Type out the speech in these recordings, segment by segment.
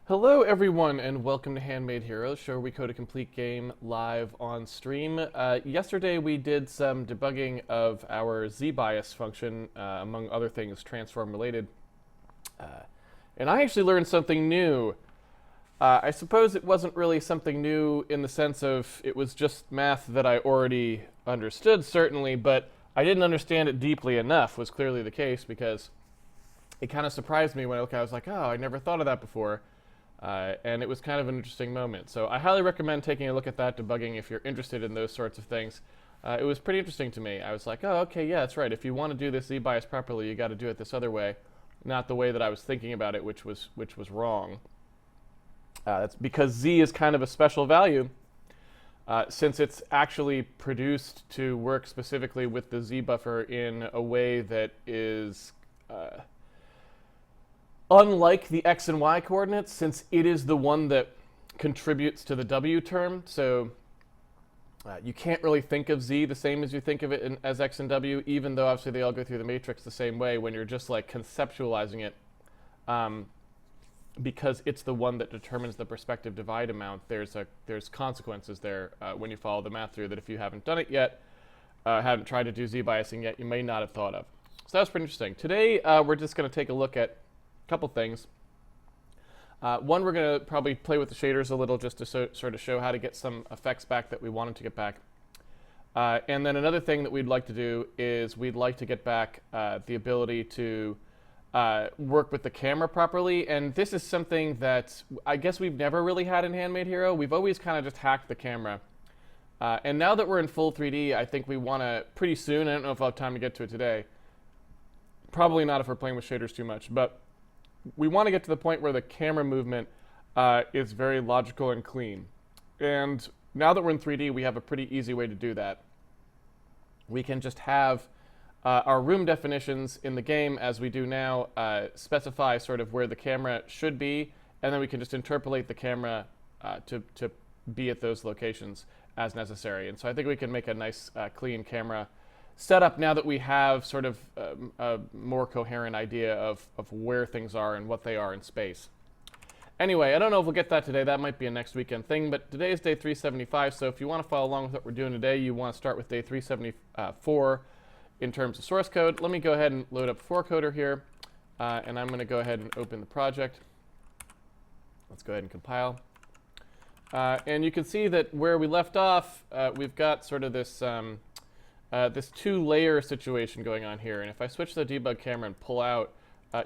Hello everyone and welcome to Handmade Heroes, show where we code a complete game live on stream. Yesterday we did some debugging of our z-bias function, among other things transform related. And I actually learned something new. I suppose it wasn't really something new in the sense of it was just math that I already understood certainly, but I didn't understand it deeply enough was clearly the case because it kind of surprised me when I was like, oh, I never thought of that before. And it was kind of an interesting moment. So I highly recommend taking a look at that debugging if you're interested in those sorts of things. It was pretty interesting to me. I was like, oh, okay, yeah, that's right. If you want to do this z-bias properly, you got to do it this other way, not the way that I was thinking about it, which was wrong. That's because z is kind of a special value, since it's actually produced to work specifically with the z buffer in a way that is unlike the x and y coordinates, since it is the one that contributes to the w term. So you can't really think of z the same as you think of it as x and w, even though obviously they all go through the matrix the same way when you're just like conceptualizing it. Because it's the one that determines the perspective divide amount, there's consequences there when you follow the math through that if you haven't done it yet, haven't tried to do z-biasing yet, you may not have thought of. So that was pretty interesting. Today we're just going to take a look at couple things. One, we're going to probably play with the shaders a little just to sort of show how to get some effects back that we wanted to get back. And then another thing that we'd like to do is we'd like to get back the ability to work with the camera properly. And this is something that I guess we've never really had in Handmade Hero. We've always kind of just hacked the camera. And now that we're in full 3D, I think we want to pretty soon, I don't know if I'll have time to get to it today. Probably not if we're playing with shaders too much, but we want to get to the point where the camera movement is very logical and clean. And now that we're in 3D, we have a pretty easy way to do that. We can just have our room definitions in the game, as we do now, specify sort of where the camera should be, and then we can just interpolate the camera to be at those locations as necessary. And so I think we can make a nice, clean camera setup now that we have sort of a more coherent idea of where things are and what they are in space. Anyway, I don't know if we'll get that today. That might be a next weekend thing, but today is day 375, so if you want to follow along with what we're doing today, you want to start with day 374 in terms of source code. Let me go ahead and load up 4Coder here, and I'm going to go ahead and open the project. Let's go ahead and compile. And you can see that where we left off, we've got sort of this this two-layer situation going on here. And if I switch the debug camera and pull out,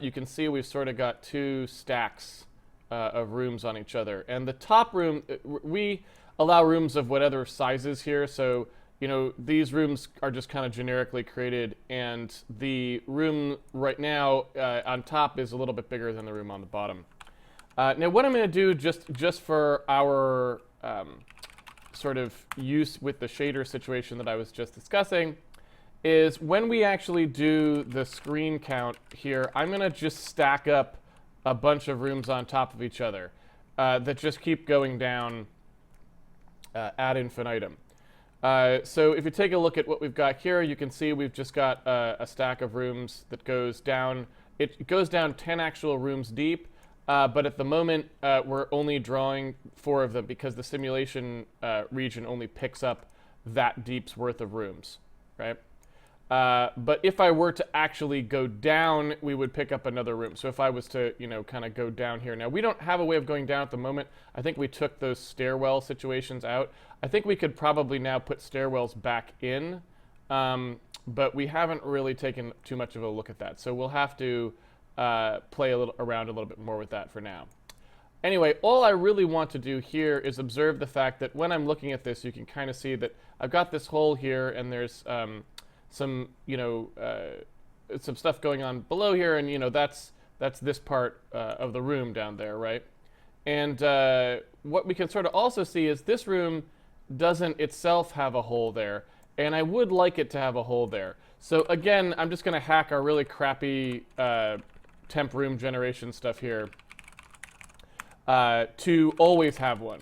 you can see we've sort of got two stacks of rooms on each other. And the top room, we allow rooms of whatever sizes here. So, you know, these rooms are just kind of generically created. And the room right now on top is a little bit bigger than the room on the bottom. Now, what I'm going to do just for our sort of use with the shader situation that I was just discussing is when we actually do the screen count here, I'm going to just stack up a bunch of rooms on top of each other that just keep going down ad infinitum. So if you take a look at what we've got here, you can see we've just got a stack of rooms that goes down. It goes down 10 actual rooms deep. But at the moment, we're only drawing 4 of them because the simulation region only picks up that deep's worth of rooms, right? But if I were to actually go down, we would pick up another room. So if I was to, you know, kind of go down here. Now, we don't have a way of going down at the moment. I think we took those stairwell situations out. I think we could probably now put stairwells back in, but we haven't really taken too much of a look at that. So we'll have to play around a little bit more with that for now. Anyway, all I really want to do here is observe the fact that when I'm looking at this, you can kind of see that I've got this hole here, and there's some, you know, some stuff going on below here, and you know that's this part of the room down there, right? And what we can sort of also see is this room doesn't itself have a hole there, and I would like it to have a hole there. So again, I'm just going to hack our really crappy temp room generation stuff here to always have one.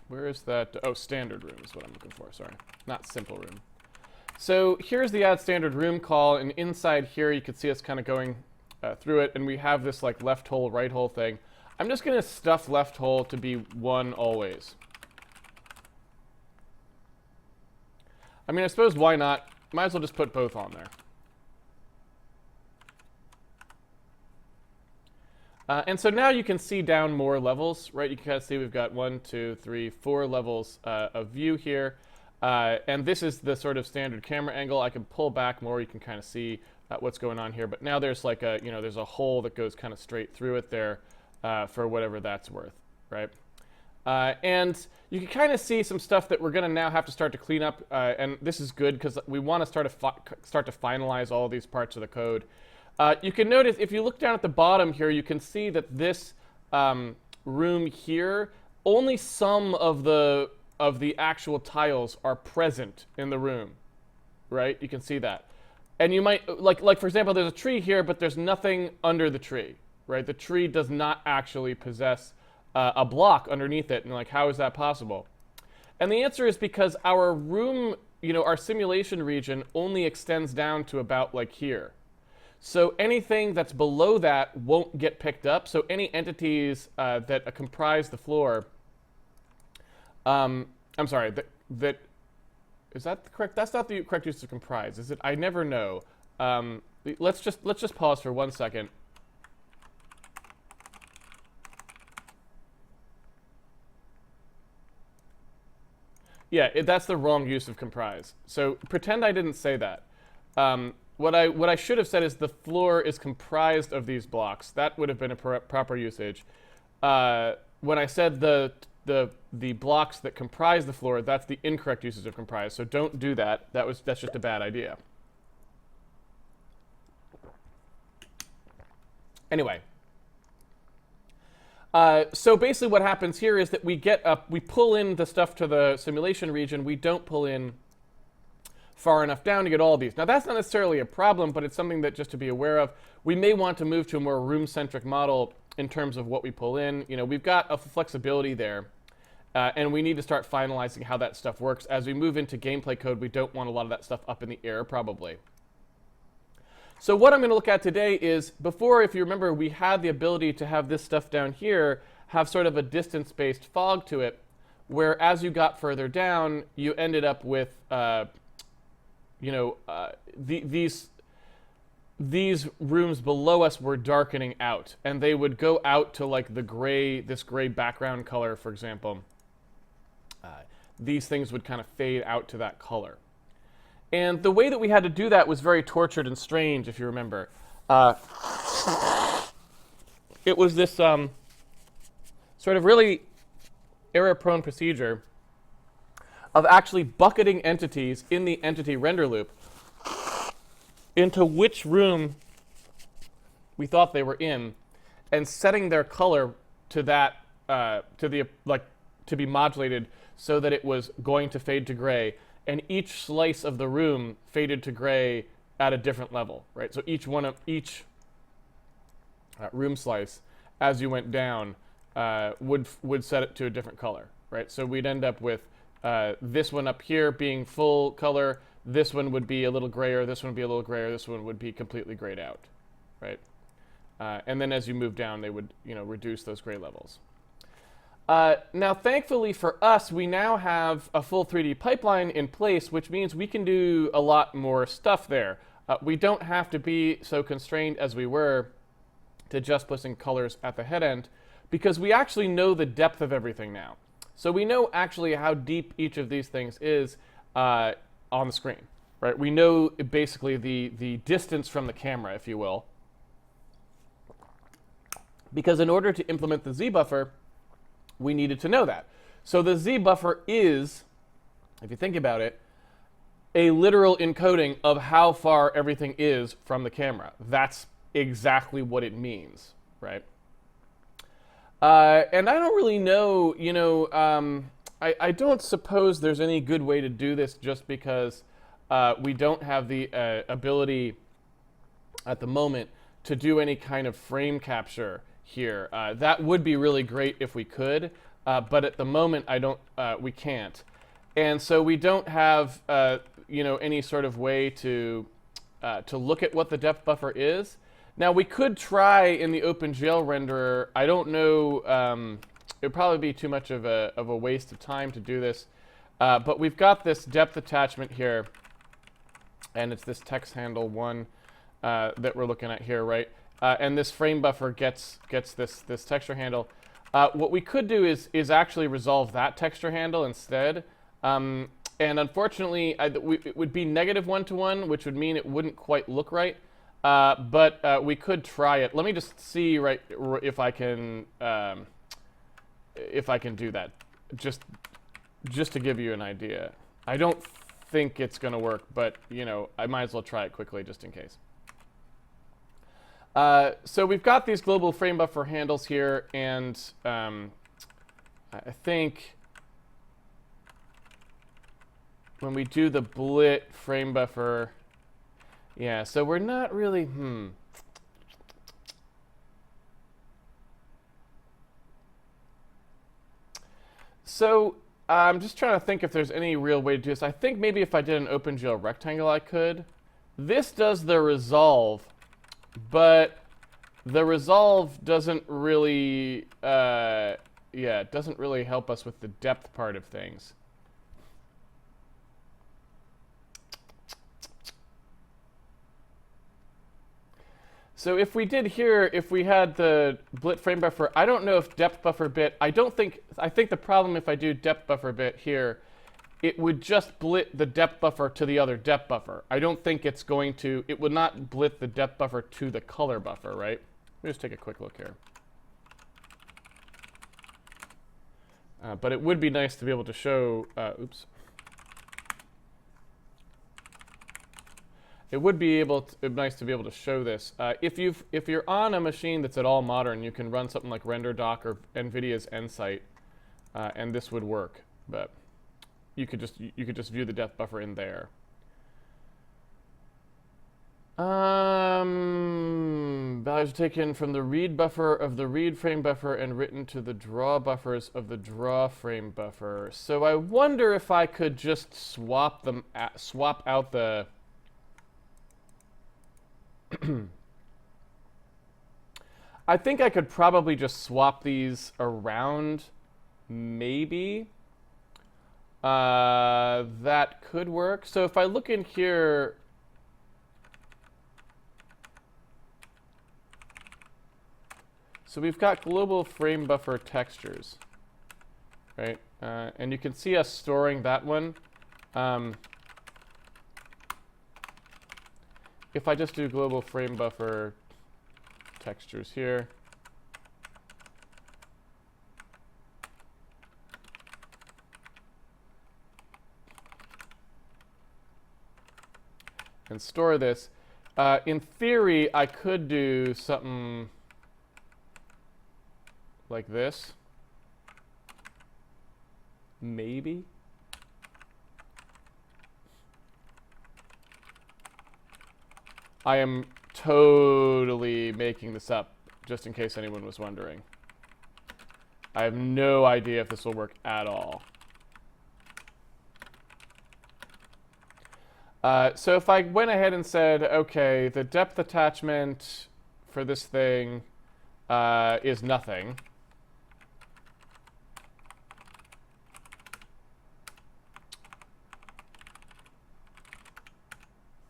Where is that? Oh, standard room is what I'm looking for, sorry. Not simple room. So here's the add standard room call, and inside here you can see us kind of going through it, and we have this like left hole, right hole thing. I'm just going to stuff left hole to be 1 always. I mean, I suppose why not? Might as well just put both on there. And so now you can see down more levels, right? You can kind of see we've got 1, 2, 3, 4 levels of view here. And this is the sort of standard camera angle. I can pull back more. You can kind of see what's going on here. But now there's like a, there's a hole that goes kind of straight through it there for whatever that's worth, right? And you can kind of see some stuff that we're going to now have to start to clean up. And this is good because we want to start to finalize all of these parts of the code. You can notice if you look down at the bottom here, you can see that this room here, only some of the actual tiles are present in the room, right? You can see that. And you might, like for example, there's a tree here, but there's nothing under the tree, right? The tree does not actually possess a block underneath it. And like, how is that possible? And the answer is because our room, our simulation region only extends down to about like here. So anything that's below that won't get picked up. So any entities that comprise the floor, I'm sorry, that is that correct? That's not the correct use of comprise, is it? I never know. Let's just pause for 1 second. Yeah, that's the wrong use of comprise. So pretend I didn't say that. What I should have said is the floor is comprised of these blocks. That would have been a proper usage. When I said the blocks that comprise the floor, that's the incorrect usage of comprise. So don't do that. That's just a bad idea. Anyway. So basically what happens here is that we pull in the stuff to the simulation region. We don't pull in far enough down to get all these. Now that's not necessarily a problem, but it's something that just to be aware of. We may want to move to a more room-centric model in terms of what we pull in. We've got a flexibility there, and we need to start finalizing how that stuff works. As we move into gameplay code, we don't want a lot of that stuff up in the air, probably. So what I'm going to look at today is, before, if you remember, we had the ability to have this stuff down here have sort of a distance-based fog to it, where as you got further down, you ended up with these rooms below us were darkening out, and they would go out to like this gray background color, for example. These things would kind of fade out to that color. And the way that we had to do that was very tortured and strange, if you remember. It was this sort of really error-prone procedure of actually bucketing entities in the entity render loop into which room we thought they were in, and setting their color to that to be modulated so that it was going to fade to gray, and each slice of the room faded to gray at a different level, right? So each room slice, as you went down, would set it to a different color, right? So we'd end up with this one up here being full color, this one would be a little grayer, this one would be a little grayer, this one would be completely grayed out, right? And then as you move down, they would reduce those gray levels. Now, thankfully for us, we now have a full 3D pipeline in place, which means we can do a lot more stuff there. We don't have to be so constrained as we were to just placing colors at the head end, because we actually know the depth of everything now. So we know actually how deep each of these things is on the screen, right? We know basically the distance from the camera, if you will. Because in order to implement the Z buffer, we needed to know that. So the Z buffer is, if you think about it, a literal encoding of how far everything is from the camera. That's exactly what it means, right? And I don't really know, I don't suppose there's any good way to do this, just because we don't have the ability at the moment to do any kind of frame capture here. That would be really great if we could, but at the moment we can't. And so we don't have any sort of way to look at what the depth buffer is. Now we could try in the OpenGL renderer. I don't know. It would probably be too much of a waste of time to do this. But we've got this depth attachment here, and it's this text handle 1 that we're looking at here, right? And this frame buffer gets this texture handle. What we could do is actually resolve that texture handle instead. And unfortunately, it would be negative 1-to-1, which would mean it wouldn't quite look right. But we could try it. Let me just see if I can do that. Just to give you an idea. I don't think it's going to work, but you know, I might as well try it quickly just in case. So we've got these global frame buffer handles here, and I think when we do the blit frame buffer, yeah, so we're not really, So I'm just trying to think if there's any real way to do this. I think maybe if I did an OpenGL rectangle, I could. This does the resolve, but the resolve doesn't really, it doesn't really help us with the depth part of things. So if we did here, if we had the blit frame buffer, I don't know if depth buffer bit, I think the problem if I do depth buffer bit here, it would just blit the depth buffer to the other depth buffer. I don't think it's going to, it would not blit the depth buffer to the color buffer, right? Let me just take a quick look here. But it would be nice to be able to show, oops. It would be nice to be able to show this. If you're on a machine that's at all modern, you can run something like RenderDoc or NVIDIA's Nsight, and this would work. But you could just view the depth buffer in there. Values are taken from the read buffer of the read frame buffer and written to the draw buffers of the draw frame buffer. So I wonder if I could just swap out the I think I could probably just swap these around, maybe. That could work. So if I look in here, so we've got global frame buffer textures, right? And you can see us storing that one. If I just do global frame buffer textures here, and store this, in theory, I could do something like this, maybe. I am totally making this up, just in case anyone was wondering. I have no idea if this will work at all. So if I went ahead and said, okay, the depth attachment for this thing is nothing.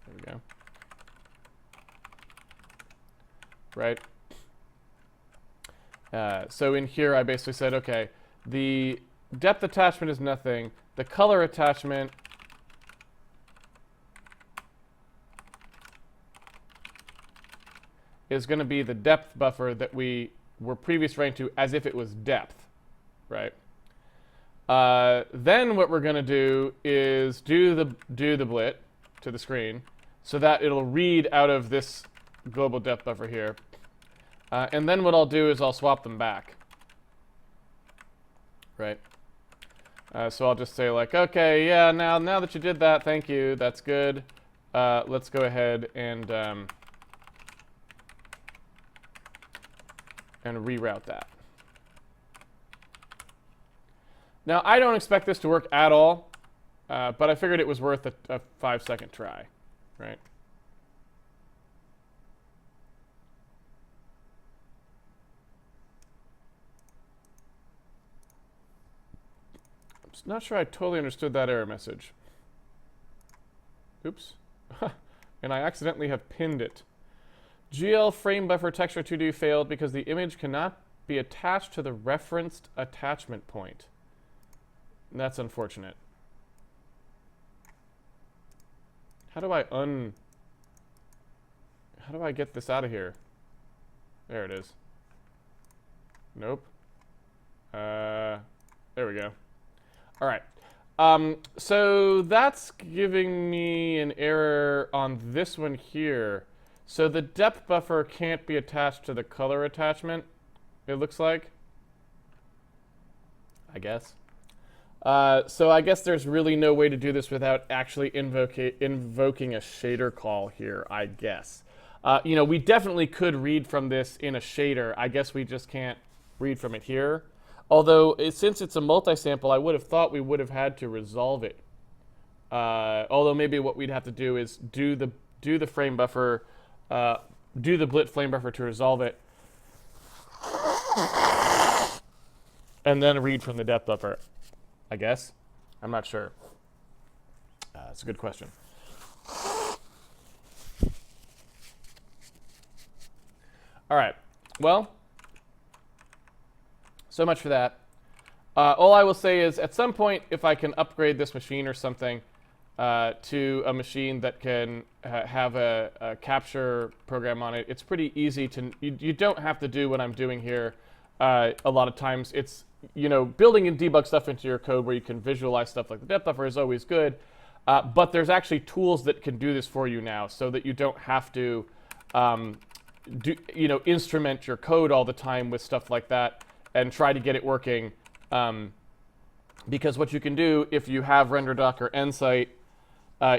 There we go. Right? So in here, I basically said, okay, the depth attachment is nothing. The color attachment is going to be the depth buffer that we were previously writing to as if it was depth, right? Then what we're going to do is do the blit to the screen so that it'll read out of this global depth buffer here. And then what I'll do is I'll swap them back, right? So I'll just say like, okay, yeah, now that you did that, thank you, that's good. Let's go ahead and reroute that. Now, I don't expect this to work at all, but I figured it was worth a 5-second try, right? Not sure I totally understood that error message. Oops. And I accidentally have pinned it. GL frame buffer texture 2D failed because the image cannot be attached to the referenced attachment point. That's unfortunate. How do I get this out of here? There it is. Nope. There we go. All right. So that's giving me an error on this one here. So the depth buffer can't be attached to the color attachment, it looks like. I guess. So I guess there's really no way to do this without actually invoking a shader call here, I guess. You know, we definitely could read from this in a shader. I guess we just can't read from it here. Although, since it's a multi-sample, I would have thought we would have had to resolve it. Although maybe what we'd have to do is do the frame buffer, do the blit frame buffer to resolve it, and then read from the depth buffer. I guess. I'm not sure. It's a good question. All right. Well, so much for that. All I will say is, at some point, if I can upgrade this machine or something to a machine that can have a capture program on it, it's pretty easy to. You don't have to do what I'm doing here. A lot of times, it's building and debug stuff into your code where you can visualize stuff like the depth buffer is always good. But there's actually tools that can do this for you now, so that you don't have to instrument your code all the time with stuff like that and try to get it working. Because what you can do if you have RenderDoc or Nsight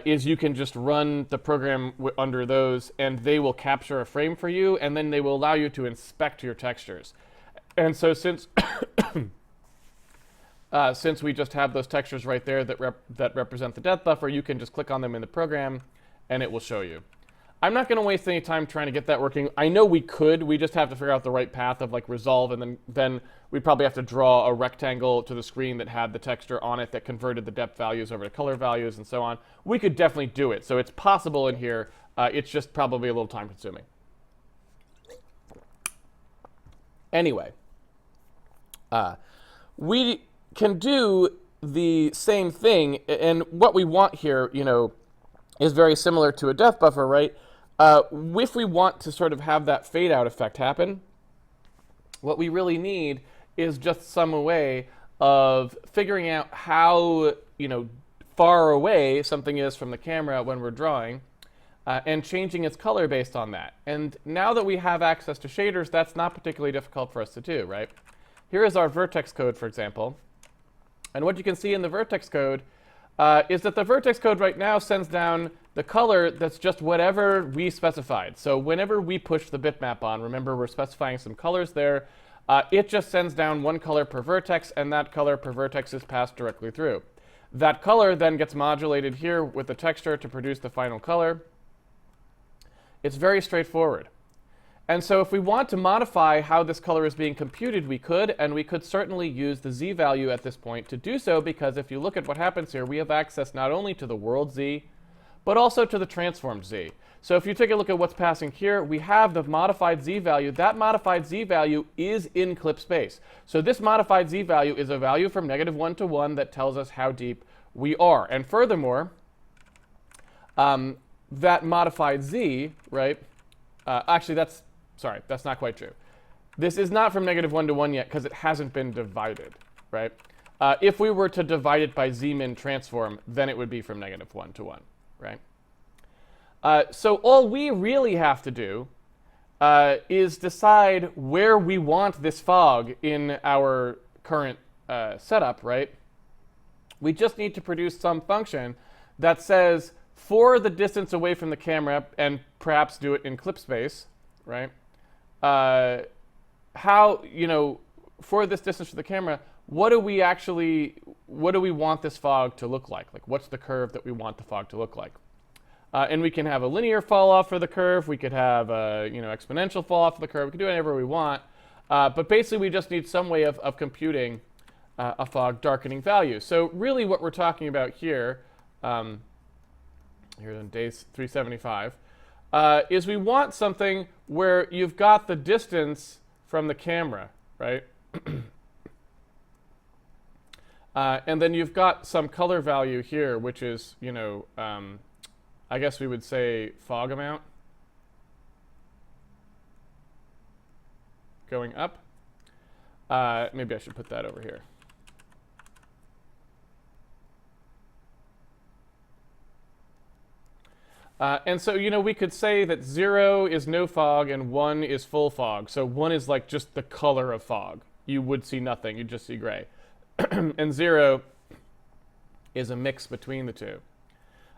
is you can just run the program under those, and they will capture a frame for you, and then they will allow you to inspect your textures. And so since since we just have those textures right there that represent the depth buffer, you can just click on them in the program, and it will show you. I'm not going to waste any time trying to get that working. I know we could. We just have to figure out the right path of like resolve, and then we'd probably have to draw a rectangle to the screen that had the texture on it that converted the depth values over to color values and so on. We could definitely do it. So it's possible in here. It's just probably a little time consuming. Anyway, we can do the same thing, and what we want here, is very similar to a depth buffer, right? If we want to sort of have that fade out effect happen, what we really need is just some way of figuring out how, far away something is from the camera when we're drawing, and changing its color based on that. And now that we have access to shaders, that's not particularly difficult for us to do, right? Here is our vertex code, for example. And what you can see in the vertex code is that the vertex code right now sends down the color that's just whatever we specified. So whenever we push the bitmap on, remember we're specifying some colors there, it just sends down one color per vertex, and that color per vertex is passed directly through. That color then gets modulated here with the texture to produce the final color. It's very straightforward. And so if we want to modify how this color is being computed, we could, and we could certainly use the Z value at this point to do so, because if you look at what happens here, we have access not only to the world Z, but also to the transformed Z. So if you take a look at what's passing here, we have the modified Z value. That modified Z value is in clip space. So this modified Z value is a value from -1 to 1 that tells us how deep we are. And furthermore, that modified Z, right? Actually, that's not quite true. This is not from -1 to 1 yet because it hasn't been divided, right? If we were to divide it by Z-min transform, then it would be from -1 to 1, right? So all we really have to do is decide where we want this fog in our current setup, right? We just need to produce some function that says, for the distance away from the camera, and perhaps do it in clip space, right? For this distance from the camera, what do we want this fog to look like? Like, what's the curve that we want the fog to look like? And we can have a linear fall off for the curve. We could have a exponential fall off for the curve. We can do whatever we want. But basically, we just need some way of computing a fog darkening value. So really what we're talking about here, here in day 375, is we want something where you've got the distance from the camera, right? And then you've got some color value here, which is, you know, I guess we would say fog amount going up. Maybe I should put that over here. And so, you know, we could say that 0 is no fog and 1 is full fog. So 1 is like just the color of fog. You would see nothing. You'd just see gray. And 0 is a mix between the two.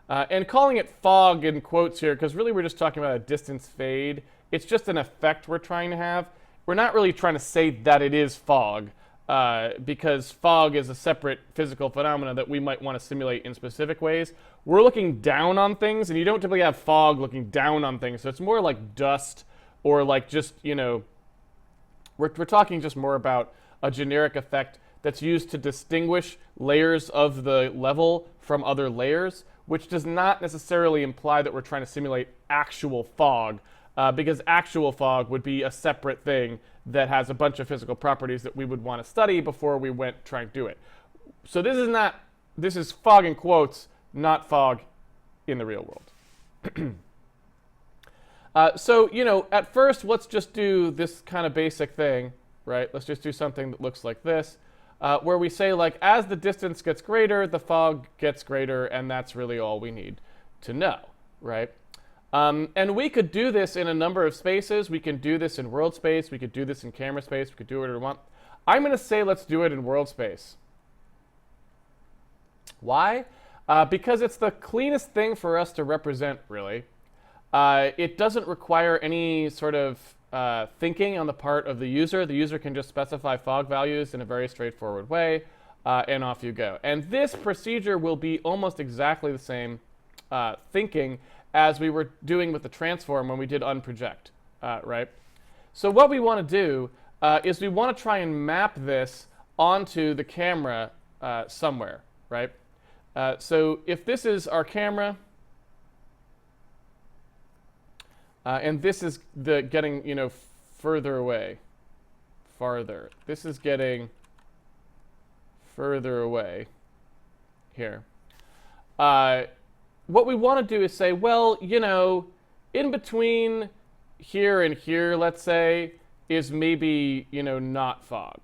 And calling it fog in quotes here, because really we're just talking about a distance fade. It's just an effect we're trying to have. We're not really trying to say that it is fog, because fog is a separate physical phenomena that we might want to simulate in specific ways. We're looking down on things, and you don't typically have fog looking down on things. So it's more like dust, or like just, you know, we're talking just more about a generic effect that's used to distinguish layers of the level from other layers, which does not necessarily imply that we're trying to simulate actual fog, because actual fog would be a separate thing that has a bunch of physical properties that we would want to study before we went trying to do it. So this is fog in quotes, not fog in the real world. So, you know, at first, let's just do this kind of basic thing, right? Let's just do something that looks like this, where we say, like, as the distance gets greater, the fog gets greater, and that's really all we need to know, right? And we could do this in a number of spaces. We can do this in world space. We could do this in camera space. We could do whatever we want. I'm going to say let's do it in world space. Why? Because it's the cleanest thing for us to represent, really. It doesn't require any sort of thinking on the part of the user. The user can just specify fog values in a very straightforward way, and off you go. And this procedure will be almost exactly the same thinking as we were doing with the transform when we did unproject, right? So what we want to do is we want to try and map this onto the camera somewhere, right? So if this is our camera, and this is the getting, you know, further away, farther. This is getting further away here. What we want to do is say, well, you know, in between here and here, let's say, is maybe, you know, not fog,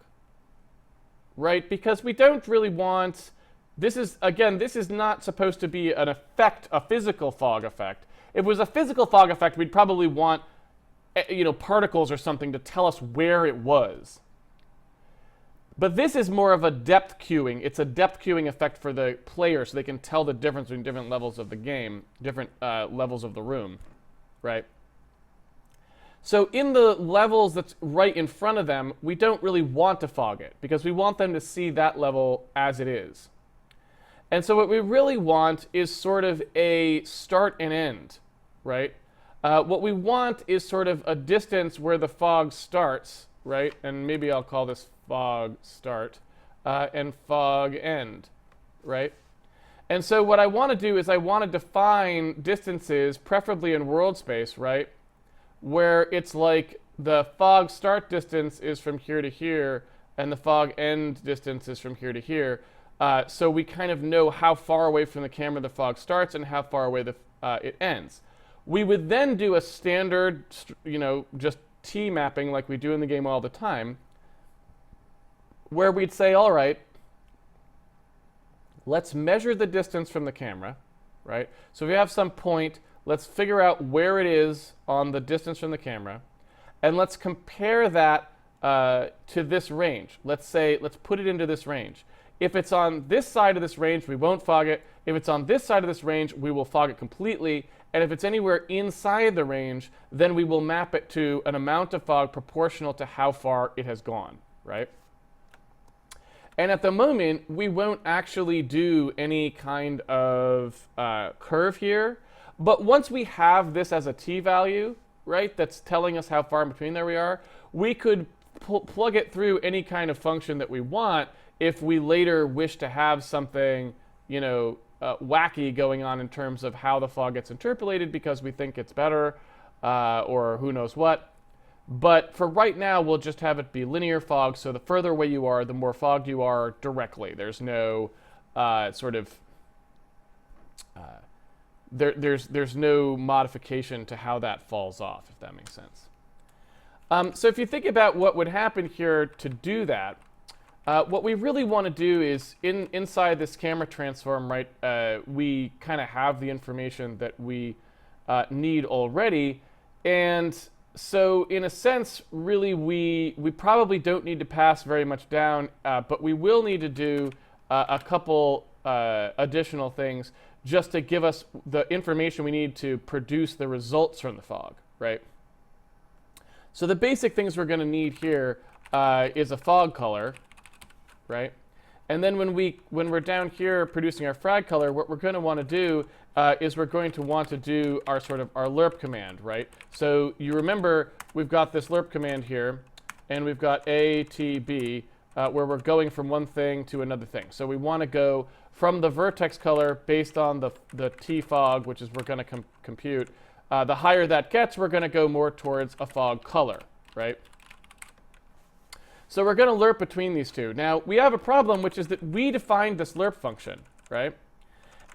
right? Because we don't really want, this is, again, this is not supposed to be an effect, a physical fog effect. If it was a physical fog effect, we'd probably want, you know, particles or something to tell us where it was. But this is more of a depth queuing. It's a depth queuing effect for the player, so they can tell the difference between different levels of the game, different levels of the room, right? So in the levels that's right in front of them, we don't really want to fog it, because we want them to see that level as it is. And so what we really want is sort of a start and end, right? What we want is sort of a distance where the fog starts, right? And maybe I'll call this fog start, and fog end, right? And so what I want to do is I want to define distances, preferably in world space, right? Where it's like the fog start distance is from here to here, and the fog end distance is from here to here. So we kind of know how far away from the camera the fog starts and how far away it ends. We would then do a standard, you know, just T mapping like we do in the game all the time, where we'd say, all right, let's measure the distance from the camera, right? So if we have some point, let's figure out where it is on the distance from the camera, and let's compare that to this range. Let's say, let's put it into this range. If it's on this side of this range, we won't fog it. If it's on this side of this range, we will fog it completely. And if it's anywhere inside the range, then we will map it to an amount of fog proportional to how far it has gone, right? And at the moment, we won't actually do any kind of curve here. But once we have this as a t value, right, that's telling us how far in between there we are, we could plug it through any kind of function that we want if we later wish to have something, wacky going on in terms of how the fog gets interpolated because we think it's better, or who knows what. But for right now, we'll just have it be linear fog, so the further away you are, the more fogged you are directly. There's no there's no modification to how that falls off, if that makes sense. So if you think about what would happen here to do that, what we really want to do is inside this camera transform, right, we kind of have the information that we need already. And so in a sense, really, we probably don't need to pass very much down, but we will need to do a couple additional things just to give us the information we need to produce the results from the fog, right? So the basic things we're going to need here is a fog color, right? And then when we're down here producing our frag color, what we're going to want to do is we're going to want to do our our lerp command, right? So you remember we've got this lerp command here, and we've got A, T, B, where we're going from one thing to another thing. So we want to go from the vertex color based on the T fog, which is we're going to compute. The higher that gets, we're going to go more towards a fog color, right? So we're going to lerp between these two. Now, we have a problem, which is that we defined this lerp function, right?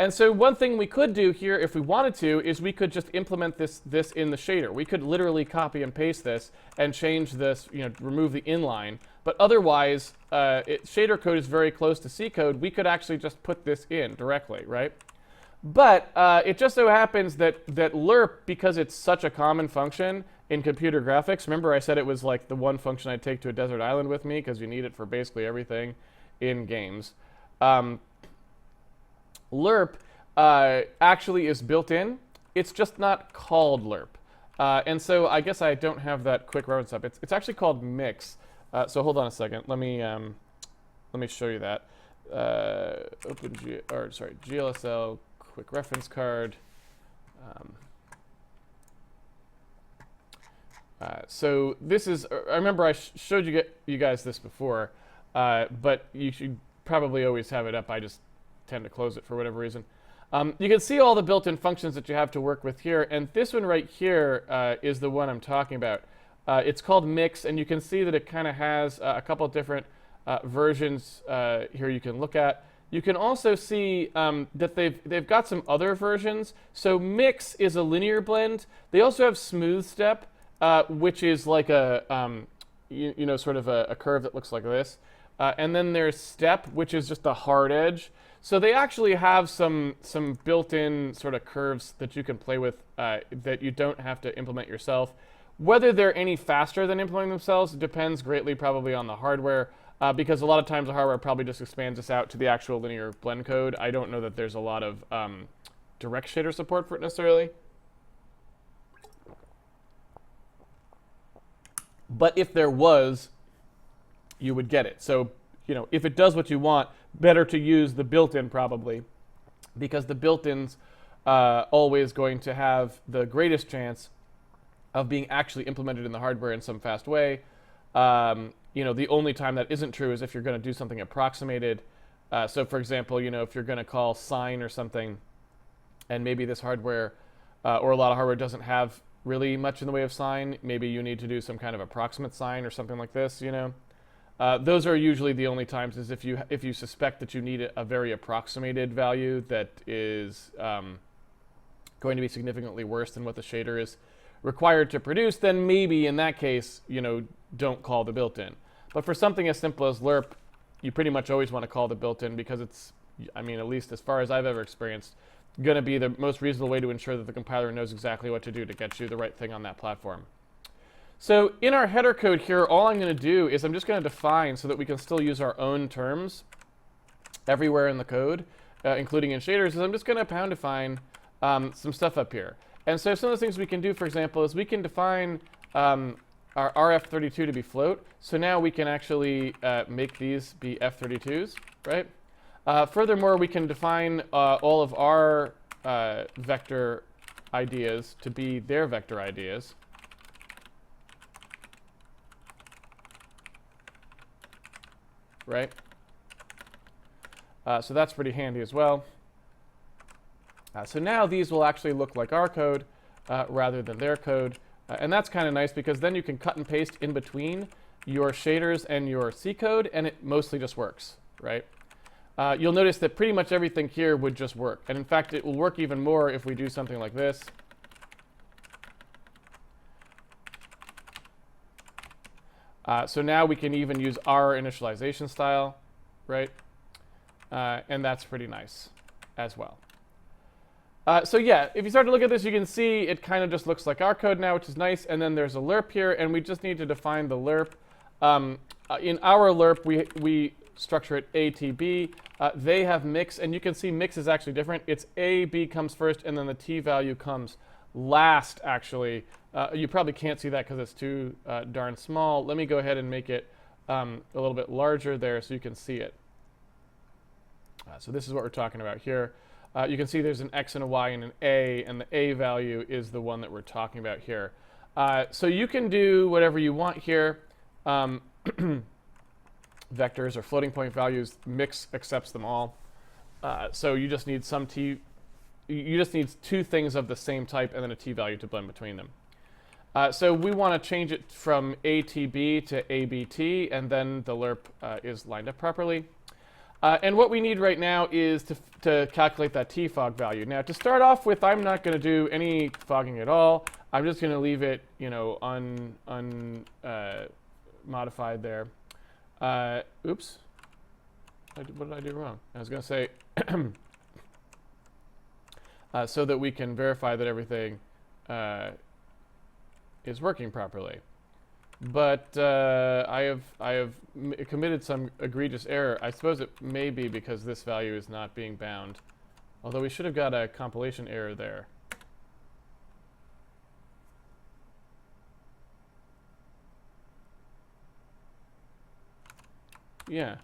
And so one thing we could do here, if we wanted to, is we could just implement this in the shader. We could literally copy and paste this and change this, remove the inline. But otherwise, shader code is very close to C code. We could actually just put this in directly, right? But it just so happens that lerp, because it's such a common function in computer graphics, remember I said it was like the one function I'd take to a desert island with me because you need it for basically everything in games. Lerp actually is built in. It's just not called lerp. And so I guess I don't have that quick reference up. It's actually called mix. So hold on a second. Let me show you that. GLSL quick reference card. So this is, I remember I showed you guys this before, but you should probably always have it up. I just tend to close it for whatever reason. You can see all the built-in functions that you have to work with here, and this one right here is the one I'm talking about. It's called mix, and you can see that it kind of has a couple of different versions here you can look at. You can also see that they've got some other versions. So mix is a linear blend. They also have smooth step, which is like a sort of a curve that looks like this. And then there's step, which is just a hard edge. So they actually have some built-in sort of curves that you can play with that you don't have to implement yourself. Whether they're any faster than implementing themselves depends greatly probably on the hardware, because a lot of times the hardware probably just expands this out to the actual linear blend code. I don't know that there's a lot of direct shader support for it necessarily. But if there was, you would get it. So, if it does what you want, better to use the built-in probably, because the built-in's always going to have the greatest chance of being actually implemented in the hardware in some fast way. The only time that isn't true is if you're going to do something approximated. So for example, if you're going to call sign or something, and maybe this hardware or a lot of hardware doesn't have really much in the way of sign, maybe you need to do some kind of approximate sign or something like this, Those are usually the only times is if you suspect that you need a very approximated value that is going to be significantly worse than what the shader is required to produce, then maybe in that case, don't call the built-in. But for something as simple as lerp, you pretty much always want to call the built-in because it's, at least as far as I've ever experienced, going to be the most reasonable way to ensure that the compiler knows exactly what to do to get you the right thing on that platform. So in our header code here, all I'm going to do is I'm just going to define so that we can still use our own terms everywhere in the code, including in shaders, is I'm just going to pound define some stuff up here. And so some of the things we can do, for example, is we can define our RF32 to be float. So now we can actually make these be F32s, right? Furthermore, we can define all of our vector ideas to be their vector ideas. Right? So that's pretty handy as well. So now these will actually look like our code rather than their code. And that's kind of nice because then you can cut and paste in between your shaders and your C code, and it mostly just works, right? You'll notice that pretty much everything here would just work. And in fact, it will work even more if we do something like this. So now we can even use our initialization style, right? And that's pretty nice as well. So yeah, if you start to look at this, you can see it kind of just looks like our code now, which is nice. And then there's a lerp here, and we just need to define the lerp. In our lerp, we structure it A, T, B. They have mix, and you can see mix is actually different. It's A, B comes first, and then the T value comes last, actually. You probably can't see that because it's too darn small. Let me go ahead and make it a little bit larger there so you can see it. So this is what we're talking about here. You can see there's an X and a Y and an A, and the A value is the one that we're talking about here. So you can do whatever you want here. Vectors or floating point values, mix accepts them all. So you just need some T, you just need two things of the same type and then a T value to blend between them. So we want to change it from ATB to ABT, and then the lerp is lined up properly. And what we need right now is to calculate that T-fog value. Now, to start off with, I'm not going to do any fogging at all. I'm just going to leave it, you know, modified there. Oops. What did I do wrong? I was going to say, so that we can verify that everything is working properly. But I have committed some egregious error. I suppose it may be because this value is not being bound. Although we should have got a compilation error there. Yeah.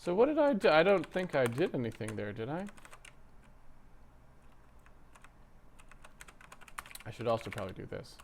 So what did I do? I don't think I did anything there, did I? I should also probably do this.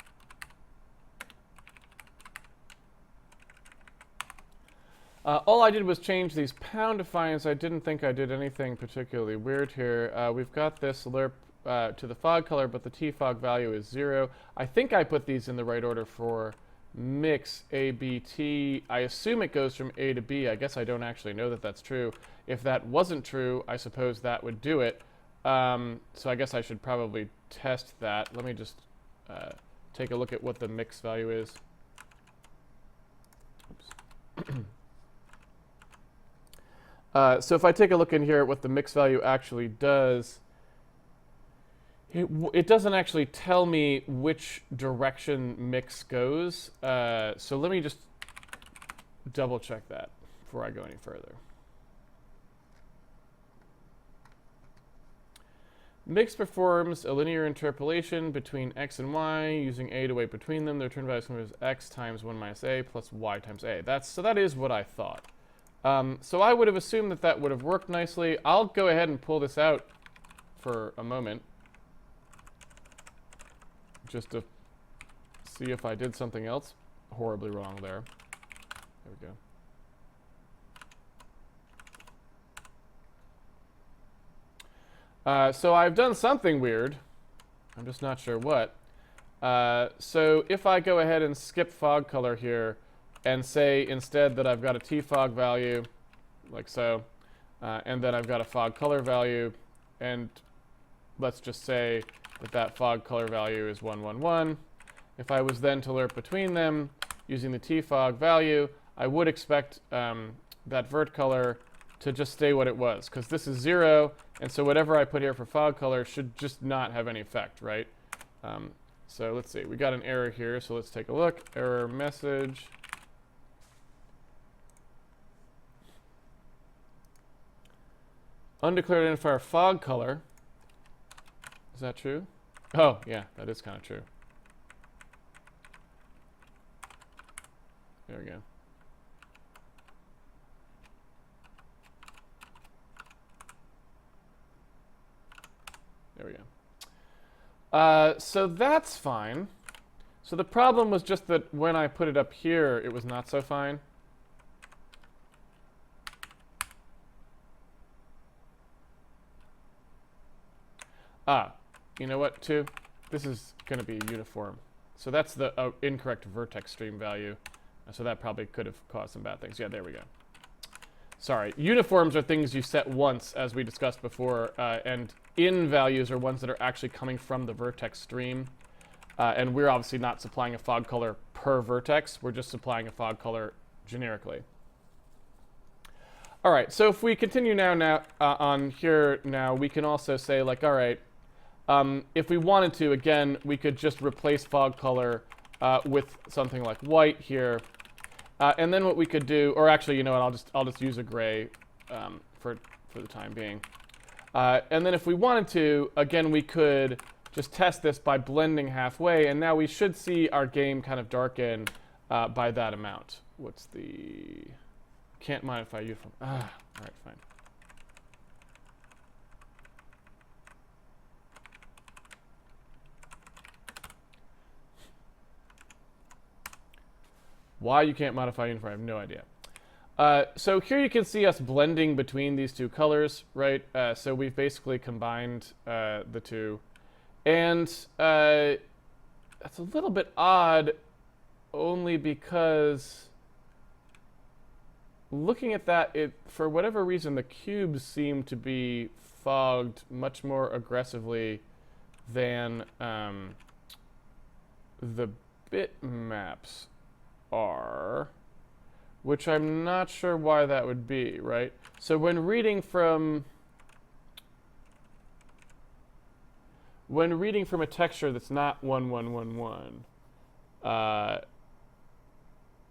All I did was change these pound defines. I didn't think I did anything particularly weird here. We've got this lerp to the fog color, but the T-fog value is 0. I think I put these in the right order for mix A, B, T. I assume it goes from A to B. I guess I don't actually know that that's true. If that wasn't true, I suppose that would do it. So I guess I should probably test that. Let me just take a look at what the mix value is. Oops. So if I take a look in here at what the mix value actually does, it doesn't actually tell me which direction mix goes. So let me just double check that before I go any further. Mix performs a linear interpolation between x and y using a to weight between them. The return value is x times 1 minus a plus y times a. So that is what I thought. So I would have assumed that that would have worked nicely. I'll go ahead and pull this out for a moment, just to see if I did something else horribly wrong there. There we go. So I've done something weird. I'm just not sure what. So if I go ahead and skip fog color here, and say instead that I've got a T-fog value, like so, and then I've got a fog color value, and let's just say that that fog color value is 111. If I was then to lerp between them using the T-fog value, I would expect that vert color to just stay what it was, because this is 0, and so whatever I put here for fog color should just not have any effect, right? So let's see, we got an error here, so let's take a look. Error message. Undeclared identifier fog color. Is that true? Oh, yeah, that is kind of true. There we go. There we go. So that's fine. So the problem was just that when I put it up here, it was not so fine. You know what, too? This is going to be uniform. So that's the incorrect vertex stream value. So that probably could have caused some bad things. Yeah, there we go. Sorry. Uniforms are things you set once, as we discussed before, and in values are ones that are actually coming from the vertex stream. And we're obviously not supplying a fog color per vertex. We're just supplying a fog color generically. All right, so if we continue now on here now, we can also say, like, all right, if we wanted to, again, we could just replace fog color with something like white here. And then what we could do, or actually, you know what, I'll just use a gray for the time being. And then if we wanted to, again, we could just test this by blending halfway, and now we should see our game kind of darken by that amount. What's the... Can't modify uniform. All right, fine. Why you can't modify uniform, I have no idea. So here you can see us blending between these two colors, right? So we've basically combined the two. And that's a little bit odd, only because looking at that, for whatever reason, the cubes seem to be fogged much more aggressively than the bitmaps are, which I'm not sure why that would be, right? So when reading from a texture that's not 1111,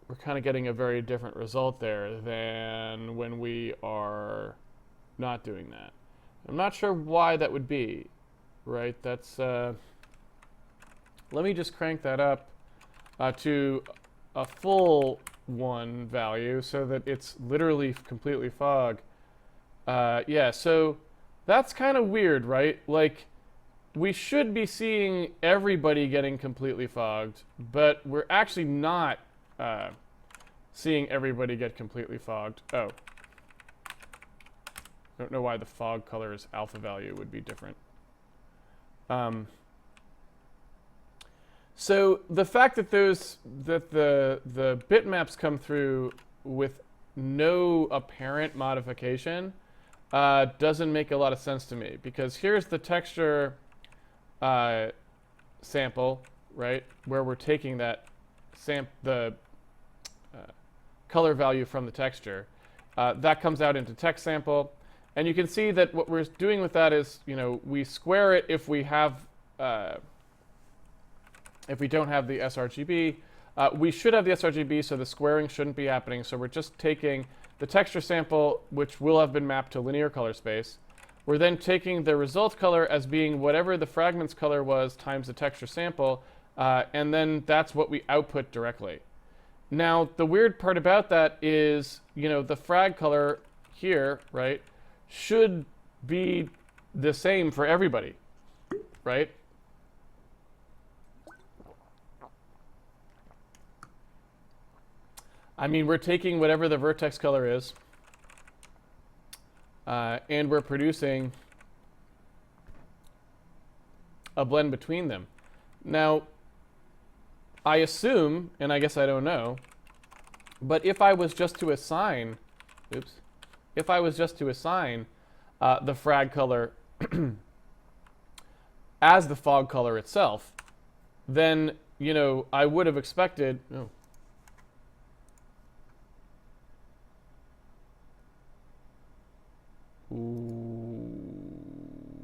we're kind of getting a very different result there than when we are not doing that. I'm not sure why that would be, right? That's, let me just crank that up to a full 1 value so that it's literally completely fog. Yeah, so that's kind of weird, right? Like, we should be seeing everybody getting completely fogged, but we're actually not seeing everybody get completely fogged. Oh. Don't know why the fog color's alpha value would be different. So the fact that the bitmaps come through with no apparent modification doesn't make a lot of sense to me, because here's the texture sample, right, where we're taking that color value from the texture. That comes out into text sample, and you can see that what we're doing with that is, you know, we square it if we have if we don't have the sRGB. We should have the sRGB, so the squaring shouldn't be happening. So we're just taking the texture sample, which will have been mapped to linear color space. We're then taking the result color as being whatever the fragment's color was times the texture sample, and then that's what we output directly. Now, the weird part about that is, you know, the frag color here, right, should be the same for everybody, right? I mean, we're taking whatever the vertex color is, and we're producing a blend between them. Now, I assume, and I guess I don't know, but if I was just to assign, if I was just to assign the frag color as the fog color itself, then, you know, I would have expected,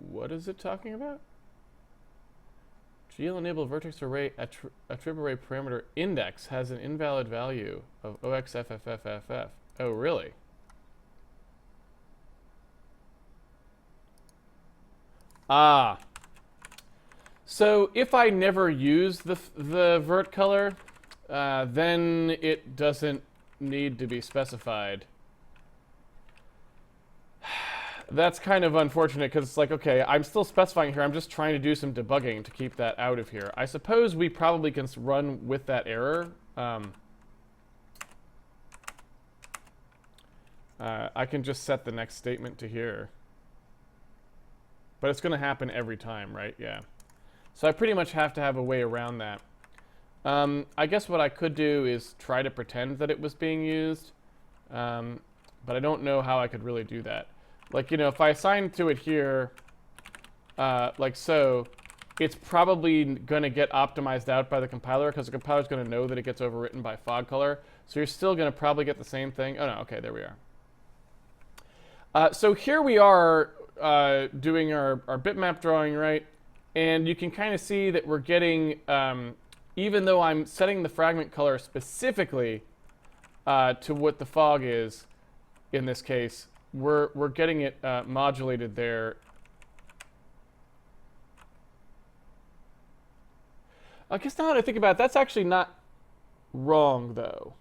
what is it talking about? GL-enabled vertex array attrib array parameter index has an invalid value of OXFFFFF. Oh, really? Ah. So if I never use the vert color, then it doesn't need to be specified. That's kind of unfortunate, because it's like, okay, I'm still specifying here. I'm just trying to do some debugging to keep that out of here. I suppose we probably can run with that error. I can just set the next statement to here. But it's going to happen every time, right? Yeah. So I pretty much have to have a way around that. I guess what I could do is try to pretend that it was being used, but I don't know how I could really do that. Like, you know, if I assign to it here, like so, it's probably going to get optimized out by the compiler because the compiler is going to know that it gets overwritten by fog color. So you're still going to probably get the same thing. Oh, no. Okay, there we are. So here we are doing our bitmap drawing, right? And you can kind of see that we're getting, even though I'm setting the fragment color specifically to what the fog is, in this case, we're getting it modulated there. I guess now that I think about it, that's actually not wrong, though.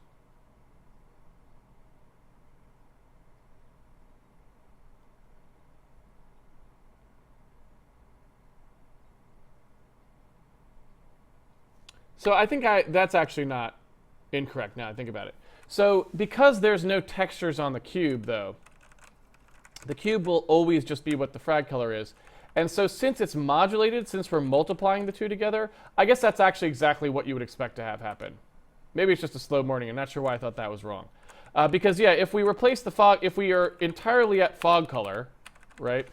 So I think that's actually not incorrect now I think about it. So because there's no textures on the cube, though, the cube will always just be what the frag color is. And so since it's modulated, since we're multiplying the two together, I guess that's actually exactly what you would expect to have happen. Maybe it's just a slow morning. I'm not sure why I thought that was wrong. Because, yeah, if we replace the fog, if we are entirely at fog color, right,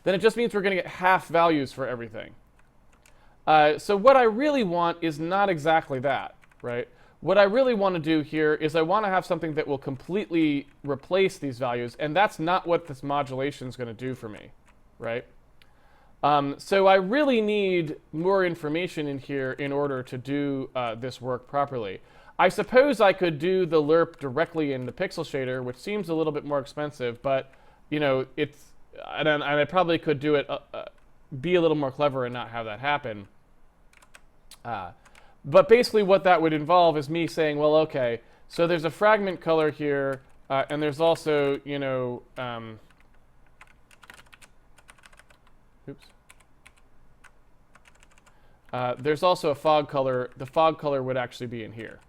then it just means we're going to get half values for everything. So what I really want is not exactly that, right? What I really want to do here is I want to have something that will completely replace these values, and that's not what this modulation is going to do for me, right? So I really need more information in here in order to do this work properly. I suppose I could do the lerp directly in the pixel shader, which seems a little bit more expensive, but you know, and I probably could do it, be a little more clever and not have that happen. But basically what that would involve is me saying, well, okay, so there's a fragment color here, and there's also, you know, there's also a fog color. The fog color would actually be in here.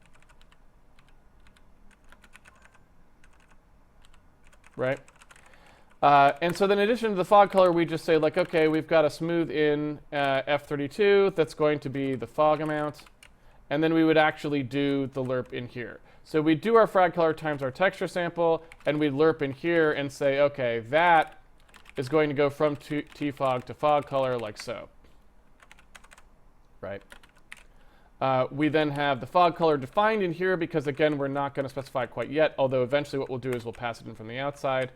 Right? And so then in addition to the fog color, we just say, like, okay, we've got a smooth in F32 that's going to be the fog amount. And then we would actually do the lerp in here. So we do our frag color times our texture sample, and we lerp in here and say, okay, that is going to go from tfog to fog color like so. Right? We then have the fog color defined in here because, again, we're not going to specify it quite yet, although eventually what we'll do is we'll pass it in from the outside.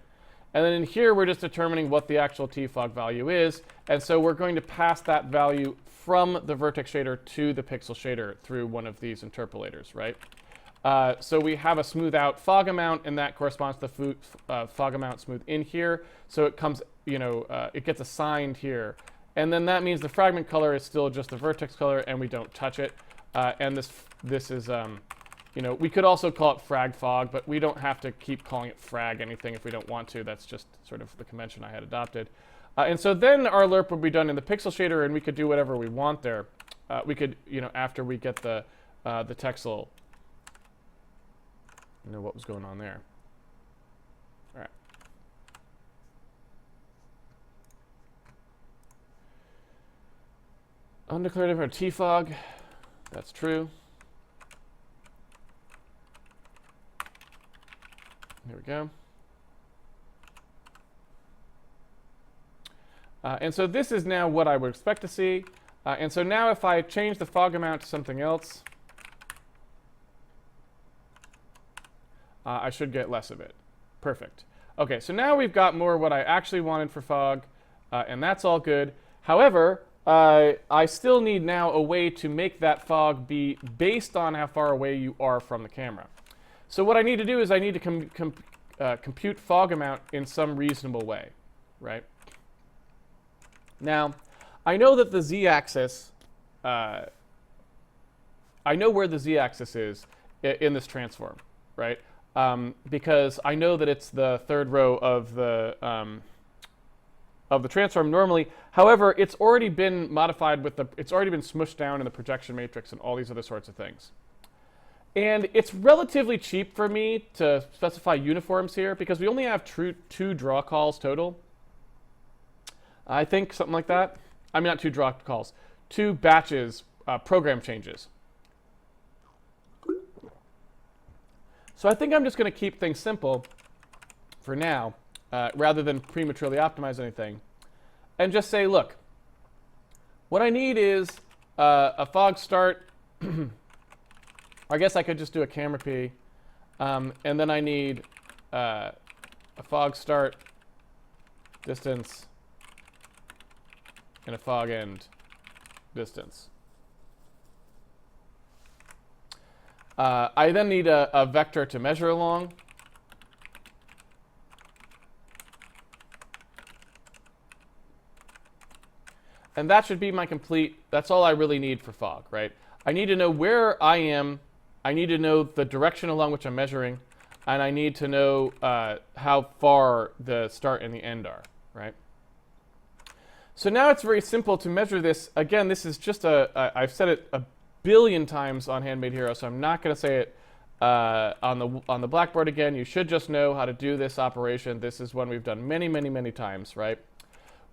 And then in here, we're just determining what the actual tfog value is. And so we're going to pass that value from the vertex shader to the pixel shader through one of these interpolators, right? So we have a smooth out fog amount, and that corresponds to the fog amount smooth in here. So it comes, you know, it gets assigned here. And then that means the fragment color is still just the vertex color, and we don't touch it. And this is, you know, we could also call it frag fog, but we don't have to keep calling it frag anything if we don't want to. That's just sort of the convention I had adopted. And so then our lerp would be done in the pixel shader, and we could do whatever we want there. We could, you know, after we get the texel, you know what was going on there. All right. Undeclarative or tfog, that's true. Here we go. And so this is now what I would expect to see. And so now if I change the fog amount to something else, I should get less of it. Perfect. Okay, so now we've got more what I actually wanted for fog, and that's all good. However, I still need now a way to make that fog be based on how far away you are from the camera. So what I need to do is I need to compute fog amount in some reasonable way, right? Now, I know that the z-axis, I know where the z-axis is in this transform, right? Because I know that it's the third row of the transform normally. However, it's already been modified with it's already been smushed down in the projection matrix and all these other sorts of things. And it's relatively cheap for me to specify uniforms here because we only have two draw calls total. I think something like that. I mean, not 2 draw calls, 2 batches, program changes. So I think I'm just going to keep things simple for now, rather than prematurely optimize anything, and just say, look, what I need is a fog start. I guess I could just do a camera P, and then I need a fog start distance and a fog end distance. I then need a vector to measure along. And that should be my complete, that's all I really need for fog, right? I need to know where I am, I need to know the direction along which I'm measuring, and I need to know how far the start and the end are, right? So now it's very simple to measure this. Again, this is just I've said it a billion times on Handmade Hero, so I'm not going to say it on the blackboard again. You should just know how to do this operation. This is one we've done many, many, many times, right?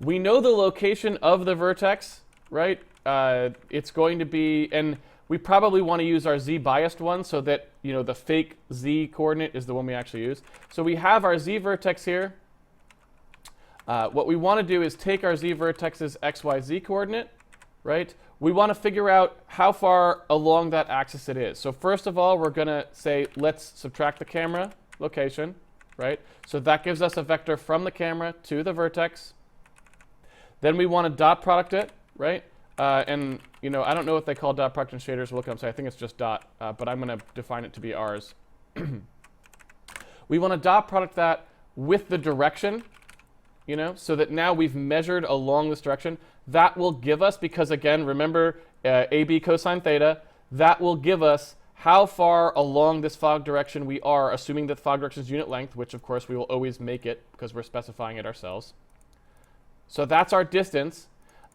We know the location of the vertex, right? It's going to be, and we probably want to use our z-biased one so that, you know, the fake z coordinate is the one we actually use. So we have our z vertex here. What we want to do is take our z vertex's x, y, z coordinate, right? We want to figure out how far along that axis it is. So first of all, we're going to say, let's subtract the camera location, right? So that gives us a vector from the camera to the vertex. Then we want to dot product it, right? And, you know, I don't know what they call dot product in shaders. We'll look it up. So I think it's just dot, but I'm going to define it to be ours. We want to dot product that with the direction, you know, so that now we've measured along this direction. That will give us, because again, remember AB cosine theta, that will give us how far along this fog direction we are, assuming that fog direction is unit length, which of course we will always make it because we're specifying it ourselves. So that's our distance.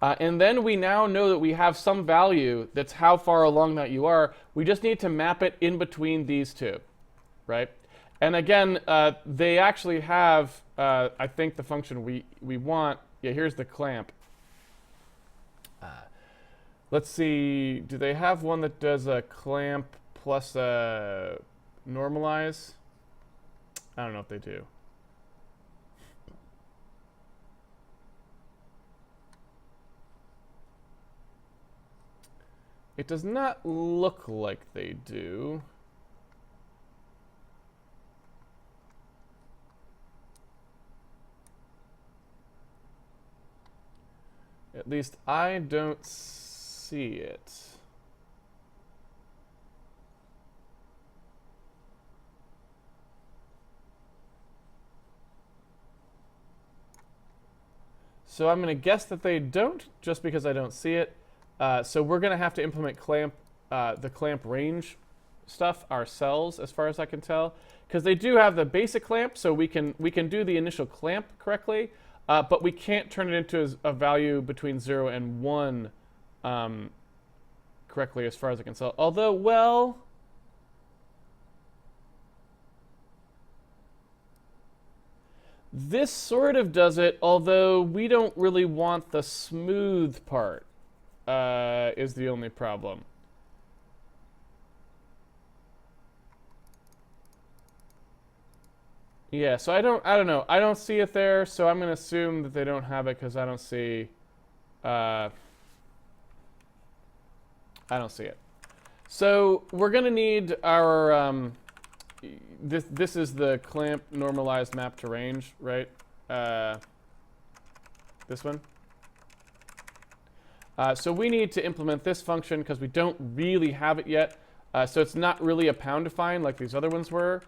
And then we now know that we have some value that's how far along that you are. We just need to map it in between these two, right? And again, they actually have, I think, the function we want. Yeah, here's the clamp. Let's see, do they have one that does a clamp plus a normalize? I don't know if they do. It does not look like they do. At least I don't see it. So I'm going to guess that they don't, just because I don't see it. So we're going to have to implement the clamp range stuff ourselves, as far as I can tell, because they do have the basic clamp, so we can do the initial clamp correctly, but we can't turn it into a value between 0 and 1 correctly, as far as I can tell. Although, well, this sort of does it, although we don't really want the smooth part. Is the only problem. Yeah, so I don't know. I don't see it there, so I'm going to assume that they don't have it because I don't see it. So we're going to need our this is the clamp normalized map to range, right? This one. So we need to implement this function because we don't really have it yet. So it's not really a pound define like these other ones were.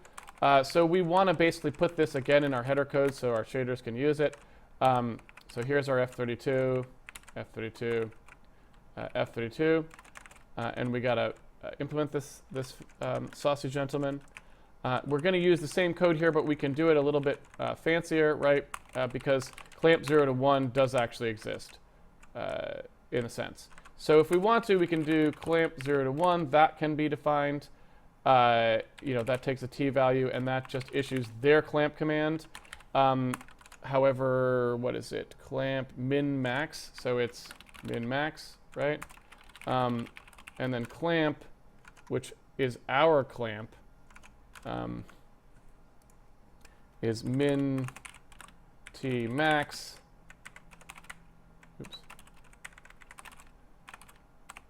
So we want to basically put this again in our header code so our shaders can use it. So here's our F32, F32, F32. And we got to implement this saucy gentleman. We're going to use the same code here, but we can do it a little bit fancier, right? Because clamp 0 to 1 does actually exist. In a sense. So if we want to, we can do clamp 0 to 1. That can be defined. You know, that takes a t value, and that just issues their clamp command. however, what is it? Clamp min max. So it's min max, right? And then clamp, which is our clamp, is min t max. Oops.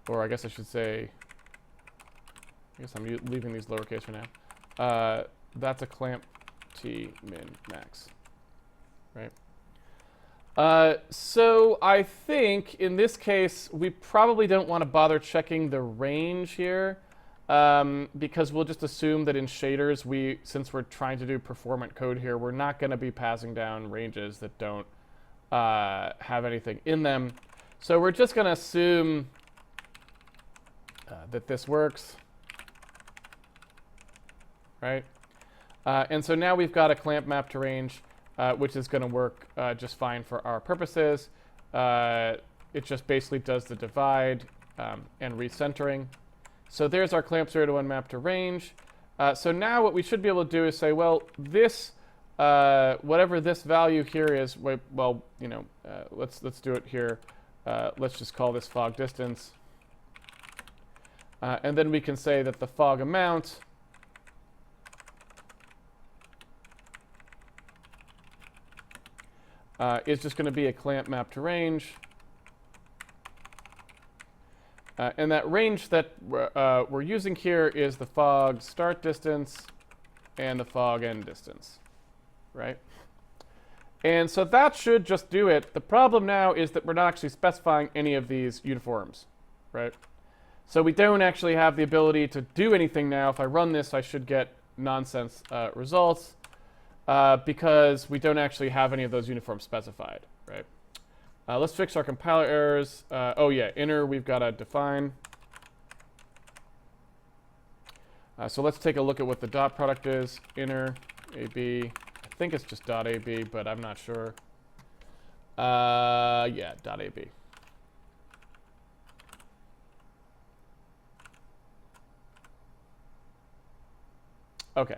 Or I guess I should say, I guess I'm leaving these lowercase for now. That's a clamp t min max, right? So I think in this case, we probably don't want to bother checking the range here, because we'll just assume that in shaders, since we're trying to do performant code here, we're not going to be passing down ranges that don't have anything in them. So we're just going to assume that this works, right? And so now we've got a clamp map to range, which is going to work just fine for our purposes. It just basically does the divide and recentering. So there's our clamp 0 to 1 map to range. So now what we should be able to do is say, well, this, whatever this value here is, well, you know, let's do it here. Let's just call this fog distance. And then we can say that the fog amount is just going to be a clamp map to range. And that range that we're using here is the fog start distance and the fog end distance, right? And so that should just do it. The problem now is that we're not actually specifying any of these uniforms, right? So we don't actually have the ability to do anything now. If I run this, I should get nonsense results because we don't actually have any of those uniforms specified, right? Let's fix our compiler errors. Oh yeah, inner we've got to define. So let's take a look at what the dot product is. Inner AB. I think it's just dot AB, but I'm not sure. Yeah, dot AB. Okay.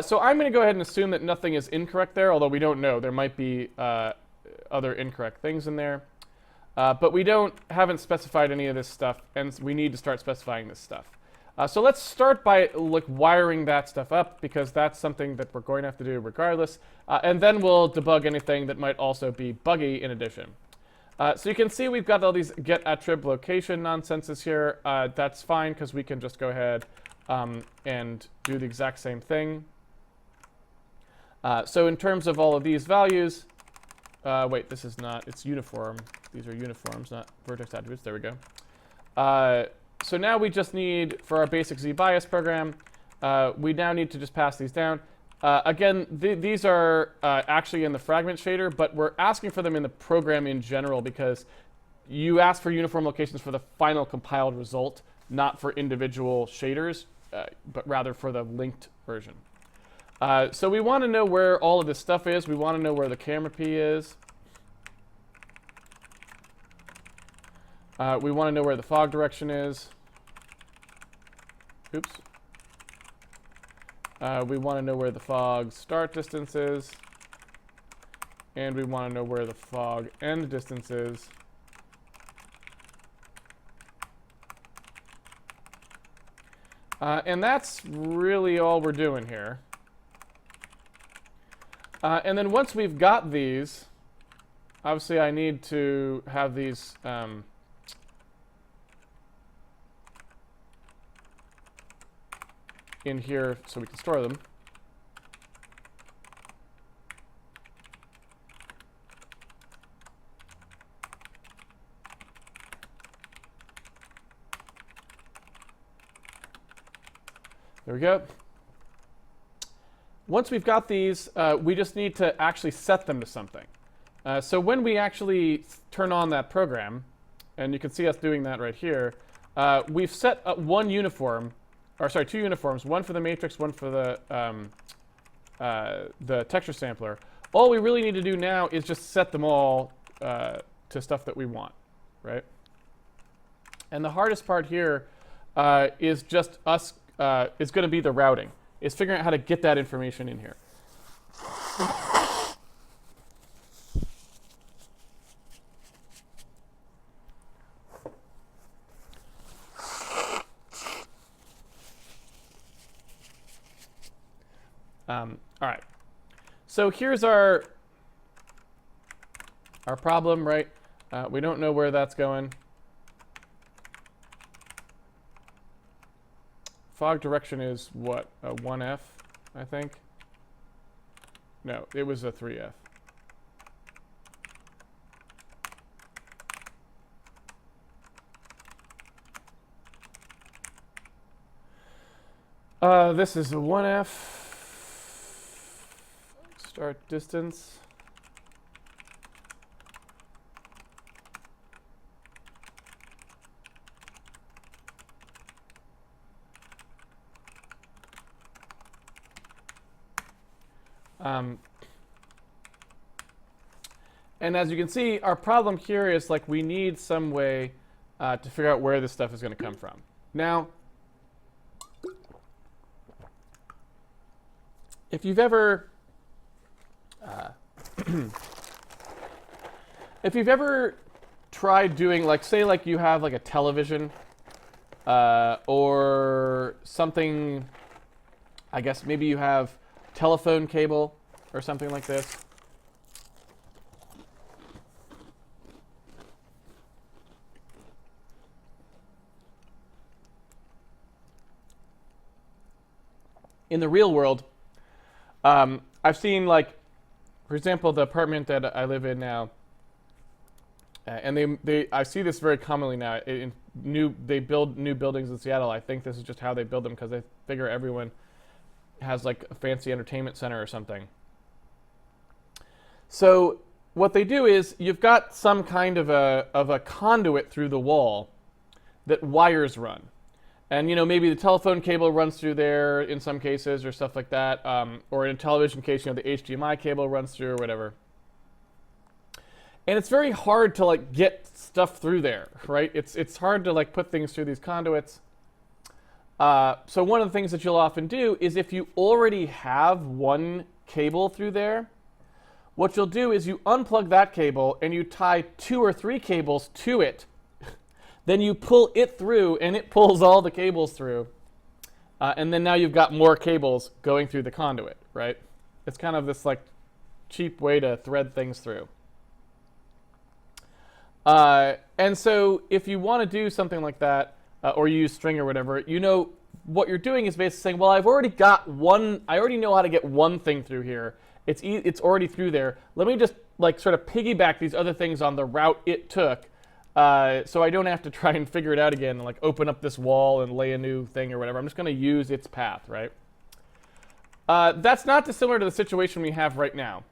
So I'm going to go ahead and assume that nothing is incorrect there, although we don't know. There might be other incorrect things in there. But we haven't specified any of this stuff, and we need to start specifying this stuff. So let's start by wiring that stuff up, because that's something that we're going to have to do regardless. And then we'll debug anything that might also be buggy in addition. So you can see we've got all these get attrib location nonsenses here. That's fine, because we can just go ahead and do the exact same thing. So in terms of all of these values, wait, this is not, it's uniform. These are uniforms, not vertex attributes. There we go. So now we just need, for our basic z-bias program, we now need to just pass these down. Again, these are actually in the fragment shader, but we're asking for them in the program in general because you ask for uniform locations for the final compiled result, not for individual shaders, but rather for the linked version. So we want to know where all of this stuff is. We want to know where the camera P is. We want to know where the fog direction is. Oops. We want to know where the fog start distance is. And we want to know where the fog end distance is. And that's really all we're doing here. And then once we've got these, obviously I need to have these in here so we can store them. There we go. Once we've got these, we just need to actually set them to something. So when we actually turn on that program, and you can see us doing that right here, we've set up two uniforms, one for the matrix, one for the texture sampler. All we really need to do now is just set them all to stuff that we want, right? And the hardest part here is just us, is going to be the routing. Is figuring out how to get that information in here. All right. So here's our problem, right? We don't know where that's going. Fog direction is what? A 1F, I think? No, it was a 3F. This is a 1F. Start distance. And as you can see, our problem here is like we need some way to figure out where this stuff is going to come from. Now, if you've ever tried doing, like, say, like you have like a television or something, I guess maybe you have telephone cable or something like this. In the real world, I've seen, like, for example, the apartment that I live in now, and I see this very commonly now. They build new buildings in Seattle. I think this is just how they build them because they figure everyone has like a fancy entertainment center or something. So what they do is you've got some kind of a conduit through the wall that wires run. And, you know, maybe the telephone cable runs through there in some cases or stuff like that. Or in a television case, you know, the HDMI cable runs through or whatever. And it's very hard to, like, get stuff through there, right? It's hard to, like, put things through these conduits. So one of the things that you'll often do is if you already have one cable through there, what you'll do is you unplug that cable and you tie 2 or 3 cables to it. Then you pull it through, and it pulls all the cables through. And then now you've got more cables going through the conduit, right? It's kind of this, like, cheap way to thread things through. And so if you want to do something like that, or you use string or whatever, you know, what you're doing is basically saying, well, I already know how to get one thing through here. It's already through there. Let me just, like, sort of piggyback these other things on the route it took. So I don't have to try and figure it out again and, like, open up this wall and lay a new thing or whatever. I'm just going to use its path, right? That's not dissimilar to the situation we have right now.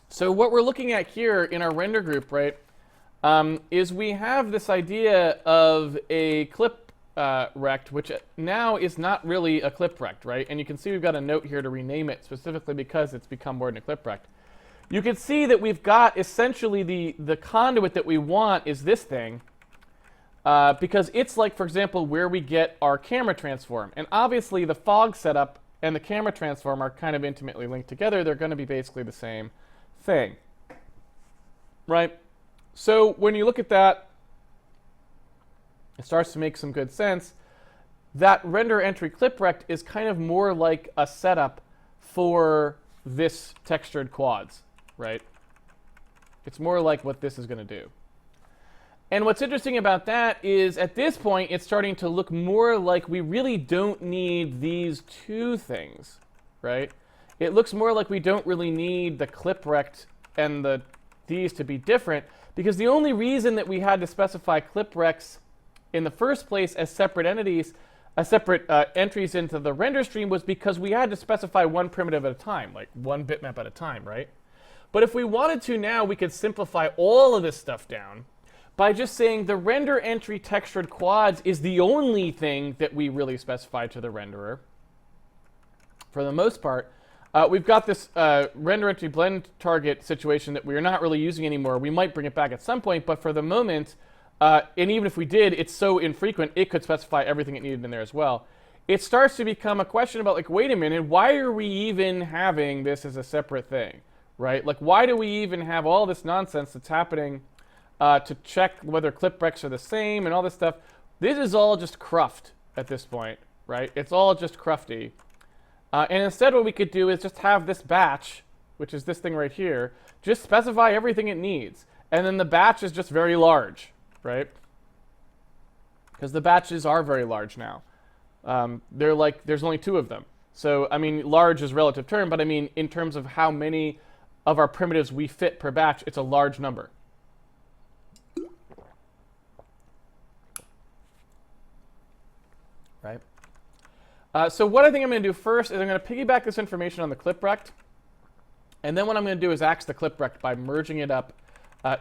So what we're looking at here in our render group, right, is we have this idea of a clip rect, which now is not really a clip rect, right? And you can see we've got a note here to rename it specifically because it's become more than a clip rect. You can see that we've got essentially the conduit that we want is this thing, because it's like, for example, where we get our camera transform. And obviously the fog setup and the camera transform are kind of intimately linked together. They're going to be basically the same thing, right? So when you look at that, it starts to make some good sense. That render entry clip rect is kind of more like a setup for this textured quads, right? It's more like what this is going to do. And what's interesting about that is at this point, it's starting to look more like we really don't need these two things, right? It looks more like we don't really need the clip rect and these to be different, because the only reason that we had to specify clip rects in the first place as separate entities, separate entries into the render stream, was because we had to specify one primitive at a time, like one bitmap at a time, right? But if we wanted to now, we could simplify all of this stuff down by just saying the render entry textured quads is the only thing that we really specify to the renderer. For the most part, we've got this render entry blend target situation that we're not really using anymore. We might bring it back at some point, but for the moment, and even if we did, it's so infrequent, it could specify everything it needed in there as well. It starts to become a question about, like, wait a minute, why are we even having this as a separate thing, right? Like, why do we even have all this nonsense that's happening to check whether clip rects are the same and all this stuff? This is all just cruft at this point, right? It's all just crufty. And instead what we could do is just have this batch, which is this thing right here, just specify everything it needs. And then the batch is just very large, right? Because the batches are very large now. They're like, there's only 2 of them. So, I mean, large is a relative term, but I mean, in terms of how many of our primitives we fit per batch, it's a large number. Right? So what I think I'm going to do first is I'm going to piggyback this information on the cliprect. And then what I'm going to do is axe the cliprect by merging it up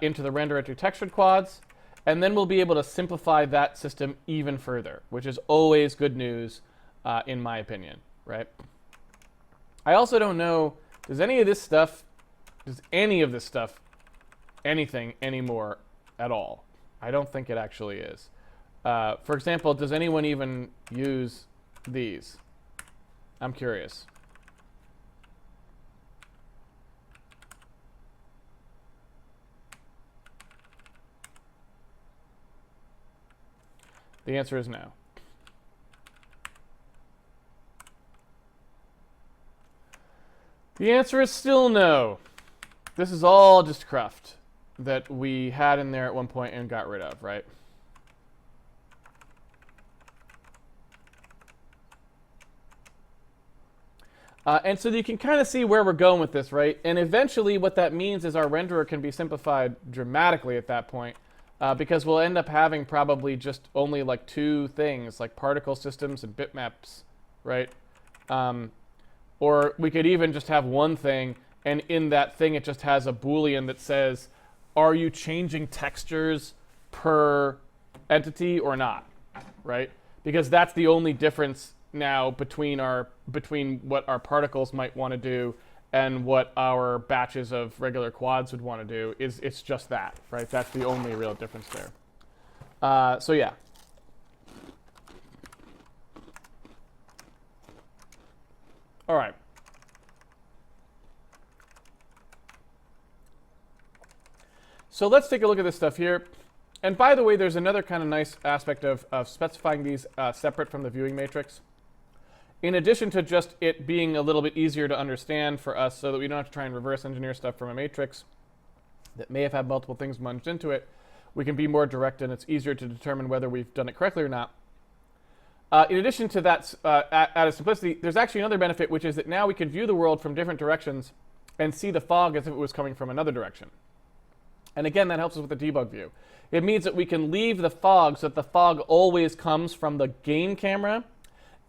into the renderer to textured quads. And then we'll be able to simplify that system even further, which is always good news in my opinion, right? I also don't know, does any of this stuff anything anymore at all? I don't think it actually is. For example, does anyone even use these? I'm curious. The answer is no. The answer is still no. This is all just cruft that we had in there at one point and got rid of, right? And so you can kind of see where we're going with this, right? And eventually what that means is our renderer can be simplified dramatically at that point, because we'll end up having probably just only like 2 things, like particle systems and bitmaps, right? Or we could even just have one thing, and in that thing it just has a Boolean that says, are you changing textures per entity or not, right? Because that's the only difference now between what our particles might want to do and what our batches of regular quads would want to do is it's just that, right? That's the only real difference there. So yeah. All right. So let's take a look at this stuff here. And by the way, there's another kind of nice aspect of specifying these separate from the viewing matrix. In addition to just it being a little bit easier to understand for us so that we don't have to try and reverse engineer stuff from a matrix that may have had multiple things munched into it, we can be more direct and it's easier to determine whether we've done it correctly or not. In addition to that added simplicity, there's actually another benefit, which is that now we can view the world from different directions and see the fog as if it was coming from another direction. And again, that helps us with the debug view. It means that we can leave the fog so that the fog always comes from the game camera,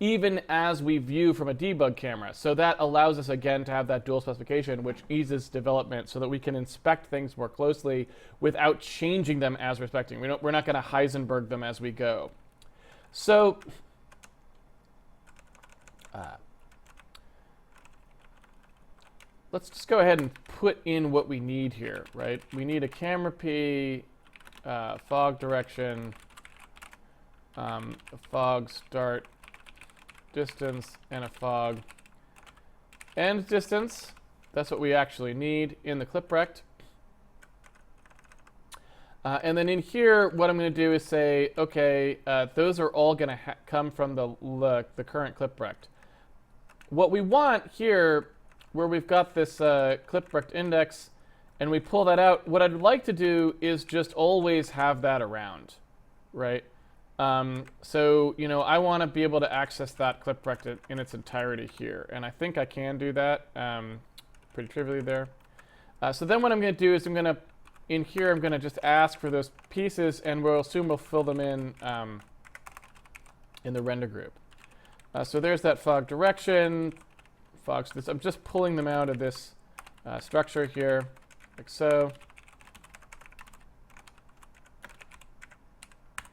even as we view from a debug camera. So that allows us, again, to have that dual specification, which eases development so that we can inspect things more closely without changing them as we're inspecting. We're not going to Heisenberg them as we go. So let's just go ahead and put in what we need here, right? We need a camera P, fog direction, a fog start distance, and a fog end distance. That's what we actually need in the cliprect. And then in here, what I'm going to do is say, okay, those are all going to come from the current cliprect. What we want here, where we've got this cliprect index, and we pull that out, what I'd like to do is just always have that around, right? So, you know, I want to be able to access that cliprect in its entirety here, and I think I can do that pretty trivially there. So then what I'm going to do is in here, I'm going to just ask for those pieces, and we'll assume we'll fill them in the render group. So there's that fog direction, fog. I'm just pulling them out of this structure here, like so.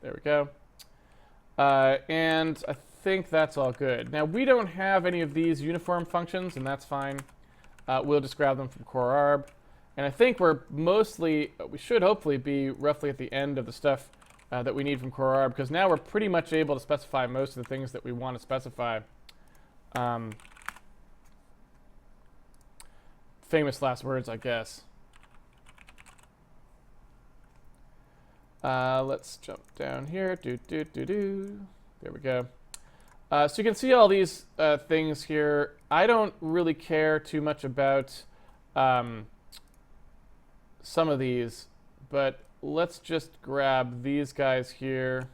There we go. And I think that's all good. Now, we don't have any of these uniform functions, and that's fine. We'll just grab them from core arb. And I think we should hopefully be roughly at the end of the stuff that we need from core arb, because now we're pretty much able to specify most of the things that we want to specify. Famous last words, I guess. Let's jump down here. There we go. So you can see all these things here. I don't really care too much about some of these, but let's just grab these guys here.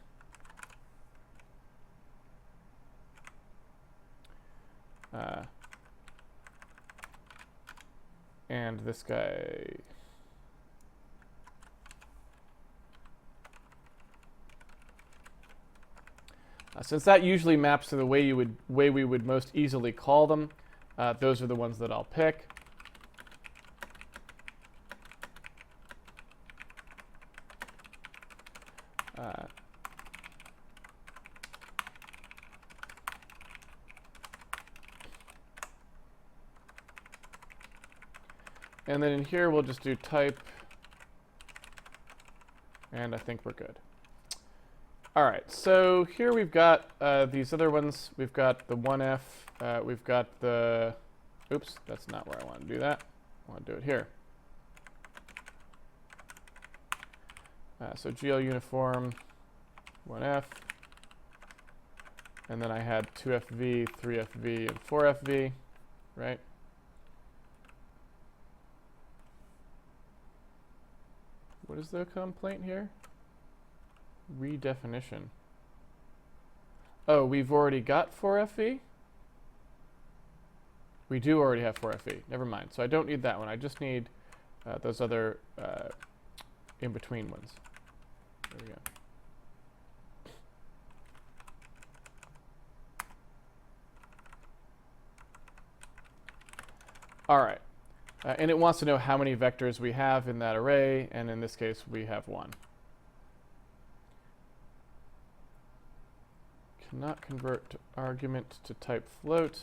And this guy. Since that usually maps to the way we would most easily call them, those are the ones that I'll pick. And then in here, we'll just do type. And I think we're good. All right, so here we've got these other ones. We've got the 1F. We've got the... Oops, that's not where I want to do that. I want to do it here. So GL uniform, 1F. And then I had 2FV, 3FV, and 4FV, right? What is the complaint here? Redefinition. Oh, we've already got 4FV? We do already have 4FV. Never mind. So I don't need that one. I just need those other in-between ones. There we go. All right. And it wants to know how many vectors we have in that array, and in this case, we have 1. Cannot convert to argument to type float.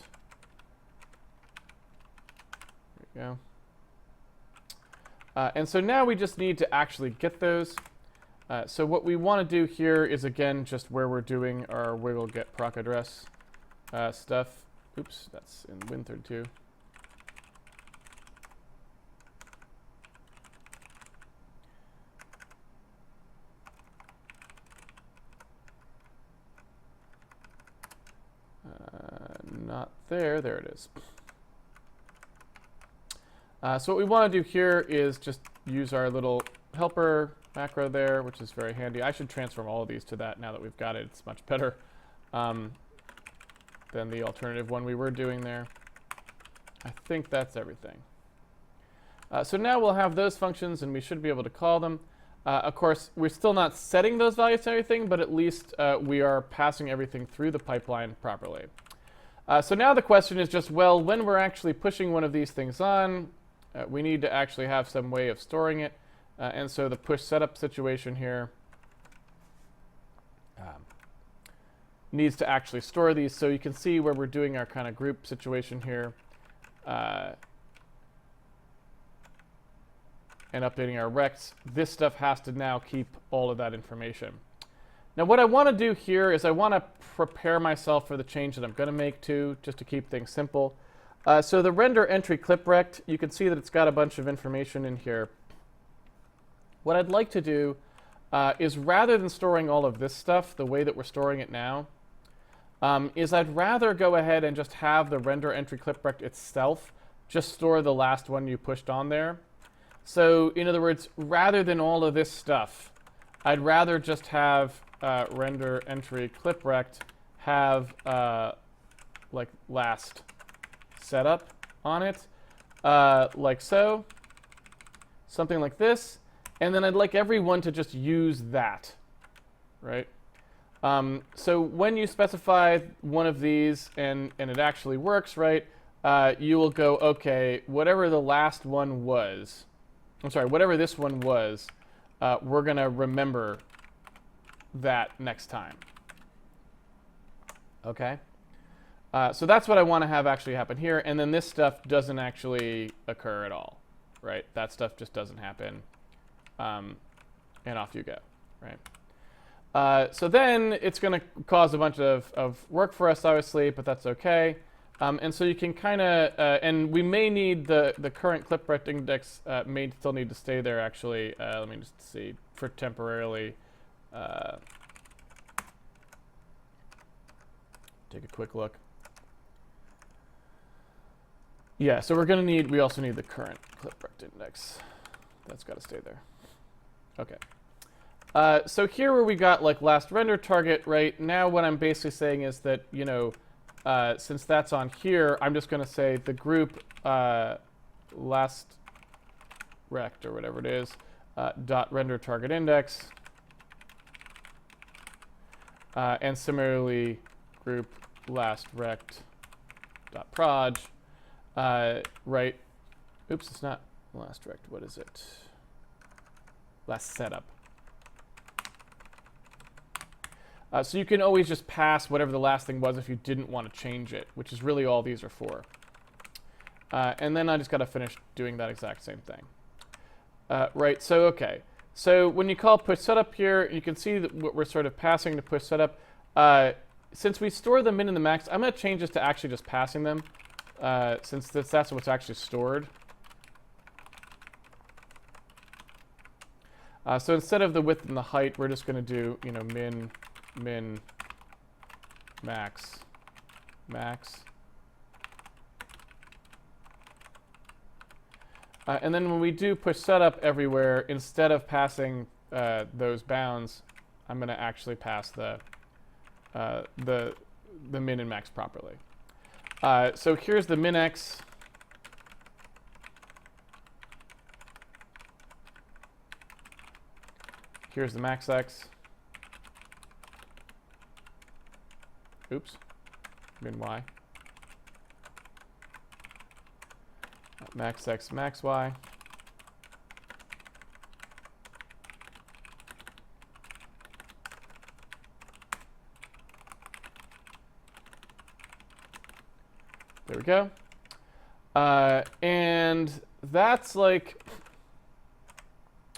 There we go. And so now we just need to actually get those. So what we want to do here is, again, just where we're doing our wiggle get proc address stuff. Oops, that's in Win32. Not there. There it is. So what we want to do here is just use our little helper macro there, which is very handy. I should transform all of these to that now that we've got it. It's much better than the alternative one we were doing there. I think that's everything. So now we'll have those functions, and we should be able to call them. Of course, we're still not setting those values to anything, but at least we are passing everything through the pipeline properly. So now the question is just, well, when we're actually pushing one of these things on, we need to actually have some way of storing it. And so the push setup situation here needs to actually store these. So you can see where we're doing our kind of group situation here and updating our recs. This stuff has to now keep all of that information. Now what I want to do here is I want to prepare myself for the change that I'm going to make too, just to keep things simple. So the render entry clip rect, you can see that it's got a bunch of information in here. What I'd like to do is, rather than storing all of this stuff the way that we're storing it now, is I'd rather go ahead and just have the render entry clip rect itself just store the last one you pushed on there. So in other words, rather than all of this stuff, I'd rather just have render entry clip rect have like last setup on it, like so, something like this, and then I'd like everyone to just use that, right? So when you specify one of these and it actually works, right, you will go, okay, whatever the last one was, I'm sorry, whatever this one was, we're going to remember that next time. Okay? So that's what I want to have actually happen here. And then this stuff doesn't actually occur at all, right? That stuff just doesn't happen. And off you go, right? So then it's going to cause a bunch of work for us, obviously, but that's okay. And so you can kind of, and we may need the current clip rect index may still need to stay there, actually. Let me just see, for temporarily. Take a quick look. Yeah, so we're going to need, we also need the current clip rect index. That's got to stay there. Okay. So here where we got like last render target, right? Now what I'm basically saying is that, you know, since that's on here, I'm just going to say the group last rect or whatever it is, dot render target index. And similarly, group last rect dot proj. Right. Oops, it's not last rect. What is it? Last setup. So you can always just pass whatever the last thing was if you didn't want to change it, which is really all these are for. And then I just got to finish doing that exact same thing. Right, so okay. So when you call push setup here, you can see that what we're sort of passing to push setup. Since we store the min and the max, I'm going to change this to actually just passing them, since that's what's actually stored. So instead of the width and the height, we're just going to do, you know, min, max. And then when we do push setup everywhere, instead of passing those bounds, I'm going to actually pass the min and max properly. So here's the min x. Here's the max x. Oops. Min y. Max x, max y. There we go. And that's like,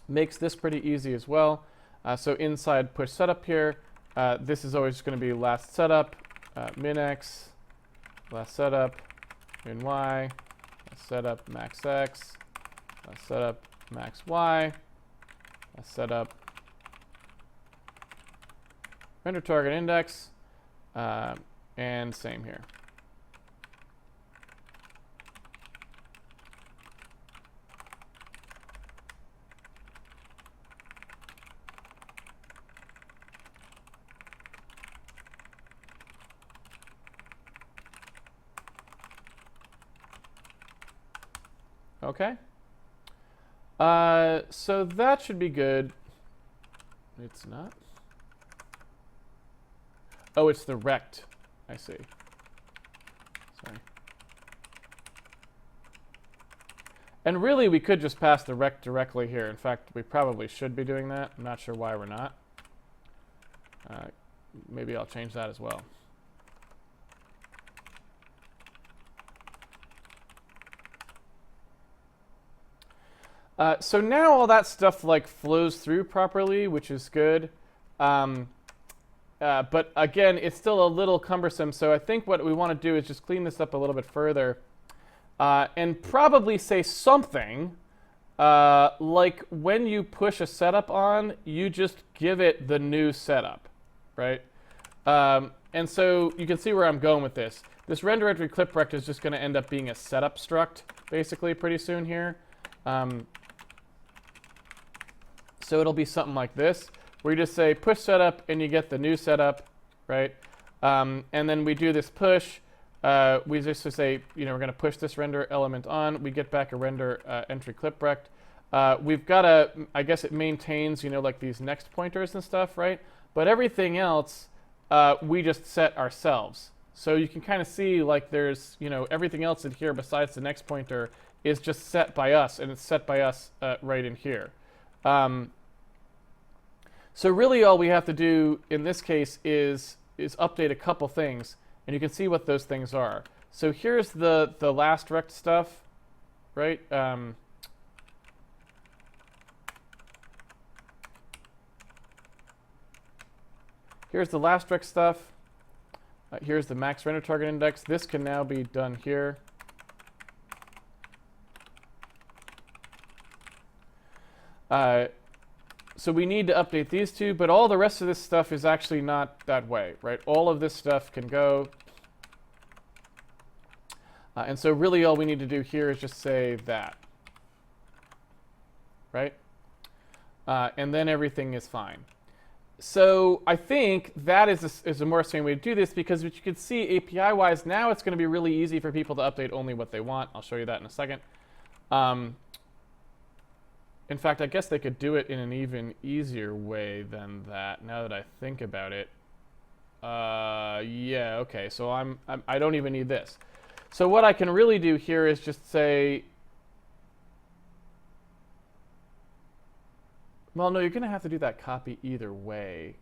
makes this pretty easy as well. So inside push setup here, this is always going to be last setup, min x, last setup, min y, last setup, max x, last setup, max y, last setup, render target index, and same here. Okay. So that should be good. It's not. Oh, it's the rect. I see. Sorry. And really, we could just pass the rect directly here. In fact, we probably should be doing that. I'm not sure why we're not. Maybe I'll change that as well. So now all that stuff like flows through properly, which is good. But again, it's still a little cumbersome. So I think what we want to do is just clean this up a little bit further, and probably say something like when you push a setup on, you just give it the new setup, right? And so you can see where I'm going with this. This render entry clip rect is just going to end up being a setup struct basically pretty soon here. So it'll be something like this, where you just say push setup and you get the new setup, right? And then we do this push. We just say, you know, we're going to push this render element on. We get back a render entry clip rect. We've got a, I guess it maintains, you know, like these next pointers and stuff, right? But everything else, we just set ourselves. So you can kind of see like there's, you know, everything else in here besides the next pointer is just set by us, and it's set by us right in here. So really all we have to do in this case is update a couple things, and you can see what those things are. So here's the last rect stuff, right? Here's the last rect stuff. Here's the max render target index. This can now be done here. so we need to update these two, but all the rest of this stuff is actually not that way, right? All of this stuff can go. And so really all we need to do here is just say that, right? And then everything is fine. So I think that is a more sane way to do this, because what you can see API-wise, now it's going to be really easy for people to update only what they want. I'll show you that in a second. In fact, I guess they could do it in an even easier way than that, now that I think about it. Yeah, okay, so I don't even need this. So what I can really do here is just say, well, no, you're going to have to do that copy either way.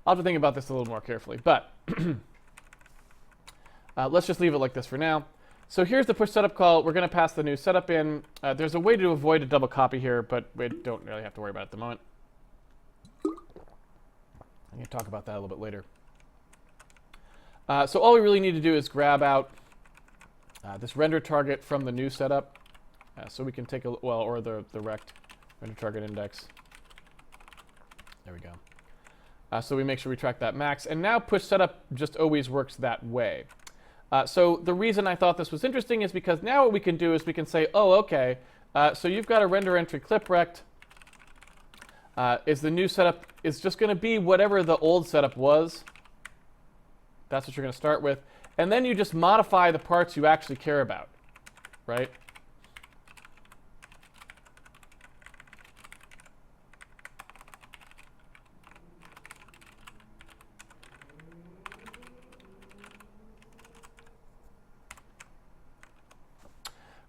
I'll have to think about this a little more carefully, but let's just leave it like this for now. So here's the push setup call. We're going to pass the new setup in. There's a way to avoid a double copy here, but we don't really have to worry about it at the moment. I can talk about that a little bit later. So all we really need to do is grab out this render target from the new setup. So we can take a, well, or the rect render target index. There we go. So we make sure we track that max. And now push setup just always works that way. So the reason I thought this was interesting is because now what we can do is we can say, oh, okay, so you've got a render entry clip rect. Is the new setup is just going to be whatever the old setup was. That's what you're going to start with. And then you just modify the parts you actually care about, right?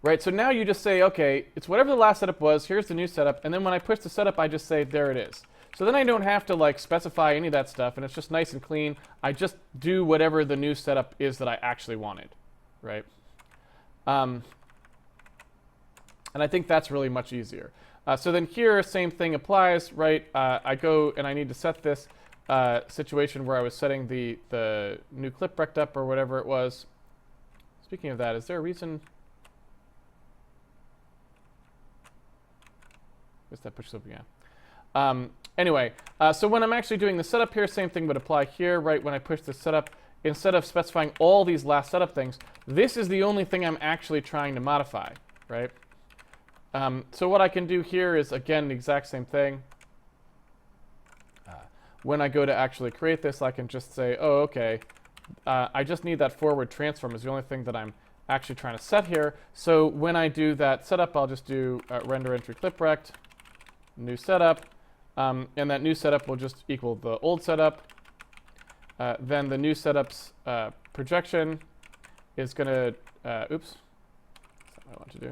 Right, so now you just say, okay, it's whatever the last setup was, here's the new setup, and then when I push the setup, I just say, there it is. So then I don't have to like specify any of that stuff, and it's just nice and clean. I just do whatever the new setup is that I actually wanted, right? And I think that's really much easier. So then here, same thing applies, right? I go and I need to set this situation where I was setting the new clip rect up or whatever it was. Speaking of that, is there a reason? Where's that push slip again? Anyway, so when I'm actually doing the setup here, same thing would apply here, right? When I push the setup, instead of specifying all these last setup things, this is the only thing I'm actually trying to modify, right? So what I can do here is, again, the exact same thing. When I go to actually create this, I can just say, oh, okay, I just need that forward transform is the only thing that I'm actually trying to set here. So when I do that setup, I'll just do render entry clip rect, new setup, and that new setup will just equal the old setup. Then the new setup's projection is going to, oops, that's not what I want to do.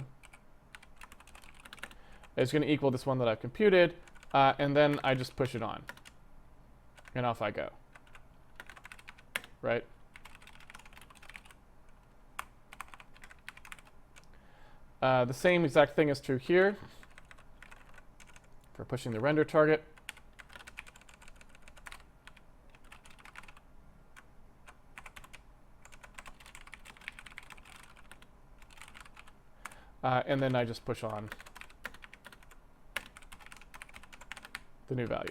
It's going to equal this one that I've computed, and then I just push it on. And off I go, right? The same exact thing is true here for pushing the render target. And then I just push on the new value.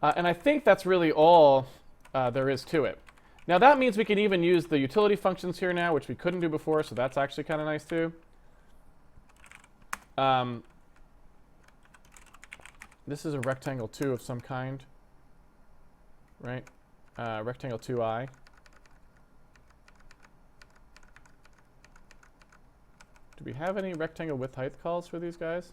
And I think that's really all there is to it. Now that means we can even use the utility functions here now, which we couldn't do before, so that's actually kind of nice too. This is a rectangle 2 of some kind, right? Rectangle 2i. Do we have any rectangle width height calls for these guys?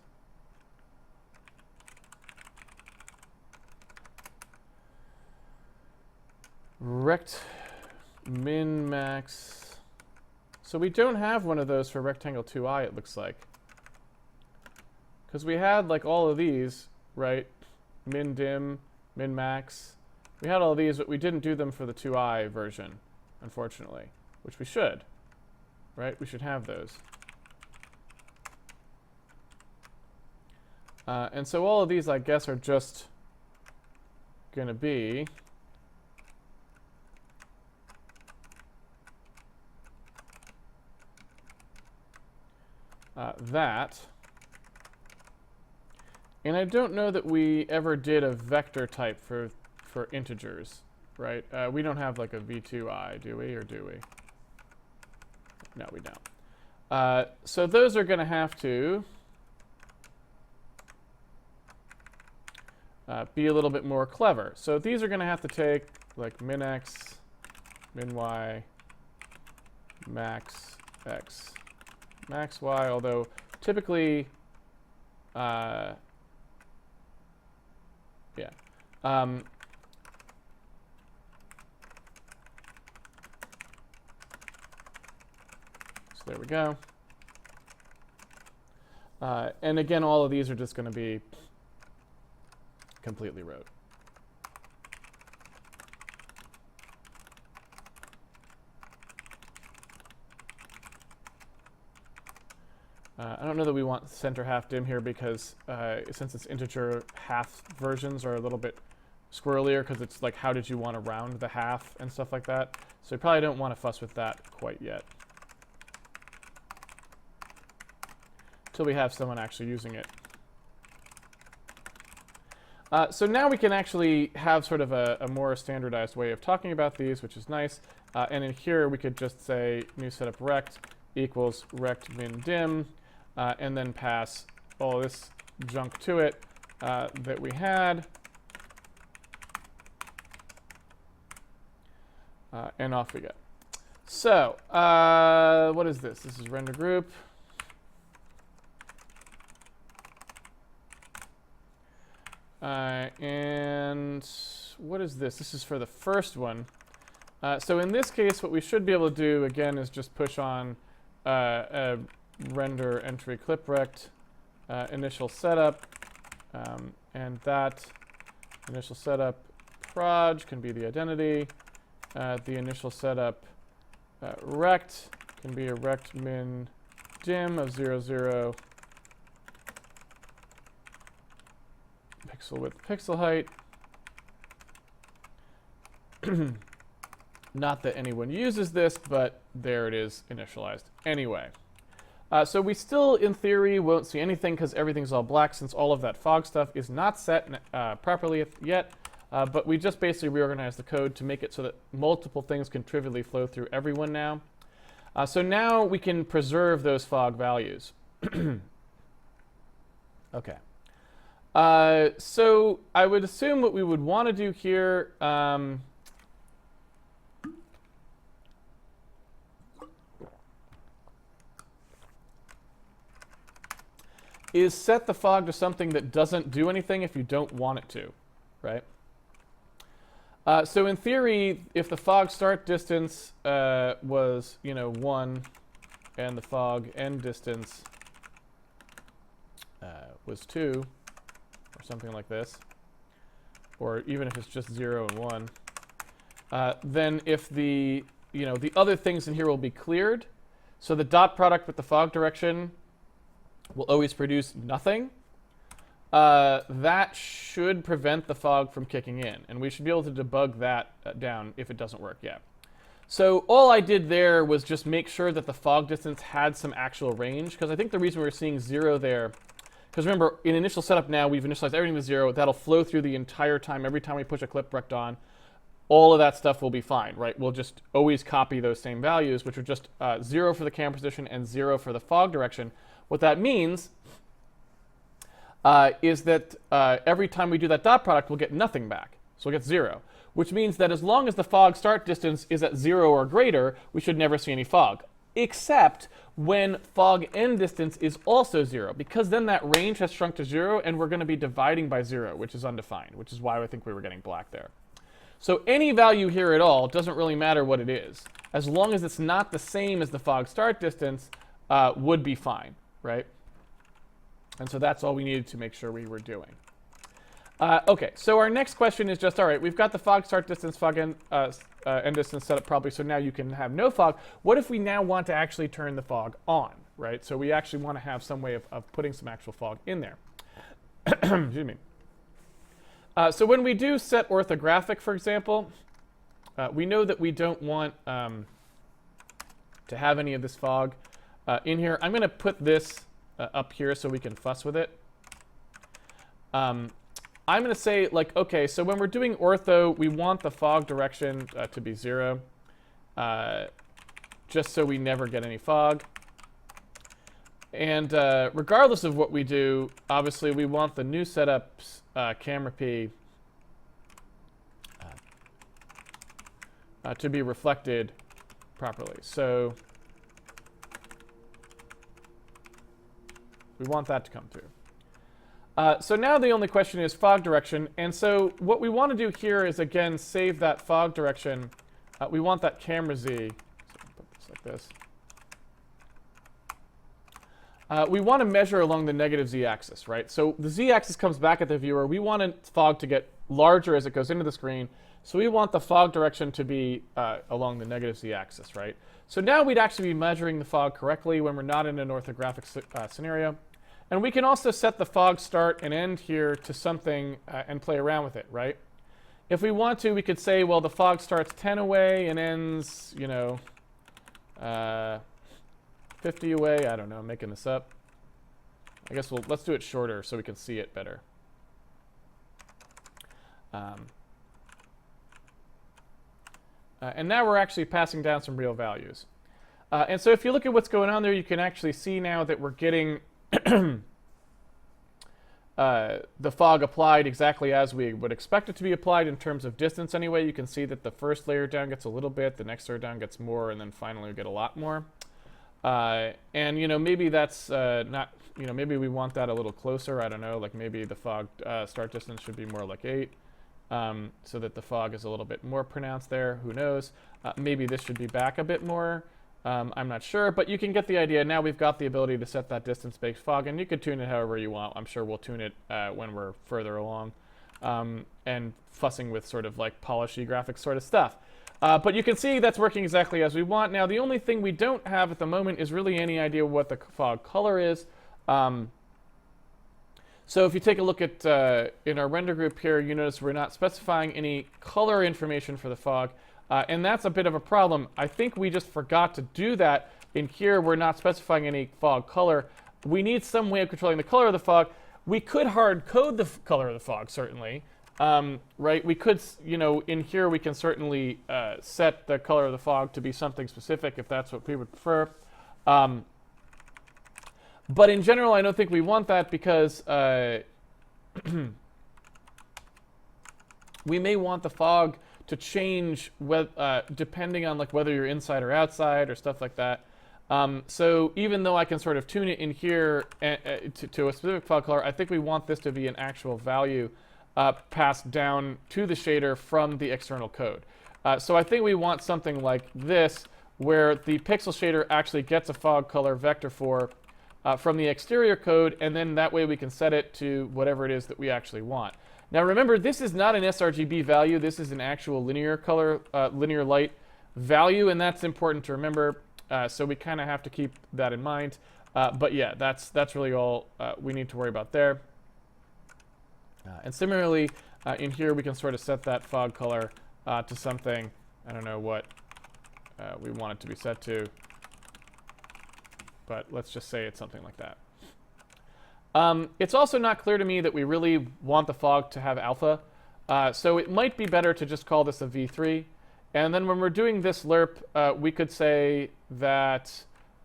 Rect min max. So we don't have one of those for rectangle 2i, it looks like. Because we had like all of these, right? Min dim, min max. We had all these, but we didn't do them for the 2i version, unfortunately. Which we should, right? We should have those. And so all of these, I guess, are just going to be that. And I don't know that we ever did a vector type for integers, right? We don't have like a v2i, do we, or do we? No, we don't. So those are going to have to be a little bit more clever. So these are going to have to take like min x, min y, max x, max y, although typically, yeah. So there we go. And again, all of these are just going to be completely rote. I don't know that we want center half dim here because since it's integer, half versions are a little bit squirrelier because it's like how did you want to round the half and stuff like that. So you probably don't want to fuss with that quite yet. Till we have someone actually using it. So now we can actually have sort of a more standardized way of talking about these, which is nice. And in here we could just say new setup rect equals rect min dim, and then pass all this junk to it that we had. And off we go. So what is this? This is render group. And what is this? This is for the first one. So in this case, what we should be able to do, again, is just push on a render entry clip rect initial setup. And that initial setup proj can be the identity. The initial setup rect can be a rect min dim of 0, 0. Pixel width, pixel height. Not that anyone uses this, but there it is initialized anyway. So we still, in theory, won't see anything because everything's all black since all of that fog stuff is not set properly yet. But we just basically reorganized the code to make it so that multiple things can trivially flow through everyone now. So now we can preserve those fog values. Okay. So I would assume what we would want to do here is set the fog to something that doesn't do anything if you don't want it to, right? So in theory, if the fog start distance was, 1, and the fog end distance was 2, or something like this, or even if it's just 0 and 1, then if the other things in here will be cleared, so the dot product with the fog direction will always produce nothing. That should prevent the fog from kicking in, and we should be able to debug that down if it doesn't work yet. So all I did there was just make sure that the fog distance had some actual range, because I think the reason we're seeing 0 there, because remember, in initial setup now, we've initialized everything with 0. That'll flow through the entire time. Every time we push a clip rect on, all of that stuff will be fine, right? We'll just always copy those same values, which are just 0 for the camera position and 0 for the fog direction. What that means is that every time we do that dot product, we'll get nothing back. So we'll get 0, which means that as long as the fog start distance is at 0 or greater, we should never see any fog, except when fog end distance is also 0, because then that range has shrunk to 0, and we're going to be dividing by 0, which is undefined, which is why I think we were getting black there. So any value here at all doesn't really matter what it is. As long as it's not the same as the fog start distance, would be fine, right? And so that's all we needed to make sure we were doing. Okay, so our next question is just, all right, we've got the fog start distance, fog end distance set up properly, so now you can have no fog. What if we now want to actually turn the fog on, right? So we actually want to have some way of putting some actual fog in there. Excuse me. So when we do set orthographic, for example, we know that we don't want to have any of this fog in here. I'm going to put this up here so we can fuss with it. I'm going to say, like, okay, so when we're doing ortho, we want the fog direction to be 0, just so we never get any fog. And regardless of what we do, obviously we want the new setup's camera P to be reflected properly. So we want that to come through. So now the only question is fog direction. And so what we want to do here is, again, save that fog direction. We want that camera Z. So put this like this. We want to measure along the negative Z-axis, right? So the Z-axis comes back at the viewer. We want fog to get larger as it goes into the screen. So we want the fog direction to be along the negative Z-axis, right? So now we'd actually be measuring the fog correctly when we're not in an orthographic scenario. And we can also set the fog start and end here to something and play around with it, right? If we want to, we could say, well, the fog starts 10 away and ends, 50 away. I don't know, I'm making this up. I guess let's do it shorter so we can see it better. And now we're actually passing down some real values. And so if you look at what's going on there, you can actually see now that we're getting the fog applied exactly as we would expect it to be applied in terms of distance anyway. You can see that the first layer down gets a little bit, the next layer down gets more, and then finally we get a lot more. And, maybe that's not, maybe we want that a little closer. I don't know, like maybe the fog start distance should be more like 8. So that the fog is a little bit more pronounced there. Who knows? Maybe this should be back a bit more. I'm not sure, but you can get the idea. Now we've got the ability to set that distance-based fog, and you could tune it however you want. I'm sure we'll tune it when we're further along and fussing with sort of like polishy graphics sort of stuff. But you can see that's working exactly as we want. Now, the only thing we don't have at the moment is really any idea what the fog color is. So if you take a look at in our render group here, you notice we're not specifying any color information for the fog. And that's a bit of a problem. I think we just forgot to do that. In here, we're not specifying any fog color. We need some way of controlling the color of the fog. We could hard code the color of the fog, certainly. Right? We could, in here, we can certainly set the color of the fog to be something specific if that's what we would prefer. But in general, I don't think we want that because we may want the fog to change depending on like whether you're inside or outside or stuff like that. So even though I can sort of tune it in here to a specific fog color, I think we want this to be an actual value passed down to the shader from the external code. So I think we want something like this, where the pixel shader actually gets a fog color vector from the exterior code, and then that way we can set it to whatever it is that we actually want. Now remember, this is not an sRGB value. This is an actual linear color, linear light value, and that's important to remember. So we kind of have to keep that in mind. But yeah, that's really all we need to worry about there. And similarly, in here we can sort of set that fog color to something. I don't know what we want it to be set to, but let's just say it's something like that. It's also not clear to me that we really want the fog to have alpha. So it might be better to just call this a V3. And then when we're doing this lerp, we could say that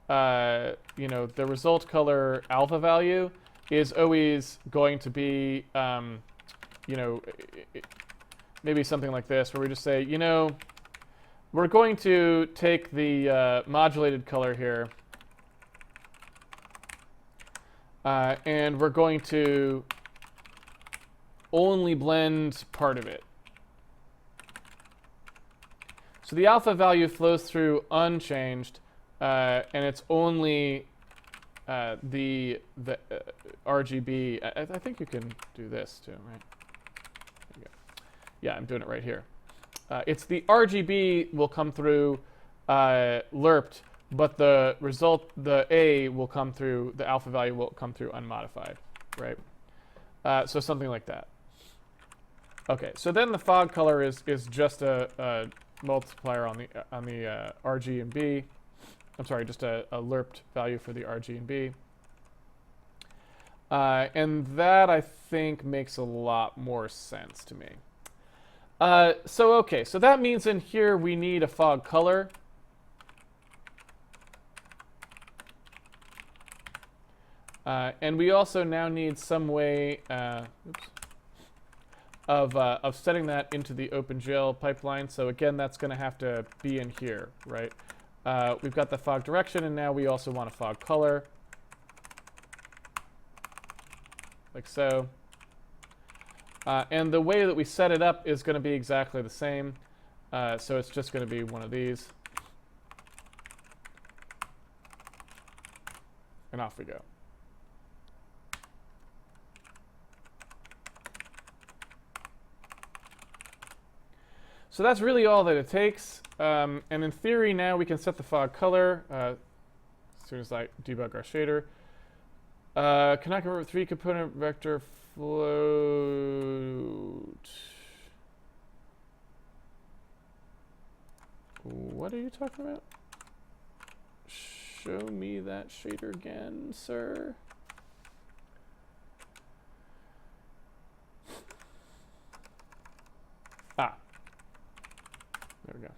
the result color alpha value is always going to be maybe something like this, where we just say, we're going to take the modulated color here, and we're going to only blend part of it. So the alpha value flows through unchanged, and it's only the RGB. I think you can do this too, right? There you go. Yeah, I'm doing it right here. It's the RGB will come through lerped, but the result, the A will come through, the alpha value will come through unmodified, right? So something like that. Okay, so then the fog color is just a multiplier on the RG and B. I'm sorry, just a lerped value for the RG and B. And that, I think, makes a lot more sense to me. Okay, so that means in here we need a fog color. And we also now need some way of setting that into the OpenGL pipeline. So again, that's going to have to be in here, right? We've got the fog direction, and now we also want a fog color. Like so. And the way that we set it up is going to be exactly the same. So it's just going to be one of these. And off we go. So that's really all that it takes. And in theory, now we can set the fog color as soon as I debug our shader. Cannot convert 3-component vector float. What are you talking about? Show me that shader again, sir. Ah. There we go.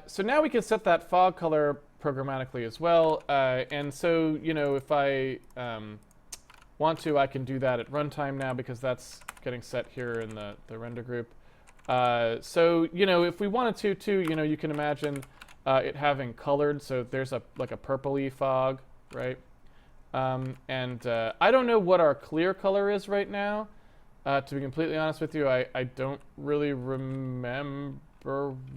So now we can set that fog color programmatically as well. And so, you know, if I want to, I can do that at runtime now because that's getting set here in the render group. So, you know, if we wanted to, too, you know, you can imagine it having colored. So there's like a purpley fog, right? And I don't know what our clear color is right now. To be completely honest with you, I don't really remember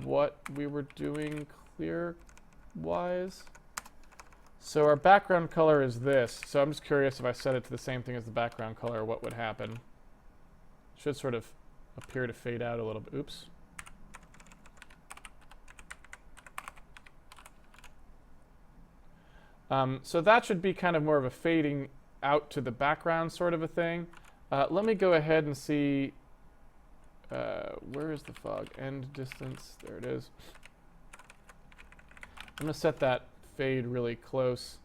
what we were doing clear-wise. So our background color is this. So I'm just curious if I set it to the same thing as the background color, what would happen. Should sort of appear to fade out a little bit. Oops. So that should be kind of more of a fading out to the background sort of a thing. Let me go ahead and see, where is the fog? End distance, there it is. I'm gonna set that fade really close.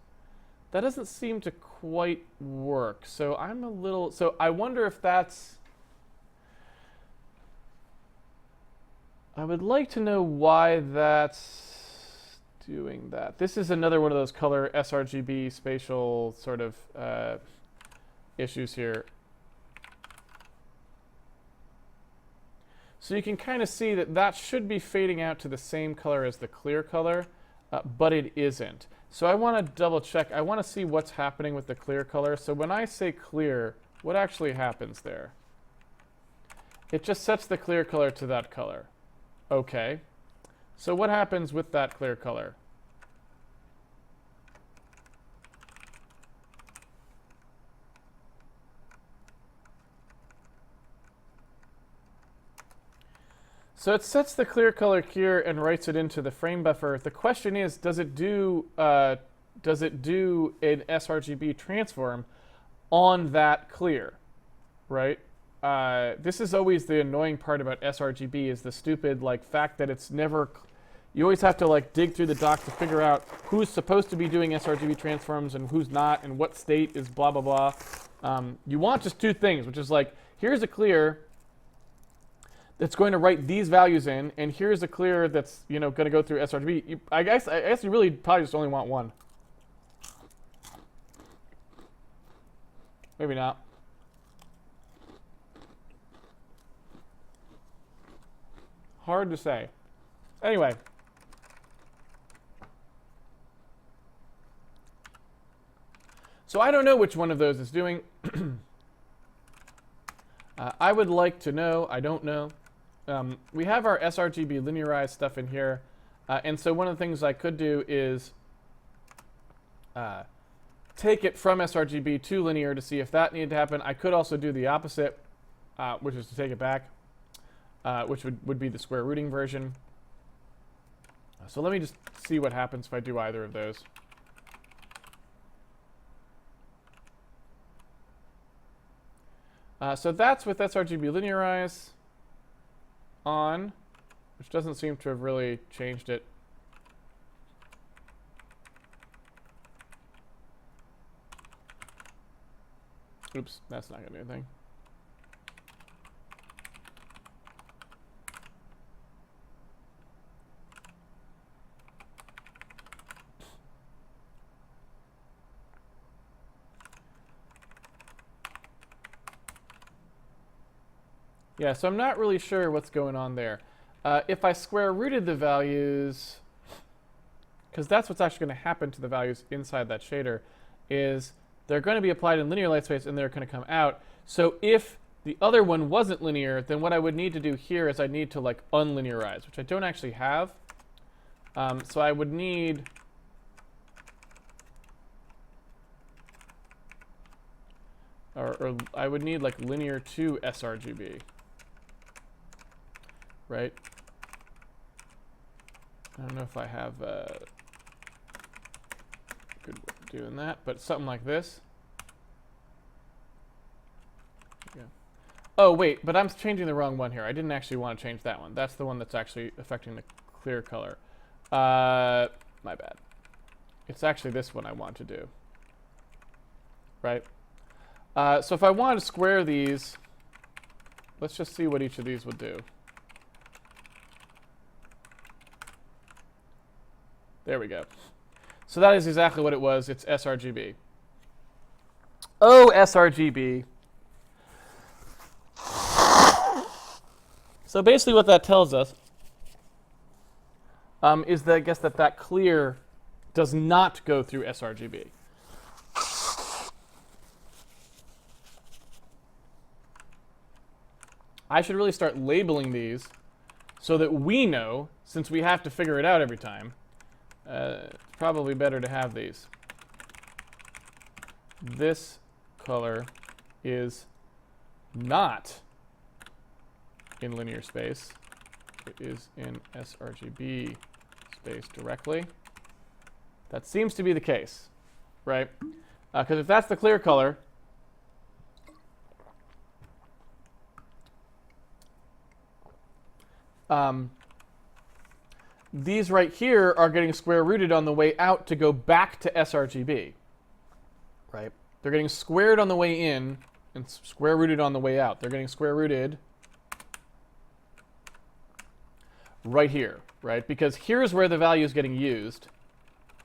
That doesn't seem to quite work, so I'm a little, so I wonder if that's, I would like to know why that's doing that. This is another one of those color sRGB spatial sort of issues here. So you can kind of see that that should be fading out to the same color as the clear color, but it isn't. So I want to double check. I want to see what's happening with the clear color. So when I say clear, what actually happens there? It just sets the clear color to that color. Okay. So what happens with that clear color? So it sets the clear color here and writes it into the frame buffer. The question is, does it do an sRGB transform on that clear, right? This is always the annoying part about sRGB, is the stupid fact that it's never. You always have to dig through the doc to figure out who's supposed to be doing sRGB transforms and who's not, and what state is blah blah blah. You want just two things, which is here's a clear that's going to write these values in, and here's a clear that's going to go through sRGB. I guess you really probably just only want one. Maybe not. Hard to say. Anyway. So I don't know which one of those is doing. I would like to know. I don't know. We have our sRGB linearized stuff in here. And so one of the things I could do is take it from sRGB to linear to see if that needed to happen. I could also do the opposite, which is to take it back, which would be the square rooting version. So let me just see what happens if I do either of those. So that's with sRGB linearize on, which doesn't seem to have really changed it. Oops, that's not going to do anything. Yeah, so I'm not really sure what's going on there. If I square rooted the values, because that's what's actually going to happen to the values inside that shader, is they're going to be applied in linear light space and they're going to come out. So if the other one wasn't linear, then what I would need to do here is I need to like unlinearize, which I don't actually have. So I would need or I would need like linear to sRGB, right? I don't know if I have a good way of doing that, but something like this. Yeah. Oh, wait, but I'm changing the wrong one here. I didn't actually want to change that one. That's the one that's actually affecting the clear color. My bad. It's actually this one I want to do. Right? So if I wanted to square these, let's just see what each of these would do. There we go. So that is exactly what it was. It's sRGB. Oh, sRGB. So basically what that tells us is that I guess that clear does not go through sRGB. I should really start labeling these so that we know, since we have to figure it out every time, it's probably better to have these. This color is not in linear space. It is in sRGB space directly. That seems to be the case, right? Because if that's the clear color, these right here are getting square rooted on the way out to go back to sRGB, right? They're getting squared on the way in and square rooted on the way out. They're getting square rooted right here, right? Because here's where the value is getting used,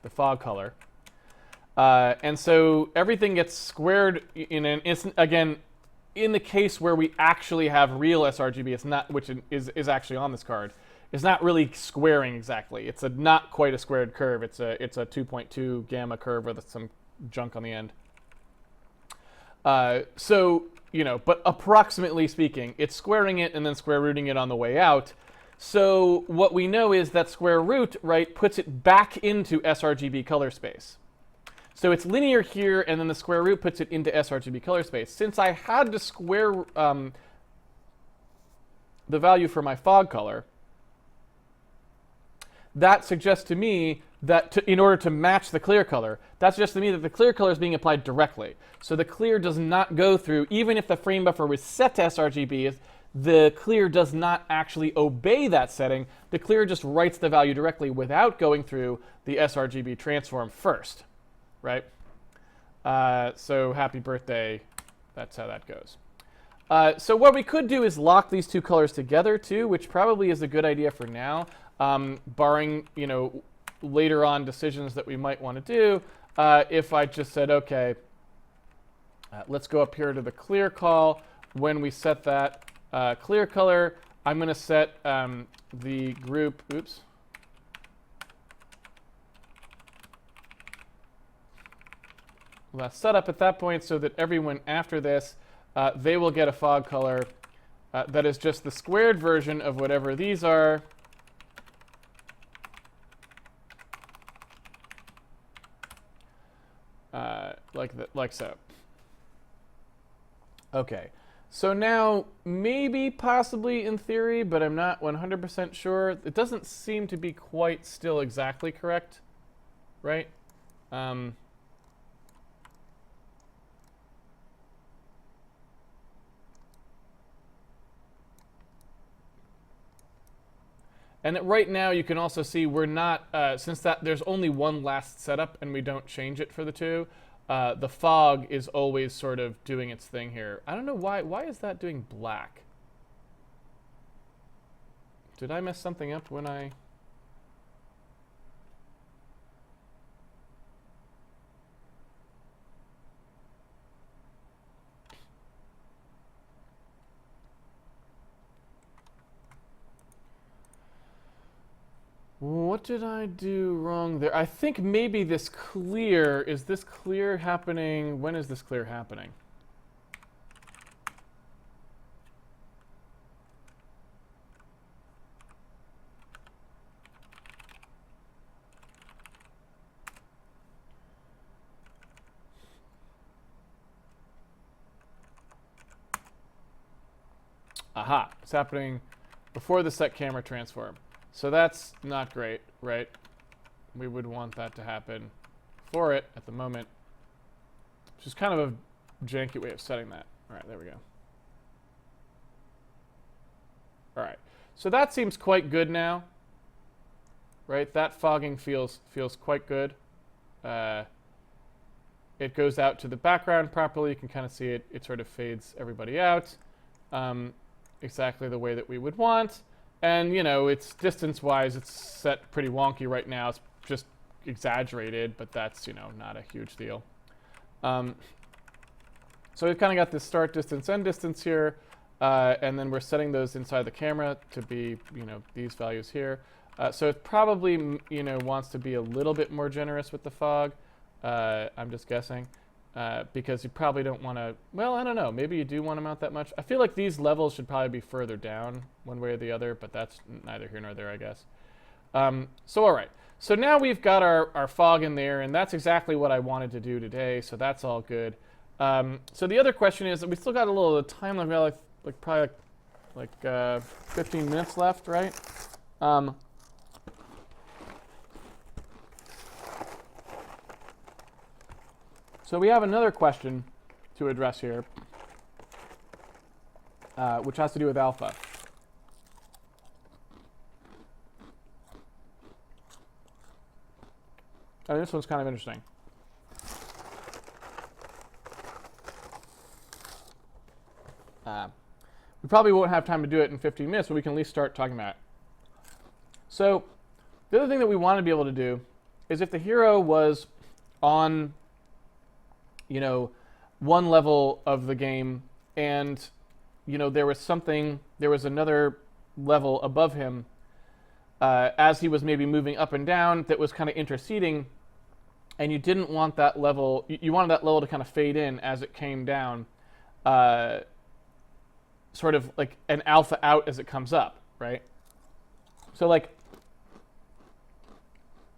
the fog color. And so everything gets squared in an instant. Again, in the case where we actually have real sRGB, it's not, which is actually on this card, it's not really squaring exactly. It's not quite a squared curve. It's a 2.2 gamma curve with some junk on the end. So, you know, but approximately speaking, it's squaring it and then square rooting it on the way out. So what we know is that square root, right, puts it back into sRGB color space. So it's linear here, and then the square root puts it into sRGB color space. Since I had to square the value for my fog color, that suggests to me that in order to match the clear color, that suggests to me that the clear color is being applied directly. So the clear does not go through, even if the frame buffer was set to sRGB, the clear does not actually obey that setting. The clear just writes the value directly without going through the sRGB transform first, right? So happy birthday. That's how that goes. So what we could do is lock these two colors together too, which probably is a good idea for now, barring, you know, later on decisions that we might want to do. If I just said, okay, let's go up here to the clear call. When we set that clear color, I'm going to set the group, oops. Set up at that point so that everyone after this, they will get a fog color that is just the squared version of whatever these are. Like so. Okay. So now, maybe, possibly in theory, but I'm not 100% sure. It doesn't seem to be quite still exactly correct, right? And right now you can also see we're not, since that there's only one last setup and we don't change it for the two, the fog is always sort of doing its thing here. I don't know why. Why is that doing black? Did I mess something up when I... What did I do wrong there? I think maybe this clear, is this clear happening? When is this clear happening? Aha, it's happening before the set camera transform. So that's not great, right? We would want that to happen for it at the moment, which is kind of a janky way of setting that. All right, there we go. All right, so that seems quite good now, right? That fogging feels quite good. It goes out to the background properly. You can kind of see it. It sort of fades everybody out exactly the way that we would want. And, you know, it's distance-wise, it's set pretty wonky right now. It's just exaggerated, but that's, you know, not a huge deal. So we've kind of got this start distance, end distance here. And then we're setting those inside the camera to be, you know, these values here. So it probably, you know, wants to be a little bit more generous with the fog. I'm just guessing. Because you probably don't want to, well, I don't know, maybe you do want to mount that much. I feel like these levels should probably be further down one way or the other, but that's neither here nor there, I guess. So all right, so now we've got our fog in there, and that's exactly what I wanted to do today, so that's all good. So the other question is that we still got a little time left. We got like probably like 15 minutes left, right? So we have another question to address here, which has to do with alpha. And this one's kind of interesting. We probably won't have time to do it in 15 minutes, but we can at least start talking about it. So the other thing that we want to be able to do is if the hero was on, you know, one level of the game and, you know, there was another level above him as he was maybe moving up and down that was kind of interceding, and you didn't want that level, you wanted that level to kind of fade in as it came down, sort of like an alpha out as it comes up, right? So like,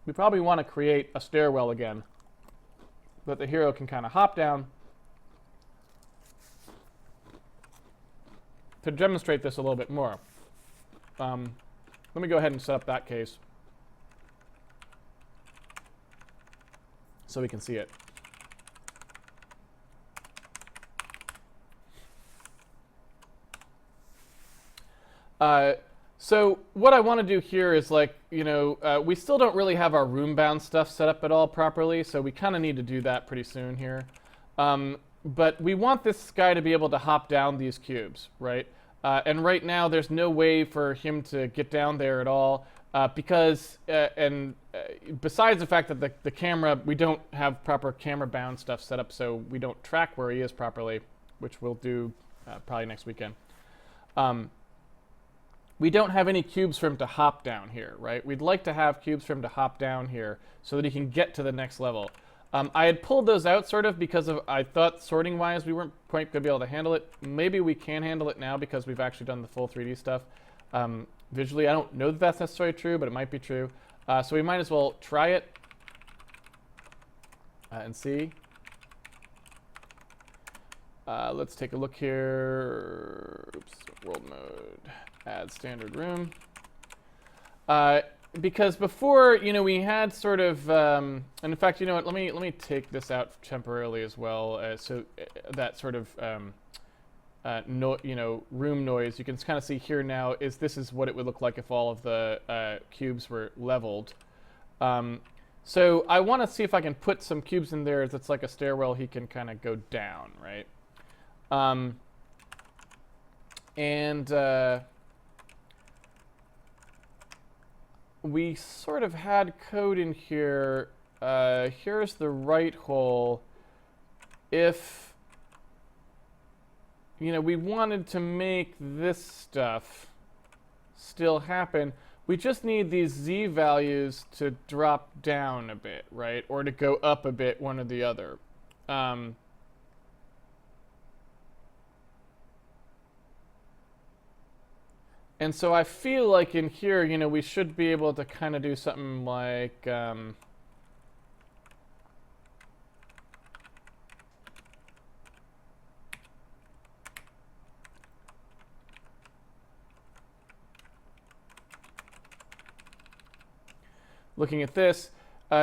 we probably want to create a stairwell again that the hero can kind of hop down. To demonstrate this a little bit more, let me go ahead and set up that case so we can see it. So what I want to do here is, like, you know, we still don't really have our room-bound stuff set up at all properly, so we kind of need to do that pretty soon here. But we want this guy to be able to hop down these cubes, right? And right now there's no way for him to get down there at all because, besides the fact that the camera, we don't have proper camera-bound stuff set up, so we don't track where he is properly, which we'll do probably next weekend. We don't have any cubes for him to hop down here, right? We'd like to have cubes for him to hop down here so that he can get to the next level. I had pulled those out sort of because I thought sorting-wise we weren't quite going to be able to handle it. Maybe we can handle it now because we've actually done the full 3D stuff. Visually, I don't know that that's necessarily true, but it might be true. So we might as well try it and see. Let's take a look here. Oops, world mode. Add standard room. Because before, you know, we had sort of, and in fact, you know what? Let me take this out temporarily as well, so that sort of, you know, room noise. You can kind of see here now this is what it would look like if all of the cubes were leveled. So I want to see if I can put some cubes in there that's like a stairwell he can kind of go down, right? We sort of had code in here. Here's the right hole. If, you know, we wanted to make this stuff still happen, we just need these z values to drop down a bit, right? Or to go up a bit, one or the other. And so I feel like in here, you know, we should be able to kind of do something like... looking at this,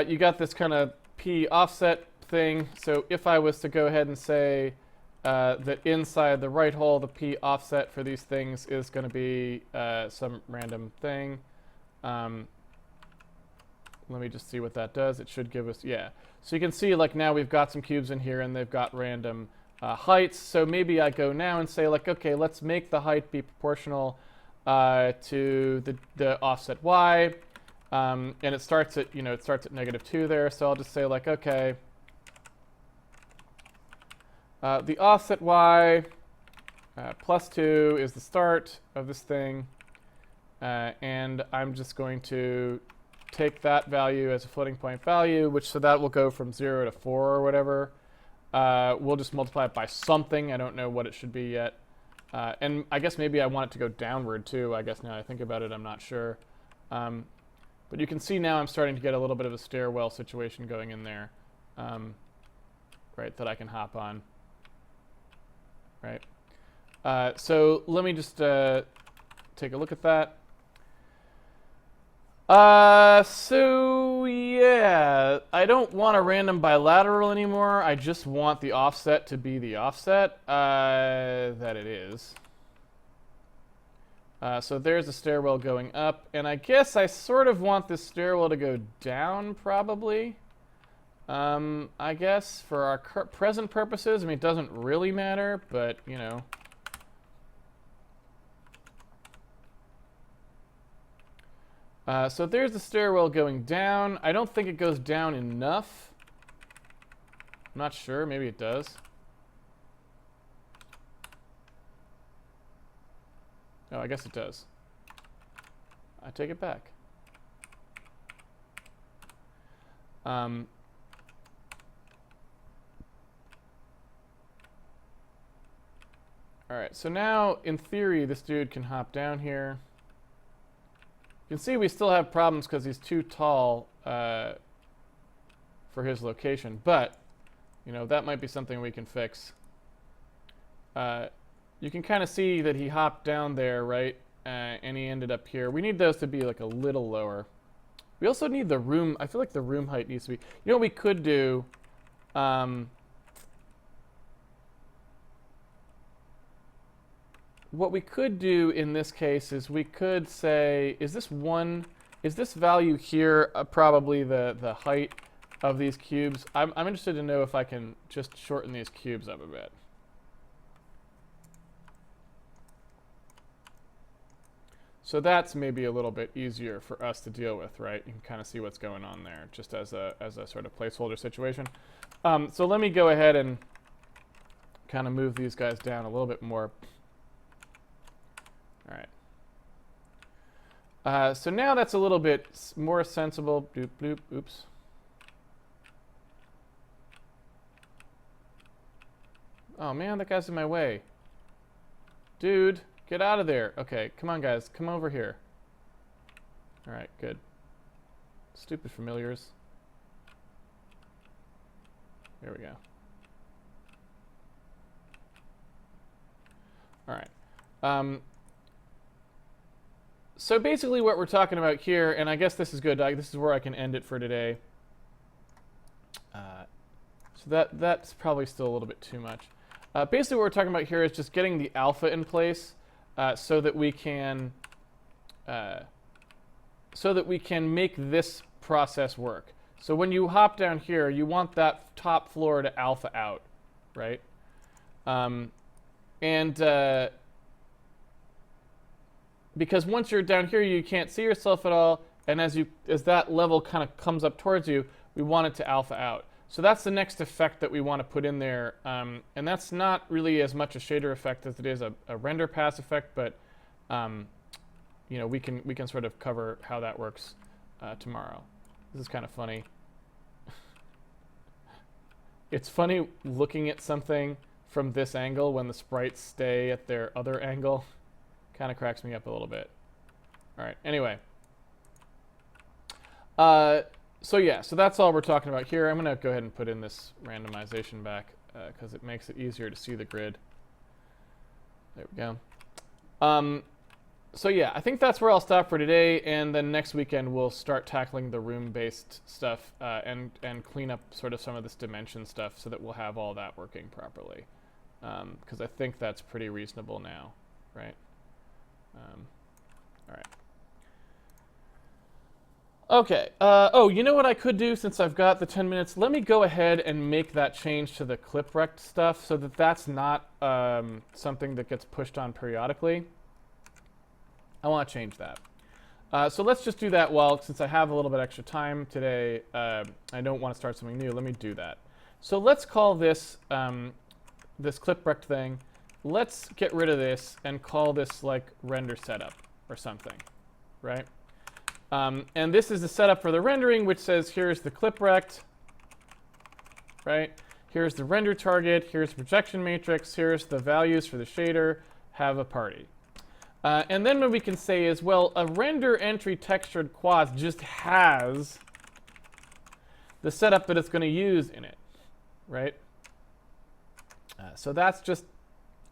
you got this kind of p offset thing. So if I was to go ahead and say that inside the right hole, the p offset for these things is going to be some random thing. Let me just see what that does. It should give us, yeah. So you can see like now we've got some cubes in here and they've got random heights. So maybe I go now and say like, okay, let's make the height be proportional to the offset y. And it starts at, you know, it starts at -2 there. So I'll just say like, okay, the offset y +2 is the start of this thing. And I'm just going to take that value as a floating point value, which so that will go from 0 to 4 or whatever. We'll just multiply it by something. I don't know what it should be yet. And I guess maybe I want it to go downward too. I guess now I think about it, I'm not sure. But you can see now I'm starting to get a little bit of a stairwell situation going in there, right, that I can hop on, right? So let me just take a look at that. So yeah, I don't want a random bilateral anymore. I just want the offset to be the offset that it is. So there's a stairwell going up, and I guess I sort of want this stairwell to go down, probably. I guess for our present purposes, I mean, it doesn't really matter, but, you know. So there's the stairwell going down. I don't think it goes down enough. I'm not sure, maybe it does. Oh, I guess it does. I take it back. All right, so now, in theory, this dude can hop down here. You can see we still have problems because he's too tall for his location, but, you know, that might be something we can fix. You can kind of see that he hopped down there, right? And he ended up here. We need those to be like a little lower. We also need the room. I feel like the room height needs to be... You know what we could do? What we could do in this case is we could say, is this value here probably the height of these cubes? I'm interested to know if I can just shorten these cubes up a bit. So that's maybe a little bit easier for us to deal with, right? You can kind of see what's going on there, just as a sort of placeholder situation. So let me go ahead and kind of move these guys down a little bit more. All right. So now that's a little bit more sensible. Bloop, bloop, oops. Oh man, that guy's in my way. Dude. Get out of there. Okay, come on, guys. Come over here. All right, good. Stupid familiars. There we go. All right. So basically what we're talking about here, and I guess this is good. This is where I can end it for today. So that's probably still a little bit too much. Basically what we're talking about here is just getting the alpha in place. So that we can make this process work. So when you hop down here, you want that top floor to alpha out, right? Because once you're down here, you can't see yourself at all, and as that level kind of comes up towards you, we want it to alpha out. So that's the next effect that we want to put in there, and that's not really as much a shader effect as it is a render pass effect, but you know, we can sort of cover how that works tomorrow. This is kind of funny. It's funny looking at something from this angle when the sprites stay at their other angle. Kind of cracks me up a little bit. All right, anyway. So yeah, so that's all we're talking about here. I'm going to go ahead and put in this randomization back because it makes it easier to see the grid. There we go. So yeah, I think that's where I'll stop for today, and then next weekend we'll start tackling the room-based stuff and clean up sort of some of this dimension stuff so that we'll have all that working properly. Because I think that's pretty reasonable now, right? All right. Okay. Oh, you know what I could do since I've got the 10 minutes? Let me go ahead and make that change to the clip rect stuff so that that's not something that gets pushed on periodically. I want to change that. So let's just do that since I have a little bit extra time today, I don't want to start something new. Let me do that. So let's call this this clip rect thing. Let's get rid of this and call this like render setup or something, right? And this is the setup for the rendering, which says here's the clip rect, right? Here's the render target, here's the projection matrix, here's the values for the shader, have a party. And then what we can say is, well, a render entry textured quads just has the setup that it's going to use in it, right? So that's just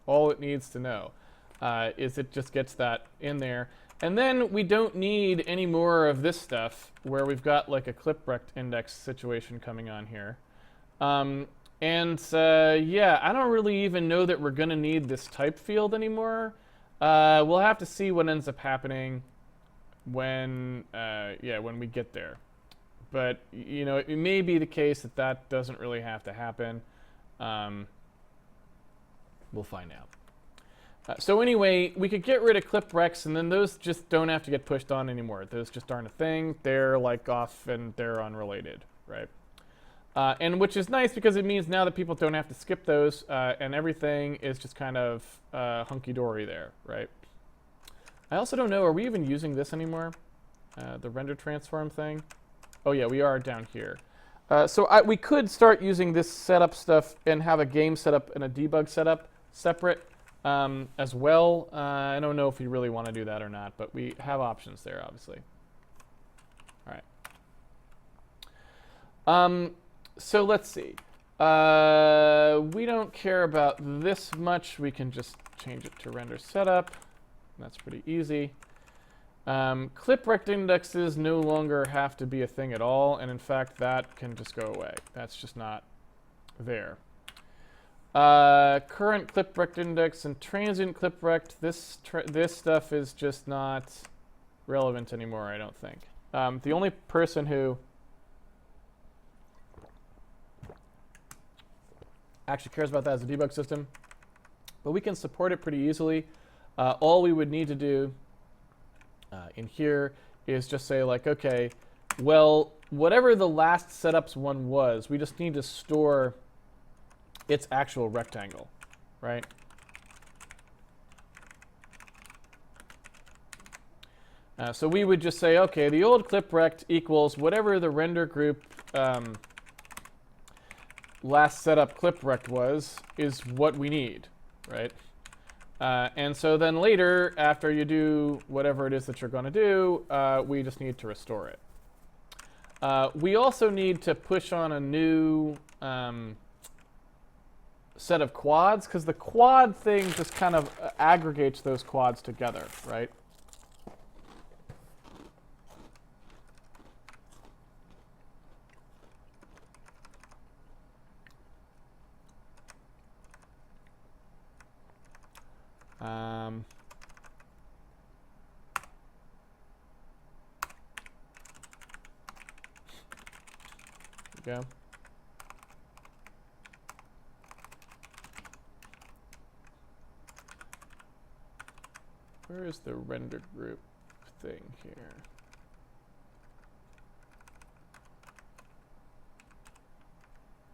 all it needs to know, is it just gets that in there. And then we don't need any more of this stuff where we've got like a clip rect index situation coming on here. Yeah, I don't really even know that we're going to need this type field anymore. We'll have to see what ends up happening when we get there. But, you know, it may be the case that that doesn't really have to happen. We'll find out. So anyway, we could get rid of clip recs, and then those just don't have to get pushed on anymore. Those just aren't a thing. They're like off and they're unrelated, right? And which is nice because it means now that people don't have to skip those, and everything is just kind of hunky-dory there, right? I also don't know, are we even using this anymore? The render transform thing? Oh yeah, we are down here. So we could start using this setup stuff and have a game setup and a debug setup separate as well. I don't know if we really want to do that or not, but we have options there, obviously. All right. So let's see. We don't care about this much. We can just change it to render setup. That's pretty easy. Clip rect indexes no longer have to be a thing at all, and in fact, that can just go away. That's just not there. Current clip rect index and transient clip rect, this stuff is just not relevant anymore, I don't think. The only person who actually cares about that is the debug system, but we can support it pretty easily. All we would need to do in here is just say like, okay, well, whatever the last setups one was, we just need to store its actual rectangle, right? So we would just say, okay, the old clip rect equals whatever the render group last setup clip rect was, is what we need, right? And so then later, after you do whatever it is that you're going to do, we just need to restore it. We also need to push on a new set of quads, because the quad thing just kind of aggregates those quads together, right? go. Where is the render group thing here?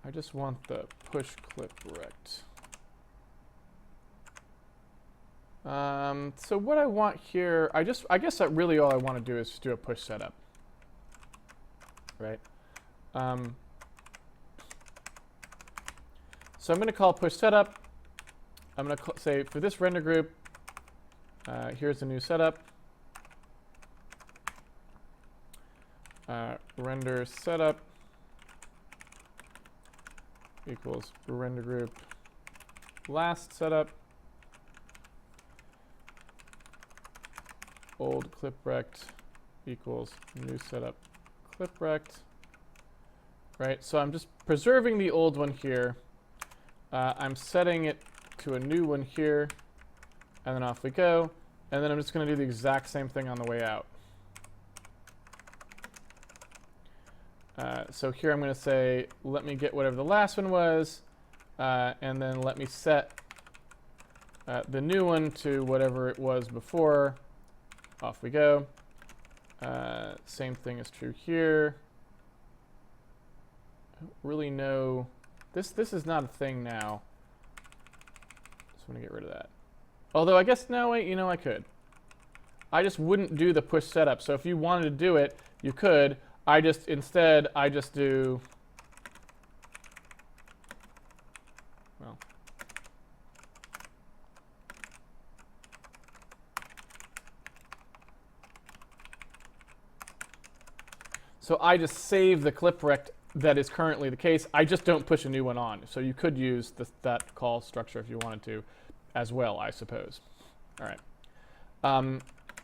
I just want the push clip rect. So what I want here, I guess that really all I want to do is just do a push setup, right? So I'm going to call push setup. I'm going to say for this render group, here's a new setup. Render setup equals render group last setup. Old clip rect equals new setup clip rect. Right, so I'm just preserving the old one here. I'm setting it to a new one here, and then off we go. And then I'm just going to do the exact same thing on the way out. So here I'm going to say, let me get whatever the last one was, and then let me set the new one to whatever it was before. Off we go. Same thing is true here. I don't really know. This is not a thing now. Just want to get rid of that. Although I guess, no, wait, you know, I could. I just wouldn't do the push setup. So if you wanted to do it, you could. Instead, I just do, well, so I just save the clip rect that is currently the case. I just don't push a new one on. So you could use that call structure if you wanted to as well, I suppose. All right.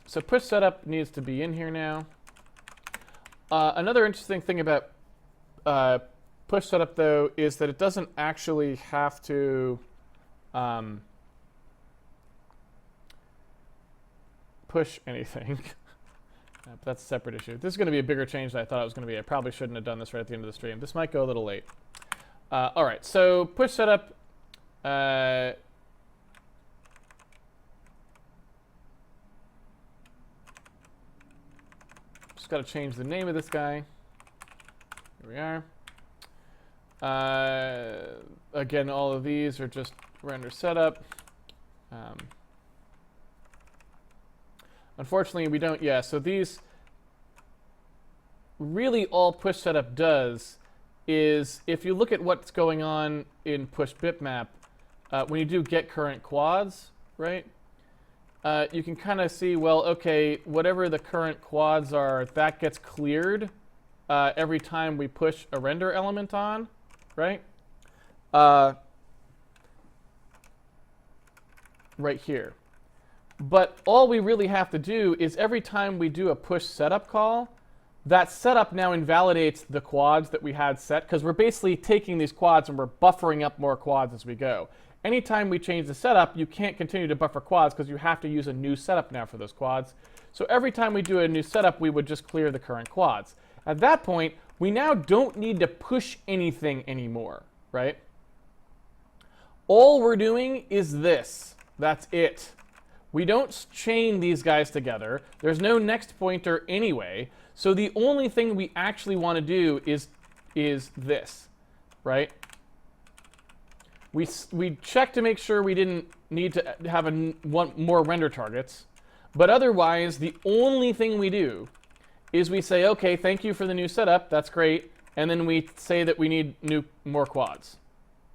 So push setup needs to be in here now. Another interesting thing about push setup, though, is that it doesn't actually have to push anything. But that's a separate issue. This is going to be a bigger change than I thought it was going to be. I probably shouldn't have done this right at the end of the stream. This might go a little late. All right, so push setup. Just got to change the name of this guy. Here we are. Again, all of these are just render setup. Unfortunately, we don't, yeah, so these, really all push setup does is, if you look at what's going on in push bitmap, when you do get current quads, right, you can kind of see, well, okay, whatever the current quads are, that gets cleared every time we push a render element on, right? Right here. But all we really have to do is every time we do a push setup call, that setup now invalidates the quads that we had set, because we're basically taking these quads and we're buffering up more quads as we go. Anytime we change the setup, you can't continue to buffer quads because you have to use a new setup now for those quads. So every time we do a new setup, we would just clear the current quads. At that point, we now don't need to push anything anymore, right? All we're doing is this. That's it. We don't chain these guys together. There's no next pointer anyway. So the only thing we actually want to do is this, right? We check to make sure we didn't need to have one more render targets. But otherwise, the only thing we do is we say, okay, thank you for the new setup. That's great. And then we say that we need more quads,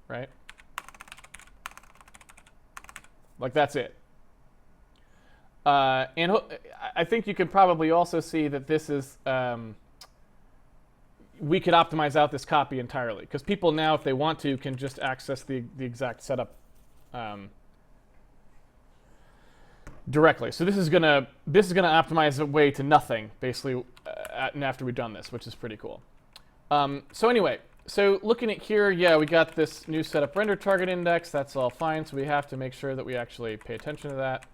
right? Like, that's it. And I think you could probably also see that this is, we could optimize out this copy entirely. Because people now, if they want to, can just access the exact setup directly. So this is gonna optimize away to nothing, basically, after we've done this, which is pretty cool. So anyway, so looking at here, yeah, we got this new setup render target index. That's all fine. So we have to make sure that we actually pay attention to that.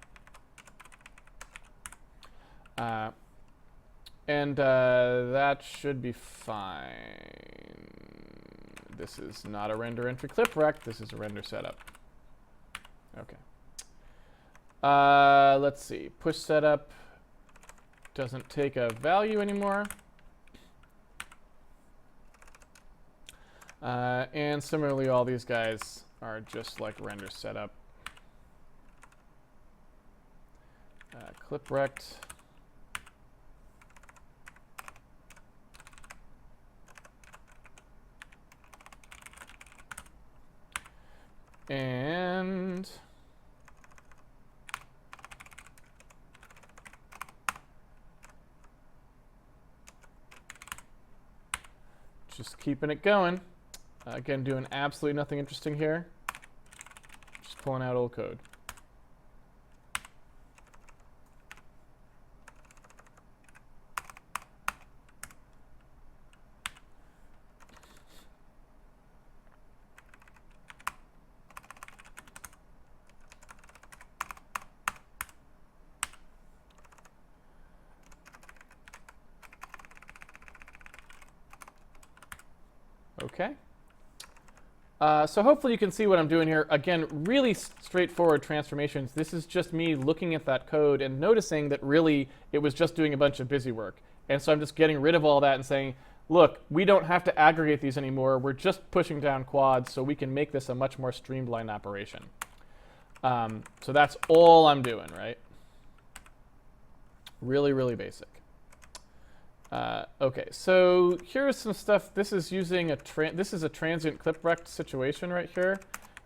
And that should be fine. This is not a render entry clip rect. This is a render setup. Okay. Let's see. Push setup doesn't take a value anymore. And similarly, all these guys are just like render setup. Clip rect. And just keeping it going. Again, doing absolutely nothing interesting here. Just pulling out old code. Okay. So hopefully you can see what I'm doing here. Again, really straightforward transformations. This is just me looking at that code and noticing that really it was just doing a bunch of busy work. And so I'm just getting rid of all that and saying, look, we don't have to aggregate these anymore. We're just pushing down quads so we can make this a much more streamlined operation. So that's all I'm doing, right? Really, really basic. Okay, so here's some stuff. This is using this is a transient clip rect situation right here,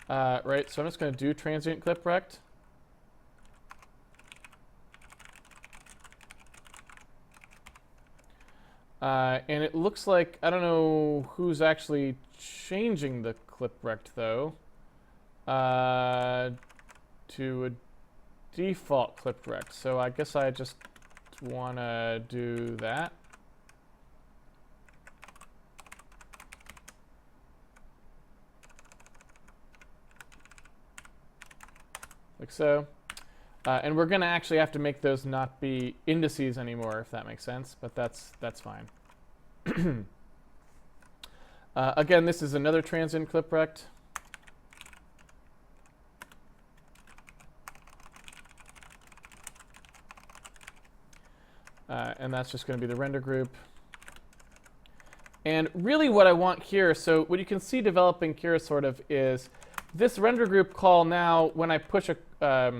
right? So I'm just going to do transient clip rect. And it looks like, I don't know who's actually changing the clip rect though, to a default clip rect. So I guess I just want to do that. Like so. And we're going to actually have to make those not be indices anymore, if that makes sense, but that's fine. Again, this is another transient clip rect. And that's just going to be the render group. And really what I want here, so what you can see developing here sort of is this render group call now, when I push a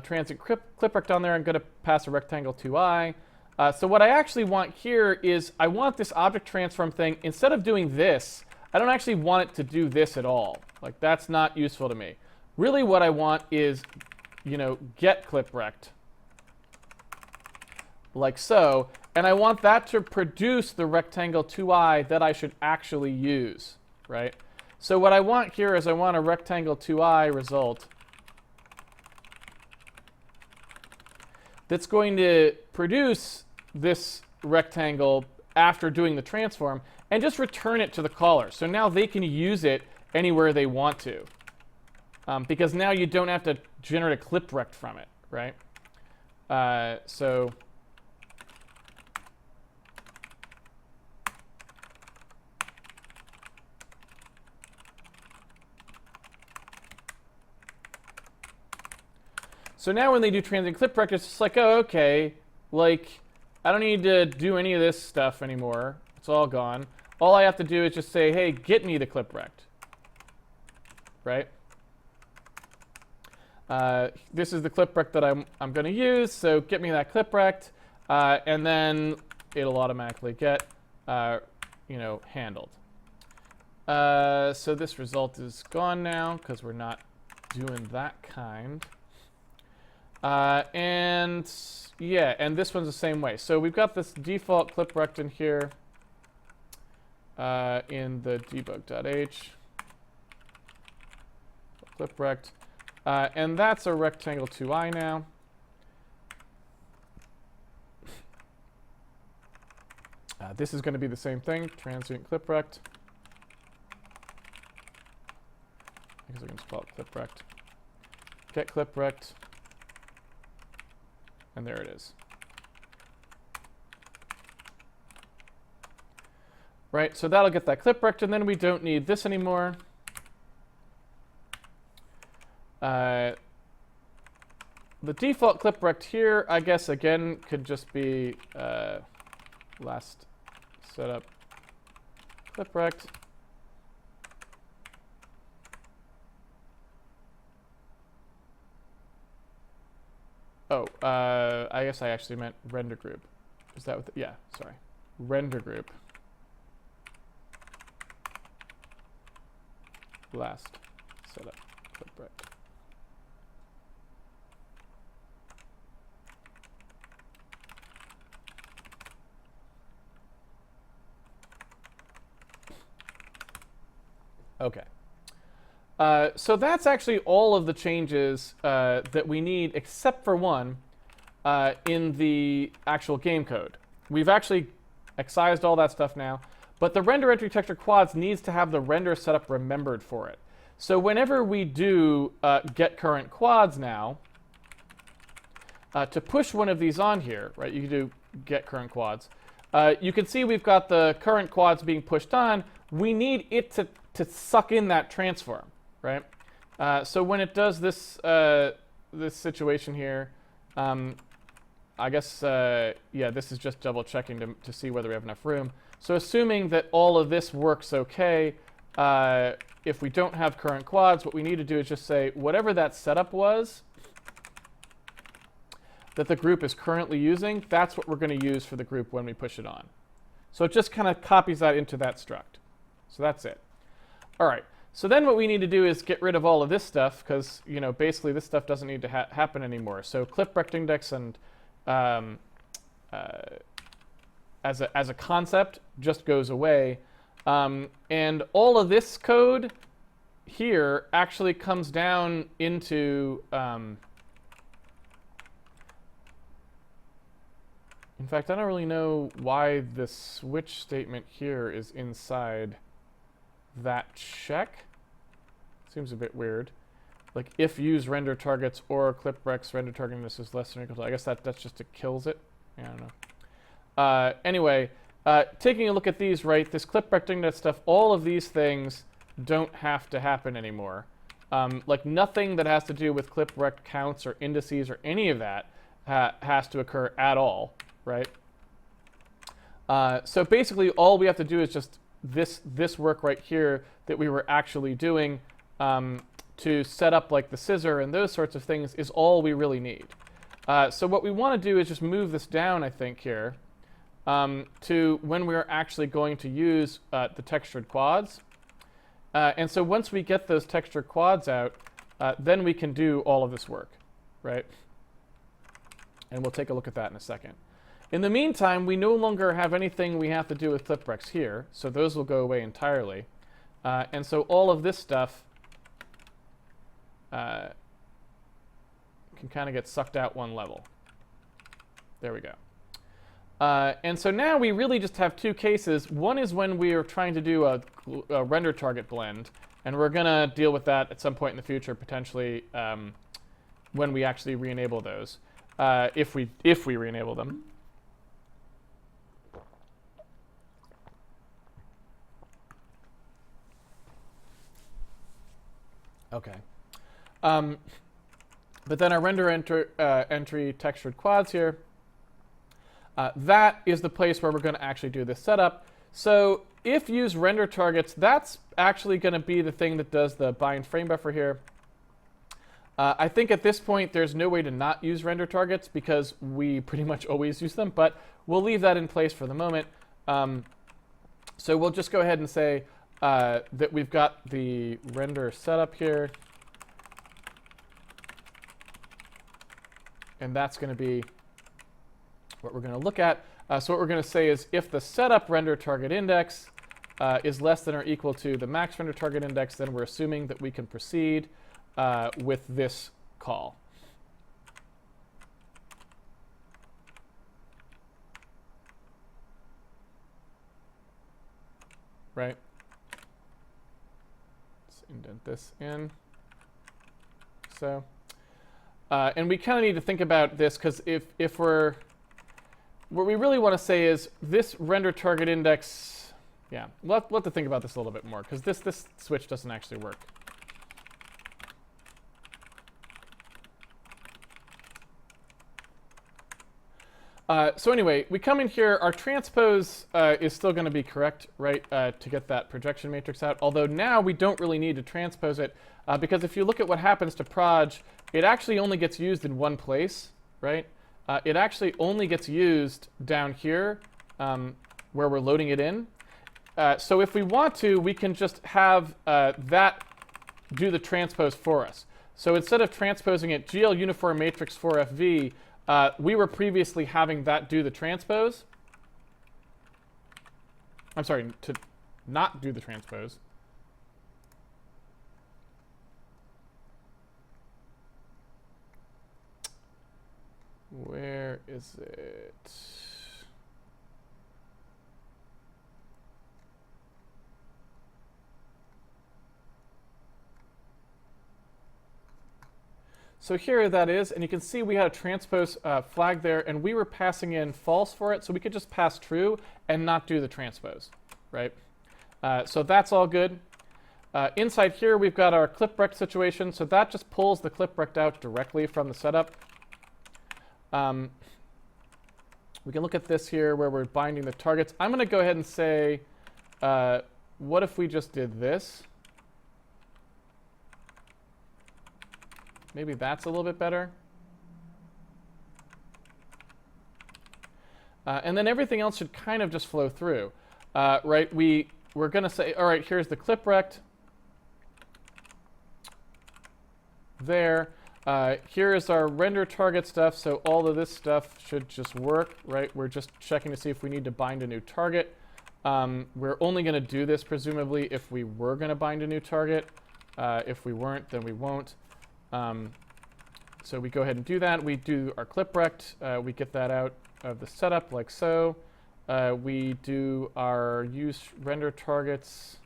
transient clip rect on there, I'm going to pass a rectangle 2i. So what I actually want here is I want this object transform thing, instead of doing this, I don't actually want it to do this at all. Like, that's not useful to me. Really what I want is, get clip rect. Like so. And I want that to produce the rectangle 2i that I should actually use, right? So what I want here is I want a rectangle 2i result that's going to produce this rectangle after doing the transform and just return it to the caller. So now they can use it anywhere they want to. Because now you don't have to generate a clip rect from it, right? So now when they do transient clip rect, it's just like, oh, okay, like, I don't need to do any of this stuff anymore. It's all gone. All I have to do is just say, hey, get me the clip rect, right? This is the clip rect that I'm going to use, so get me that clip rect, and then it'll automatically get, handled. So this result is gone now because we're not doing that kind. And yeah, and this one's the same way. So we've got this default clip rect in here in the debug.h clip rect, and that's a rectangle 2i now. This is going to be the same thing, transient clip rect. I guess I can just call it clip rect. Get clip rect. And there it is. right? So that'll get that clip rect, and then we don't need this anymore. The default clip rect here, I guess, again, could just be last setup clip rect. Oh, I guess I actually meant render group. Is that what the, yeah, sorry. Render group. Last setup clip rect. Okay. So that's actually all of the changes that we need, except for one, in the actual game code. We've actually excised all that stuff now, but the render entry texture quads needs to have the render setup remembered for it. So whenever we do get current quads now, to push one of these on here, right, you can do get current quads. You can see we've got the current quads being pushed on. We need it to suck in that transform, right? So when it does this this situation here, I guess, yeah, this is just double checking to see whether we have enough room. So assuming that all of this works okay, if we don't have current quads, what we need to do is just say whatever that setup was that the group is currently using, that's what we're going to use for the group when we push it on. So it just kind of copies that into that struct. So that's it. All right. So then what we need to do is get rid of all of this stuff because, you know, basically this stuff doesn't need to happen anymore. So clip rect index and as a concept just goes away. And all of this code here actually comes down into in fact, I don't really know why the switch statement here is inside that check. Seems a bit weird. Like if use render targets or clip rex render targetness is less than or equal to, I guess that's just it kills it. Yeah, I don't know. Anyway, taking a look at these, right, this clip rect index stuff, all of these things don't have to happen anymore. Like nothing that has to do with clip rect counts or indices or any of that has to occur at all, right? So basically all we have to do is just this work right here that we were actually doing to set up like the scissor and those sorts of things is all we really need. So what we want to do is just move this down, I think, here to when we're actually going to use the textured quads. And so once we get those textured quads out, then we can do all of this work, right? And we'll take a look at that in a second. In the meantime, we no longer have anything we have to do with clip rex here, so those will go away entirely. And so all of this stuff can kind of get sucked out one level. There we go. And so now we really just have two cases. One is when we are trying to do a render target blend, and we're going to deal with that at some point in the future, potentially when we actually re-enable those, if we re-enable them. Okay. But then our render entry textured quads here, that is the place where we're going to actually do this setup. So if use render targets, that's actually going to be the thing that does the bind frame buffer here. I think at this point there's no way to not use render targets because we pretty much always use them, but we'll leave that in place for the moment. So we'll just go ahead and say that we've got the render setup here. And that's going to be what we're going to look at. So what we're going to say is if the setup render target index is less than or equal to the max render target index, then we're assuming that we can proceed with this call. Right? Let's indent this in. So. And we kind of need to think about this because if we're, what we really want to say is this render target index, Yeah, we'll have to think about this a little bit more, because this switch doesn't actually work. So anyway, we come in here, our transpose is still going to be correct, right, to get that projection matrix out. Although now we don't really need to transpose it, because if you look at what happens to proj, it actually only gets used in one place, right? It actually only gets used down here where we're loading it in. So if we want to, we can just have that do the transpose for us. So instead of transposing it GL uniform matrix 4FV, we were previously having that do the transpose. I'm sorry, to not do the transpose. Where is it? So here that is, and you can see we had a transpose flag there, and we were passing in false for it, so we could just pass true and not do the transpose, right? So that's all good. Inside here, we've got our cliprect situation, so that just pulls the cliprect out directly from the setup. We can look at this here where we're binding the targets. I'm going to go ahead and say, what if we just did this? Maybe that's a little bit better. And then everything else should kind of just flow through, right? We're going to say, all right, here's the cliprect. There. Here is our render target stuff, so all of this stuff should just work, right? We're just checking to see if we need to bind a new target. We're only going to do this, presumably, if we were going to bind a new target. If we weren't, then we won't. So we go ahead and do that. We do our cliprect. We get that out of the setup like so. We do our use render targets.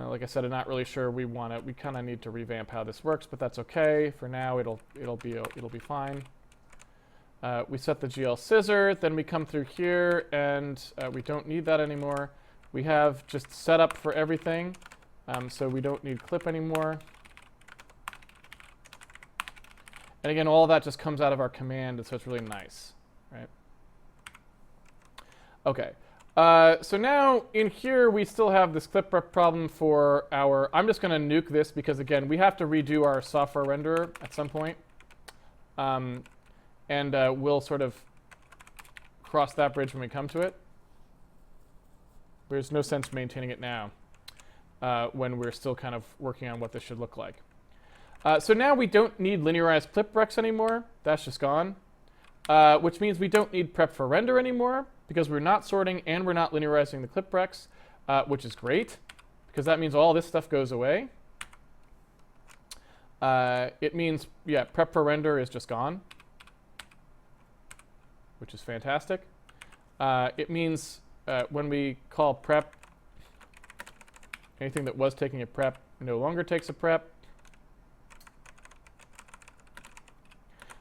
Like I said, I'm not really sure we want it. We kind of need to revamp how this works, but that's okay. For now, it'll be fine. We set the GL scissor. Then we come through here, and we don't need that anymore. We have just setup for everything, so we don't need clip anymore. And again, all that just comes out of our command, and so it's really nice, right? Okay. So now in here, we still have this cliprect problem for our... I'm just going to nuke this because, again, we have to redo our software renderer at some point. And we'll sort of cross that bridge when we come to it. There's no sense maintaining it now when we're still kind of working on what this should look like. So now we don't need linearized cliprecs anymore. That's just gone. Which means we don't need prep for render anymore because we're not sorting and we're not linearizing the cliprecs, which is great because that means all this stuff goes away. It means, yeah, prep for render is just gone, which is fantastic. It means when we call prep, anything that was taking a prep no longer takes a prep.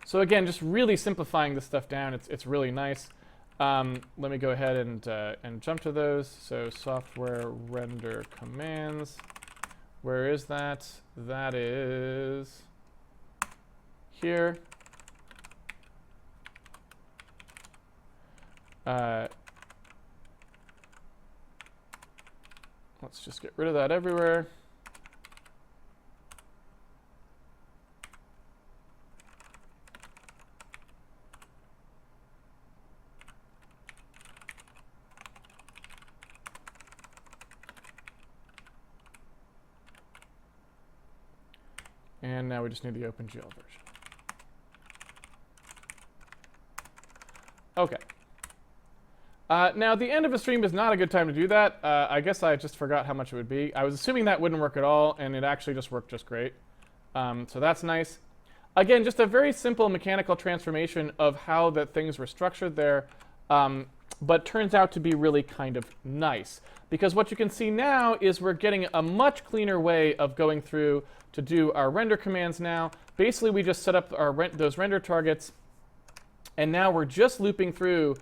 So again, just really simplifying this stuff down. It's really nice. Let me go ahead and jump to those. So software render commands. Where is that? That is here. Let's just get rid of that everywhere. And now we just need the OpenGL version. Okay. Now, the end of a stream is not a good time to do that. I guess I just forgot how much it would be. I was assuming that wouldn't work at all, and it actually just worked just great. So that's nice. Again, just a very simple mechanical transformation of how the things were structured there, but turns out to be really kind of nice. Because what you can see now is we're getting a much cleaner way of going through to do our render commands now. Basically, we just set up our those render targets, and now we're just looping through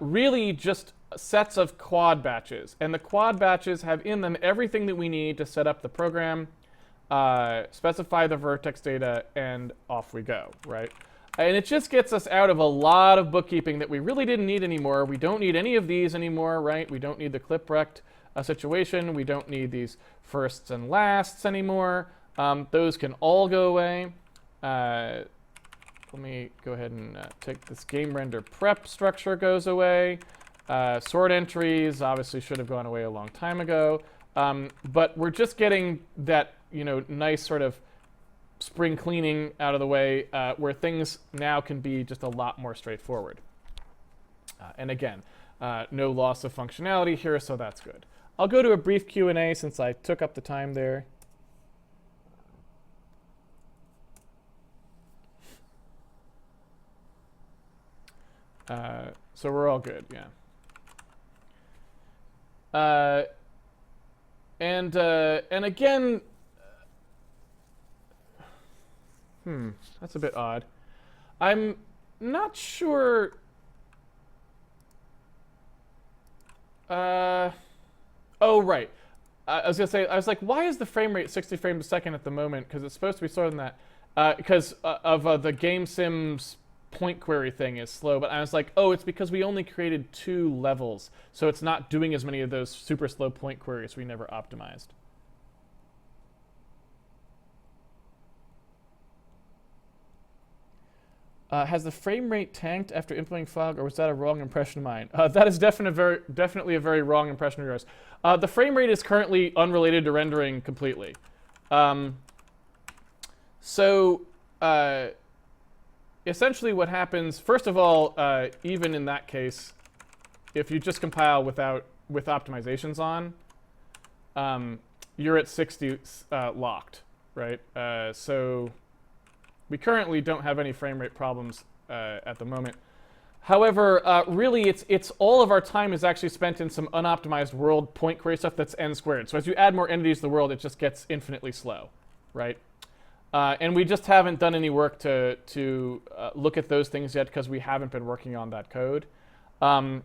really just sets of quad batches. And the quad batches have in them everything that we need to set up the program, specify the vertex data, and off we go, right? And it just gets us out of a lot of bookkeeping that we really didn't need anymore. We don't need any of these anymore, right? We don't need the clip-rect situation. We don't need these firsts and lasts anymore. Those can all go away. Let me go ahead and take this game render prep structure goes away. Sort entries obviously should have gone away a long time ago. But we're just getting that, nice sort of spring cleaning out of the way where things now can be just a lot more straightforward. And again, no loss of functionality here, so that's good. I'll go to a brief Q&A since I took up the time there. So we're all good, yeah. And again, that's a bit odd. I'm not sure. Oh, right. I was gonna say, I was like, why is the frame rate 60 frames a second at the moment? Because it's supposed to be slower than that. Because of the game sims point query thing is slow, but I was like, oh, it's because we only created 2 levels, so it's not doing as many of those super slow point queries we never optimized. Has the frame rate tanked after implementing fog, or was that a wrong impression of mine? That is definitely a very wrong impression of yours. The frame rate is currently unrelated to rendering completely. Essentially what happens, first of all, even in that case, if you just compile with optimizations on, you're at 60 locked, right? So we currently don't have any frame rate problems at the moment. However, really, it's all of our time is actually spent in some unoptimized world point query stuff that's n squared. So as you add more entities to the world, it just gets infinitely slow, right? And we just haven't done any work to look at those things yet because we haven't been working on that code. But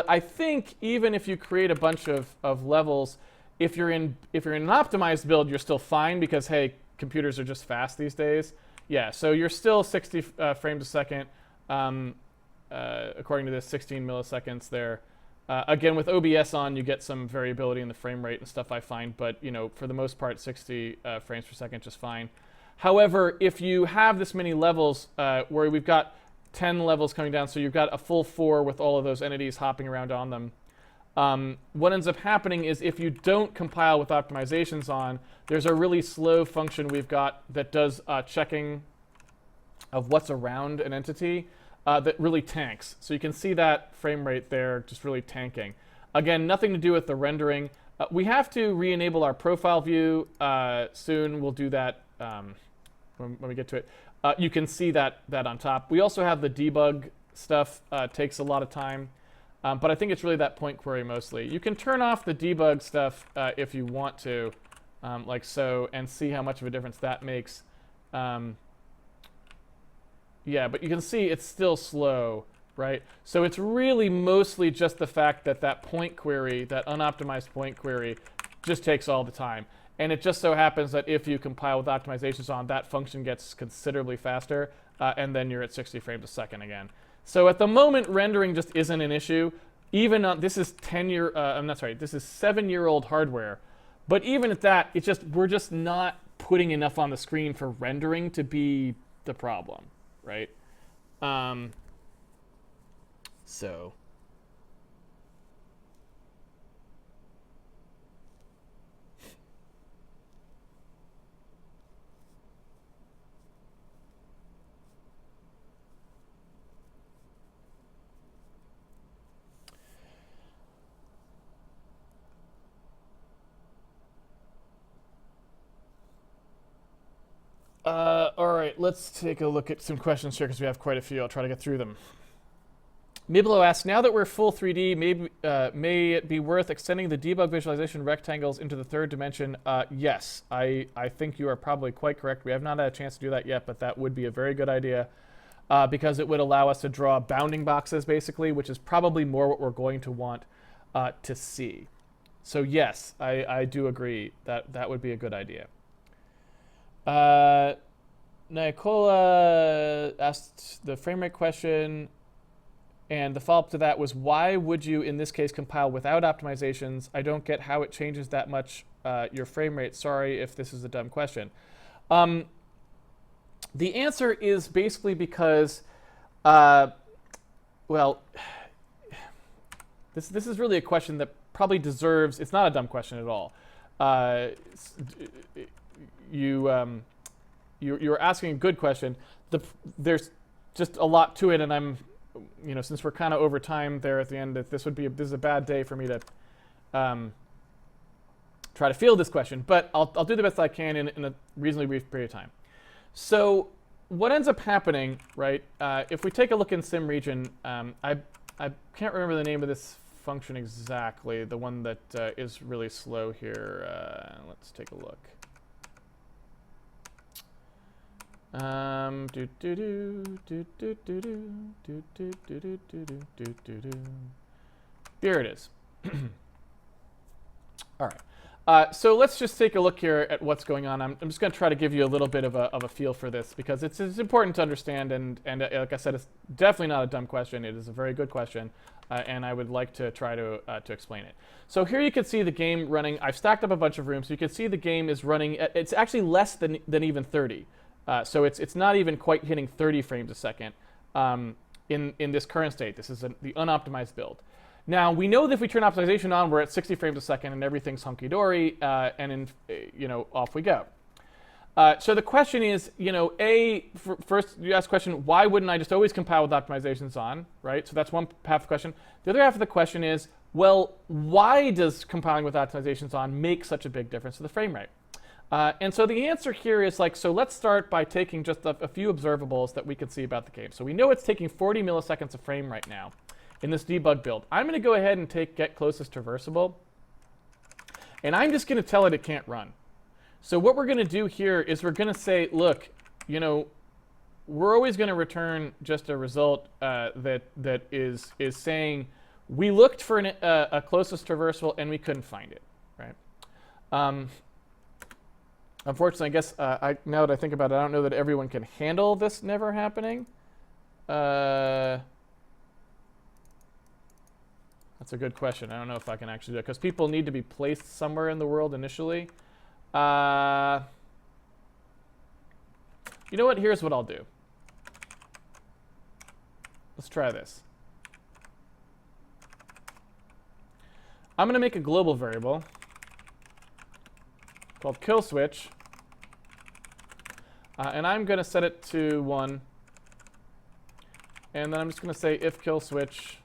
I think even if you create a bunch of levels, if you're in an optimized build, you're still fine because, hey, computers are just fast these days. Yeah, so you're still 60 frames a second, according to this 16 milliseconds there. Again, with OBS on, you get some variability in the frame rate and stuff, I find, but for the most part, 60 frames per second just fine. However, if you have this many levels where we've got 10 levels coming down, so you've got a full 4 with all of those entities hopping around on them, what ends up happening is if you don't compile with optimizations on, there's a really slow function we've got that does checking of what's around an entity. That really tanks. So you can see that frame rate there just really tanking. Again, nothing to do with the rendering. We have to re-enable our profile view soon. We'll do that when we get to it. You can see that on top. We also have the debug stuff. Takes a lot of time. But I think it's really that point query mostly. You can turn off the debug stuff if you want to, like so, and see how much of a difference that makes. Yeah, but you can see it's still slow, right? So it's really mostly just the fact that that point query, that unoptimized point query, just takes all the time. And it just so happens that if you compile with optimizations on, that function gets considerably faster, and then you're at 60 frames a second again. So at the moment, rendering just isn't an issue. Even on, this is 7-year-old hardware. But even at that, we're just not putting enough on the screen for rendering to be the problem. Right? So. All right, let's take a look at some questions here because we have quite a few. I'll try to get through them. Miblo asks, now that we're full 3D, may it be worth extending the debug visualization rectangles into the 3rd dimension? Yes, I think you are probably quite correct. We have not had a chance to do that yet, but that would be a very good idea. because it would allow us to draw bounding boxes, basically, which is probably more what we're going to want to see. So yes, I do agree that that would be a good idea. Nicola asked the frame rate question, and the follow-up to that was, why would you, in this case, compile without optimizations? I don't get how it changes that much your frame rate. Sorry if this is a dumb question. The answer is basically because, well, this is really a question that probably deserves, it's not a dumb question at all. You're asking a good question. There's just a lot to it, and I'm, since we're kind of over time there at the end, this is a bad day for me to try to field this question, but I'll do the best I can in a reasonably brief period of time. So what ends up happening, right? If we take a look in SimRegion, I can't remember the name of this function exactly, the one that is really slow here. Let's take a look. Here it is. All right. So let's just take a look here at what's going on. I'm just going to try to give you a little bit of a feel for this, because it's important to understand, and like I said, it's definitely not a dumb question. It is a very good question, and I would like to try to explain it. So here you can see the game running. I've stacked up a bunch of rooms, so you can see the game is running. It's actually less than even 30. So it's not even quite hitting 30 frames a second in this current state. This is the unoptimized build. Now, we know that if we turn optimization on, we're at 60 frames a second and everything's hunky-dory, and off we go. So the question is, first you ask the question, why wouldn't I just always compile with optimizations on, right? So that's one half of the question. The other half of the question is, well, why does compiling with optimizations on make such a big difference to the frame rate? And so the answer here is so let's start by taking just a few observables that we can see about the game. So we know it's taking 40 milliseconds a frame right now in this debug build. I'm going to go ahead and take get closest traversable, and I'm just going to tell it can't run. So what we're going to do here is we're going to say, look, we're always going to return just a result that is saying we looked for a closest traversable and we couldn't find it, right? Unfortunately, I guess now that I think about it, I don't know that everyone can handle this never happening. That's a good question. I don't know if I can actually do it, because people need to be placed somewhere in the world initially. You know what? Here's what I'll do. Let's try this. I'm going to make a global variable called killSwitch, and I'm going to set it to 1, and then I'm just going to say if killSwitch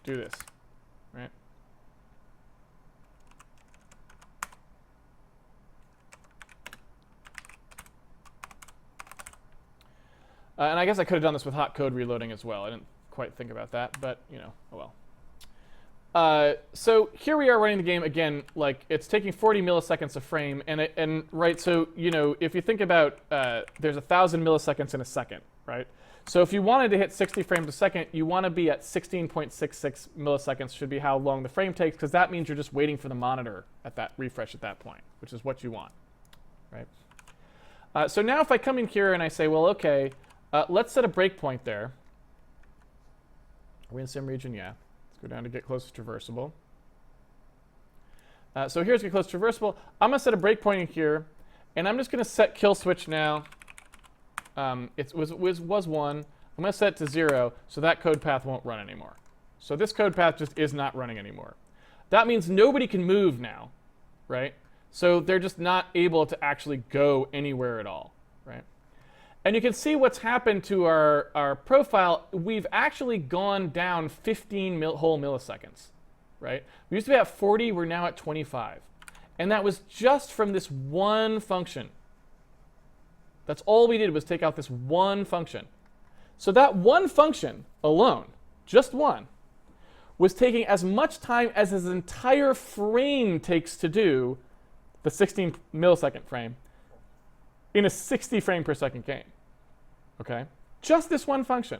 do this, right? And I guess I could have done this with hot code reloading as well. I didn't quite think about that, but oh well. So here we are running the game again. Like, it's taking 40 milliseconds a frame, and right. So if you think about, there's 1,000 milliseconds in a second, right? So if you wanted to hit 60 frames a second, you want to be at 16.66 milliseconds should be how long the frame takes, because that means you're just waiting for the monitor at that refresh at that point, which is what you want, right? So now if I come in here and I say, well, okay, let's set a breakpoint there. Are we in SimRegion? Yeah. Let's go down to get closest traversable. So here's get closest traversable. I'm going to set a breakpoint in here, and I'm just going to set kill switch now. It was 1. I'm going to set it to 0, so that code path won't run anymore. So this code path just is not running anymore. That means nobody can move now, right? So they're just not able to actually go anywhere at all, right? And you can see what's happened to our profile. We've actually gone down 15 whole milliseconds, right? We used to be at 40. We're now at 25. And that was just from this one function. That's all we did was take out this one function. So that one function alone, just one, was taking as much time as his entire frame takes to do the 16 millisecond frame in a 60 frame per second game. okay? Just this one function.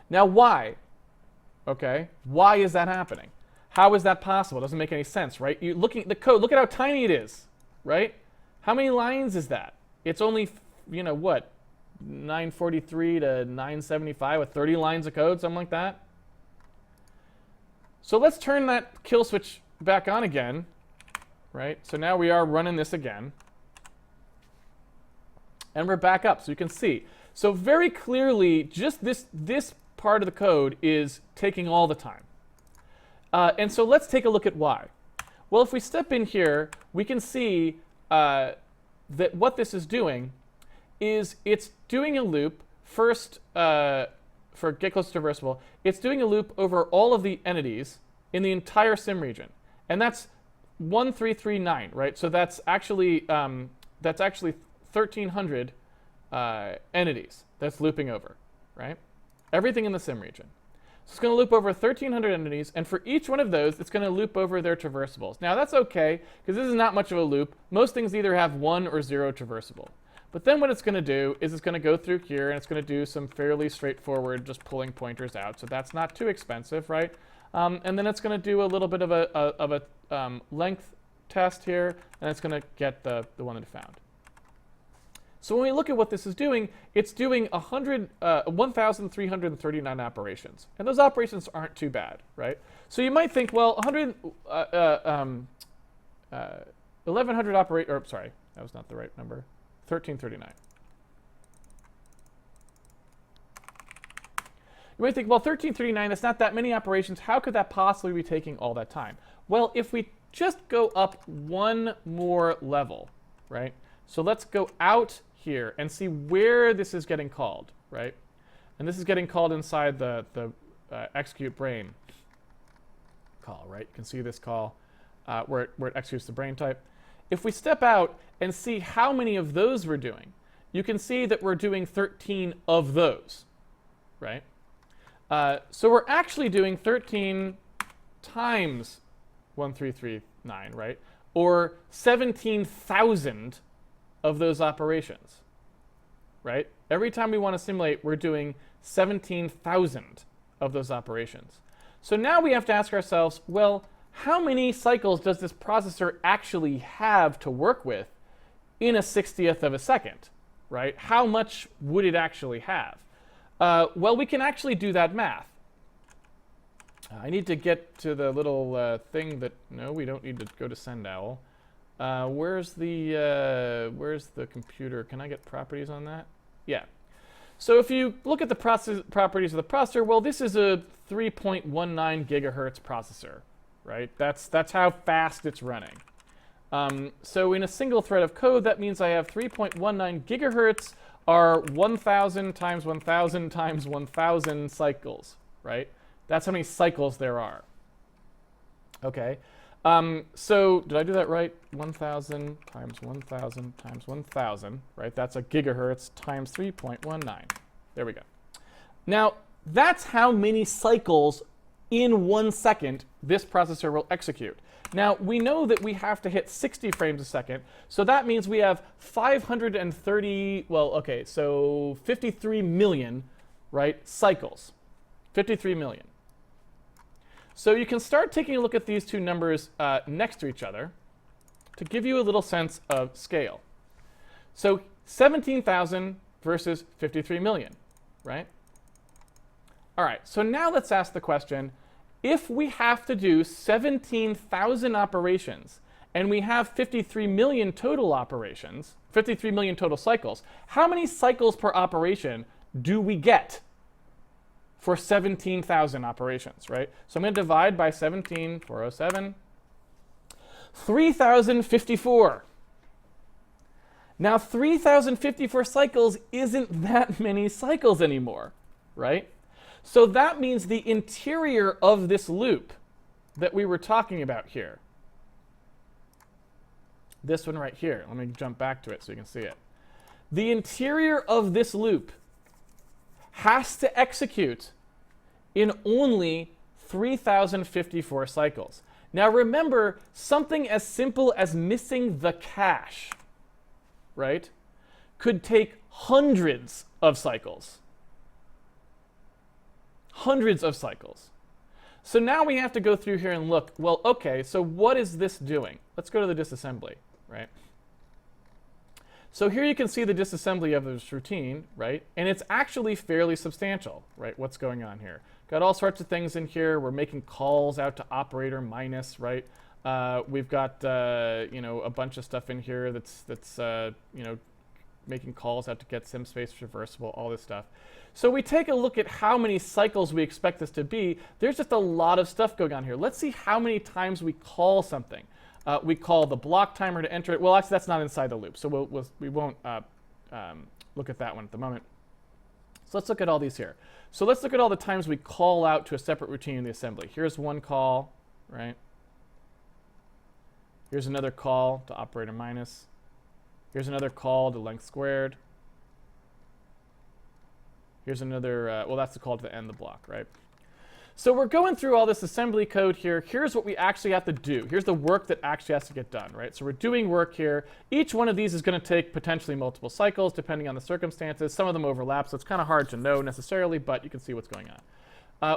Now why? Okay, why is that happening? How is that possible? It doesn't make any sense, right? You looking at the code, look at how tiny it is, right? How many lines is that? It's only, you know, what, 943 to 975 with 30 lines of code, something like that. So let's turn that kill switch back on again, right? So now we are running this again. And we're back up, so you can see. So very clearly, just this part of the code is taking all the time. And so let's take a look at why. Well, if we step in here, we can see that what this is doing is it's doing a loop first for get close to traversable. It's doing a loop over all of the entities in the entire sim region, and that's 1339, right? So that's actually 1,300 entities that's looping over, right? Everything in the sim region. So it's going to loop over 1,300 entities, and for each one of those, it's going to loop over their traversables. Now that's okay, because this is not much of a loop. Most things either have 1 or 0 traversable. But then what it's going to do is it's going to go through here, and it's going to do some fairly straightforward just pulling pointers out. So that's not too expensive, right? And then it's going to do a little bit of a length test here, and it's going to get the one that it found. So when we look at what this is doing, it's doing 1,339 operations. And those operations aren't too bad, right? So you might think, well, 1,100 operate, or sorry, that was not the right number. 1339. You might think, well, 1339, that's not that many operations. How could that possibly be taking all that time? Well, if we just go up one more level, right? So let's go out here and see where this is getting called, right? And this is getting called inside the execute brain call, right? You can see this call where it executes the brain type. If we step out and see how many of those we're doing, you can see that we're doing 13 of those, right? So we're actually doing 13 times 1339, right? Or 17,000 of those operations, right? Every time we want to simulate, we're doing 17,000 of those operations. So now we have to ask ourselves, well, how many cycles does this processor actually have to work with in a 60th of a second, right? How much would it actually have? Well, we can actually do that math. I need to get to the little thing that, no, we don't need to go to sendowl. Where's the computer? Can I get properties on that? Yeah. So if you look at the properties of the processor, well, this is a 3.19 gigahertz processor, right? That's how fast it's running. So in a single thread of code, that means I have 3.19 gigahertz are 1,000 times 1,000 times 1,000 cycles, right? That's how many cycles there are. Okay. So did I do that right? 1,000 times 1,000 times 1,000, right? That's a gigahertz times 3.19. There we go. Now, that's how many cycles in 1 second this processor will execute. Now, we know that we have to hit 60 frames a second, so that means we have 530, well, okay, so 53 million, right, cycles. 53 million. So you can start taking a look at these two numbers next to each other to give you a little sense of scale. So 17,000 versus 53 million, right? All right, so now let's ask the question, if we have to do 17,000 operations and we have 53 million total operations, 53 million total cycles, how many cycles per operation do we get for 17,000 operations, right? So I'm going to divide by 17,407. 3,054. Now 3,054 cycles isn't that many cycles anymore, right? So that means the interior of this loop that we were talking about here, this one right here, let me jump back to it so you can see it. The interior of this loop has to execute in only 3,054 cycles. Now remember, something as simple as missing the cache, right, could take hundreds of cycles. Hundreds of cycles. So now we have to go through here and look, well, okay, so what is this doing? Let's go to the disassembly, right? So here you can see the disassembly of this routine, right? And it's actually fairly substantial, right? What's going on here? Got all sorts of things in here. We're making calls out to operator minus, right? We've got, a bunch of stuff in here that's making calls out to get sim space traversable, all this stuff. So we take a look at how many cycles we expect this to be. There's just a lot of stuff going on here. Let's see how many times we call something. We call the block timer to enter it. Well, actually, that's not inside the loop, so we won't look at that one at the moment. So let's look at all these here. So let's look at all the times we call out to a separate routine in the assembly. Here's one call, right? Here's another call to operator minus. Here's another call to length squared. Here's another, well, that's the call to end the block, right? So we're going through all this assembly code here. Here's what we actually have to do. Here's the work that actually has to get done, right? So we're doing work here. Each one of these is going to take potentially multiple cycles depending on the circumstances. Some of them overlap, so it's kind of hard to know necessarily, but you can see what's going on.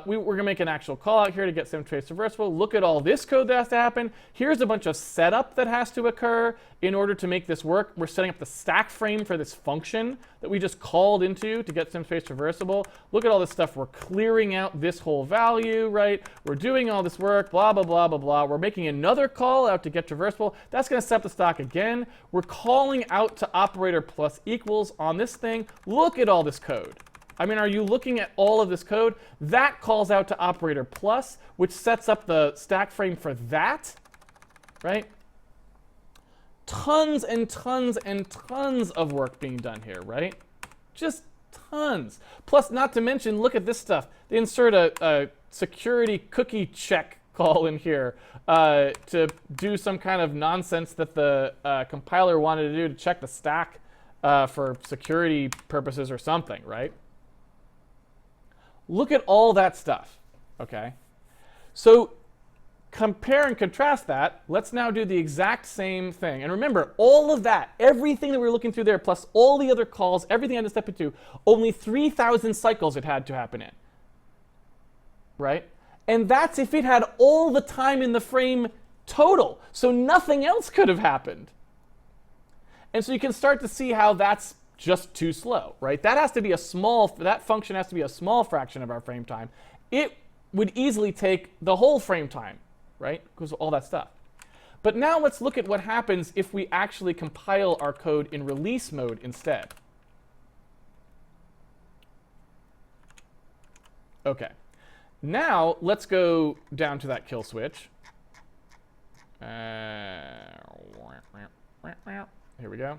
We're going to make an actual call out here to get sim trace traversable. Look at all this code that has to happen. Here's a bunch of setup that has to occur in order to make this work. We're setting up the stack frame for this function that we just called into to get sim trace traversable. Look at all this stuff. We're clearing out this whole value, right? We're doing all this work, blah, blah, blah, blah, blah. We're making another call out to get traversable. That's going to set up the stack again. We're calling out to operator plus equals on this thing. Look at all this code. I mean, are you looking at all of this code? That calls out to operator plus, which sets up the stack frame for that, right? Tons and tons and tons of work being done here, right? Just tons. Plus, not to mention, look at this stuff. They insert a security cookie check call in here to do some kind of nonsense that the compiler wanted to do to check the stack for security purposes or something, right? Look at all that stuff, okay? So compare and contrast that. Let's now do the exact same thing. And remember, all of that, everything that we were looking through there, plus all the other calls, everything I had to step into, only 3,000 cycles it had to happen in, right? And that's if it had all the time in the frame total. So nothing else could have happened. And so you can start to see how that's just too slow, right? That has to be that function has to be a small fraction of our frame time. It would easily take the whole frame time, right? Because of all that stuff. But now let's look at what happens if we actually compile our code in release mode instead. Okay. Now let's go down to that kill switch. Here we go.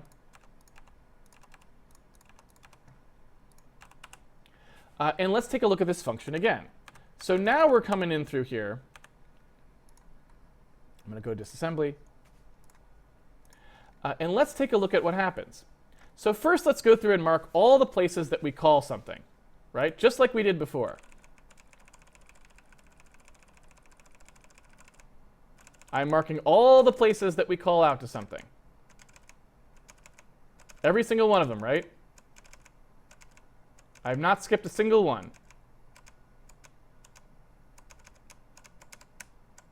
And let's take a look at this function again. So now we're coming in through here. I'm going to go disassembly. And let's take a look at what happens. So first, let's go through and mark all the places that we call something, right? Just like we did before. I'm marking all the places that we call out to something. Every single one of them, right? I have not skipped a single one.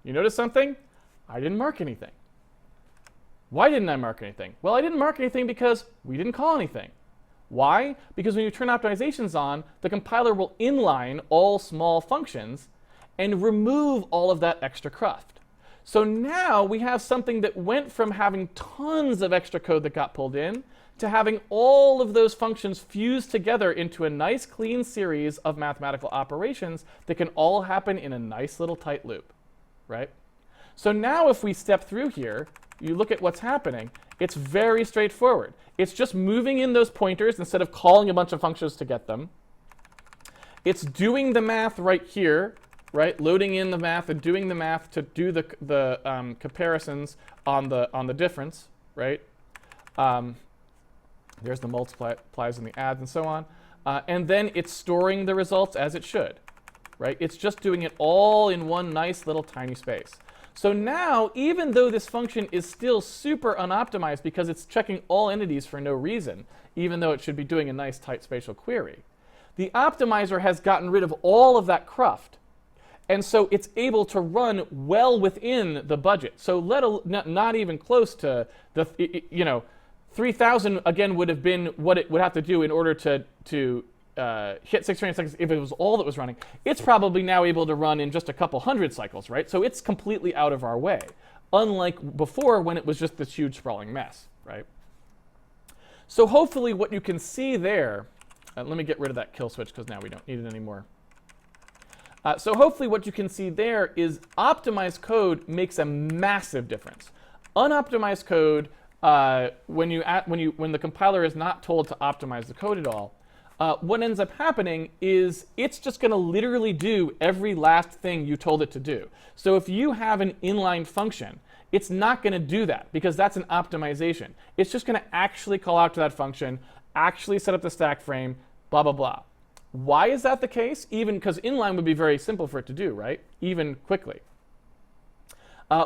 You notice something? I didn't mark anything. Why didn't I mark anything? Well, I didn't mark anything because we didn't call anything. Why? Because when you turn optimizations on, the compiler will inline all small functions and remove all of that extra cruft. So now we have something that went from having tons of extra code that got pulled in to having all of those functions fused together into a nice clean series of mathematical operations that can all happen in a nice little tight loop, right? So now if we step through here, you look at what's happening, it's very straightforward. It's just moving in those pointers instead of calling a bunch of functions to get them. It's doing the math right here, right? Loading in the math and doing the math to do the comparisons on the difference, right? There's the multiplies and the adds and so on. And then it's storing the results as it should, right? It's just doing it all in one nice little tiny space. So now, even though this function is still super unoptimized because it's checking all entities for no reason, even though it should be doing a nice tight spatial query, the optimizer has gotten rid of all of that cruft. And so it's able to run well within the budget. So not even close to the, 3,000 again would have been what it would have to do in order to hit 6 frames per second if it was all that was running. It's probably now able to run in just a couple hundred cycles, right? So it's completely out of our way, unlike before when it was just this huge sprawling mess, right? So hopefully what you can see there, let me get rid of that kill switch because now we don't need it anymore. So hopefully what you can see there is optimized code makes a massive difference. Unoptimized code, when the compiler is not told to optimize the code at all, what ends up happening is it's just going to literally do every last thing you told it to do. So if you have an inline function, it's not going to do that because that's an optimization. It's just going to actually call out to that function, actually set up the stack frame, blah, blah, blah. Why is that the case? Even because inline would be very simple for it to do, right? Even quickly.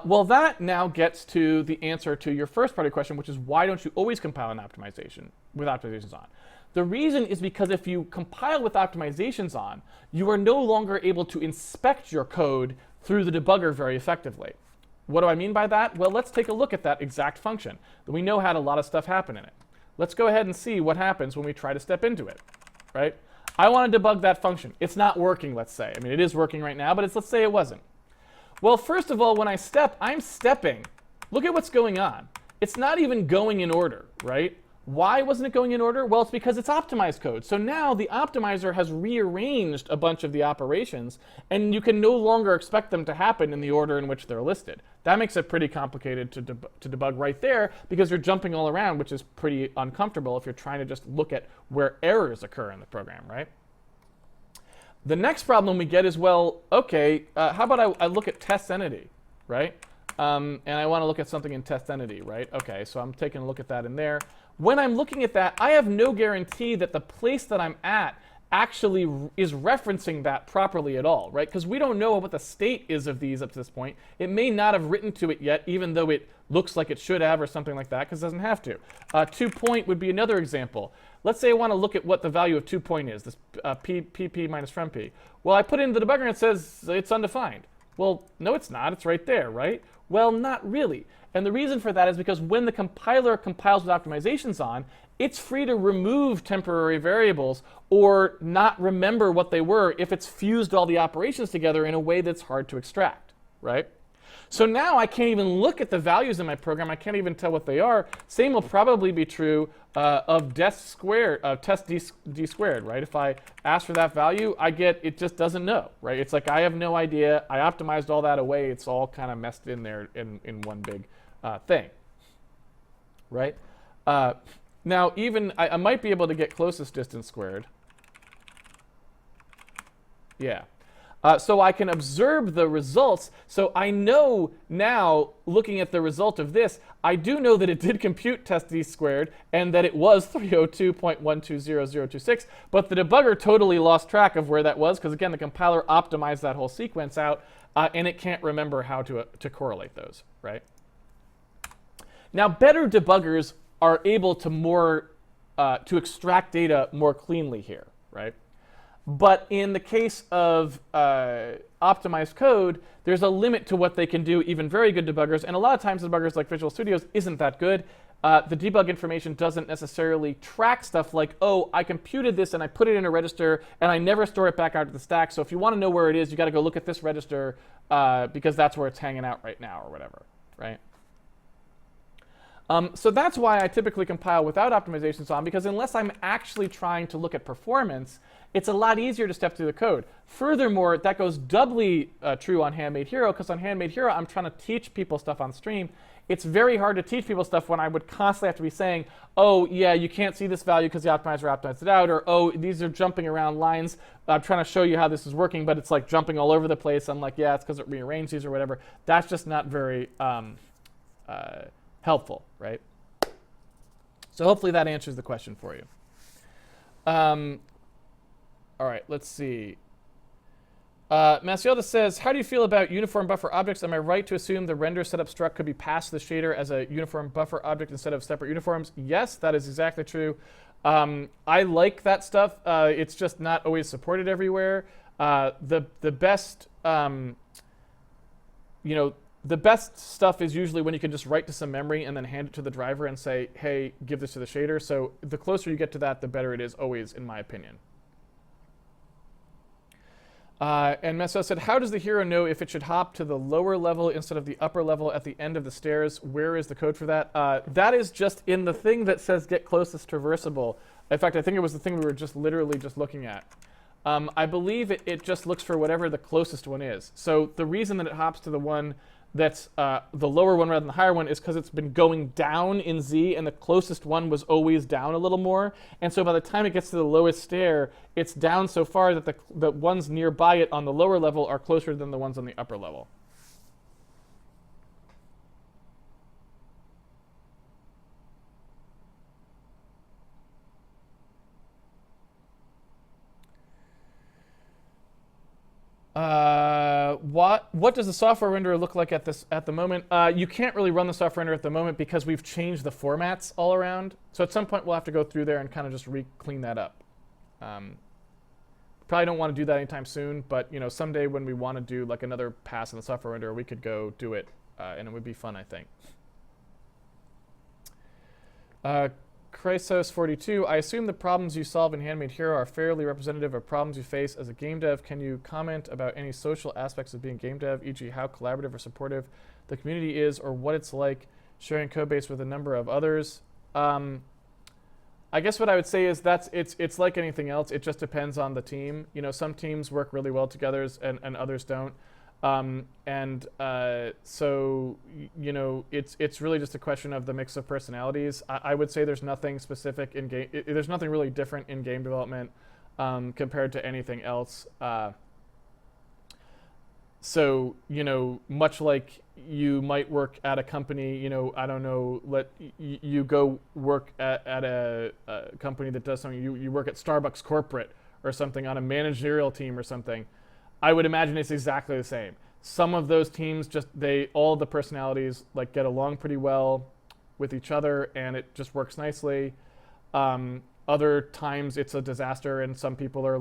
Well, that now gets to the answer to your first part of the question, which is why don't you always compile an optimization with optimizations on? The reason is because if you compile with optimizations on, you are no longer able to inspect your code through the debugger very effectively. What do I mean by that? Well, let's take a look at that exact function. We know had a lot of stuff happen in it. Let's go ahead and see what happens when we try to step into it, right? I want to debug that function. It's not working, let's say. I mean, it is working right now, but let's say it wasn't. Well, first of all, when I step, I'm stepping. Look at what's going on. It's not even going in order, right? Why wasn't it going in order? Well, it's because it's optimized code. So now the optimizer has rearranged a bunch of the operations, and you can no longer expect them to happen in the order in which they're listed. That makes it pretty complicated to debug right there because you're jumping all around, which is pretty uncomfortable if you're trying to just look at where errors occur in the program, right? The next problem we get is, well, okay, how about I look at test entity, right? And I want to look at something in test entity, right? Okay, so I'm taking a look at that in there. When I'm looking at that, I have no guarantee that the place that I'm at actually is referencing that properly at all, right? Because we don't know what the state is of these up to this point. It may not have written to it yet, even though it looks like it should have or something like that, because it doesn't have to. 2point would be another example. Let's say I want to look at what the value of 2point is, this pp minus from p. Well, I put it in the debugger and it says it's undefined. Well, no, it's not. It's right there, right? Well, not really. And the reason for that is because when the compiler compiles with optimizations on, it's free to remove temporary variables or not remember what they were if it's fused all the operations together in a way that's hard to extract, right? So now I can't even look at the values in my program. I can't even tell what they are. Same will probably be true of test d squared, right? If I ask for that value, I get it just doesn't know, right? It's like I have no idea. I optimized all that away. It's all kind of messed in there in one big thing, right? Now, even I might be able to get closest distance squared. Yeah. So I can observe the results. So I know now, looking at the result of this, I do know that it did compute test d squared and that it was 302.120.026, but the debugger totally lost track of where that was because, again, the compiler optimized that whole sequence out, and it can't remember how to correlate those, right? Now, better debuggers are able to to extract data more cleanly here, right? But in the case of optimized code, there's a limit to what they can do, even very good debuggers. And a lot of times debuggers like Visual Studio's isn't that good. The debug information doesn't necessarily track stuff like, oh, I computed this and I put it in a register and I never store it back out to the stack. So if you want to know where it is, you got to go look at this register because that's where it's hanging out right now or whatever, right? So that's why I typically compile without optimizations on, because unless I'm actually trying to look at performance, it's a lot easier to step through the code. Furthermore, that goes doubly true on Handmade Hero, because on Handmade Hero, I'm trying to teach people stuff on stream. It's very hard to teach people stuff when I would constantly have to be saying, oh, yeah, you can't see this value because the optimizer optimized it out, or oh, these are jumping around lines. I'm trying to show you how this is working, but it's like jumping all over the place. I'm like, yeah, it's because it rearranged these or whatever. That's just not very helpful, right? So hopefully that answers the question for you. All right, let's see. Masielda says, how do you feel about uniform buffer objects? Am I right to assume the render setup struct could be passed to the shader as a uniform buffer object instead of separate uniforms? Yes, that is exactly true. I like that stuff. It's just not always supported everywhere. The best the best stuff is usually when you can just write to some memory and then hand it to the driver and say, hey, give this to the shader. So the closer you get to that, the better it is always, in my opinion. And Meso said, how does the hero know if it should hop to the lower level instead of the upper level at the end of the stairs? Where is the code for that? That is just in the thing that says get closest traversable. In fact, I think it was the thing we were just literally just looking at. I believe it just looks for whatever the closest one is. So the reason that it hops to the one that's the lower one rather than the higher one is because it's been going down in Z, and the closest one was always down a little more. And so by the time it gets to the lowest stair, it's down so far that the ones nearby it on the lower level are closer than the ones on the upper level. What does the software renderer look like at the moment? You can't really run the software renderer at the moment because we've changed the formats all around. So at some point we'll have to go through there and kind of just clean that up. Probably don't want to do that anytime soon, but someday when we want to do like another pass in the software renderer, we could go do it, and it would be fun, I think. Chrysos42, I assume the problems you solve in Handmade Hero are fairly representative of problems you face as a game dev. Can you comment about any social aspects of being game dev, e.g. how collaborative or supportive the community is, or what it's like sharing code base with a number of others? I guess what I would say is it's like anything else. It just depends on the team. Some teams work really well together and others don't. So it's really just a question of the mix of personalities. I would say there's nothing specific in game. There's nothing really different in game development compared to anything else. So much like you might work at a company, I don't know, you go work at a company that does something. You work at Starbucks corporate or something on a managerial team or something. I would imagine it's exactly the same. Some of those teams all the personalities get along pretty well with each other, and it just works nicely. Other times it's a disaster, and some people are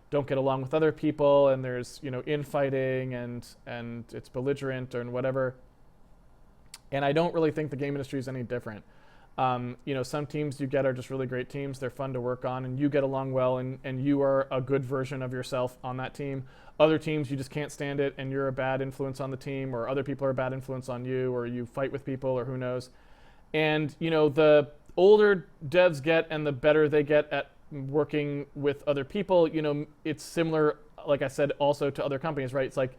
don't get along with other people, and there's infighting and it's belligerent and whatever. And I don't really think the game industry is any different. Some teams you get are just really great teams. They're fun to work on, and you get along well, and you are a good version of yourself on that team. Other teams, you just can't stand it, and you're a bad influence on the team, or other people are a bad influence on you, or you fight with people, or who knows. And, the older devs get and the better they get at working with other people, it's similar, like I said, also to other companies, right? It's like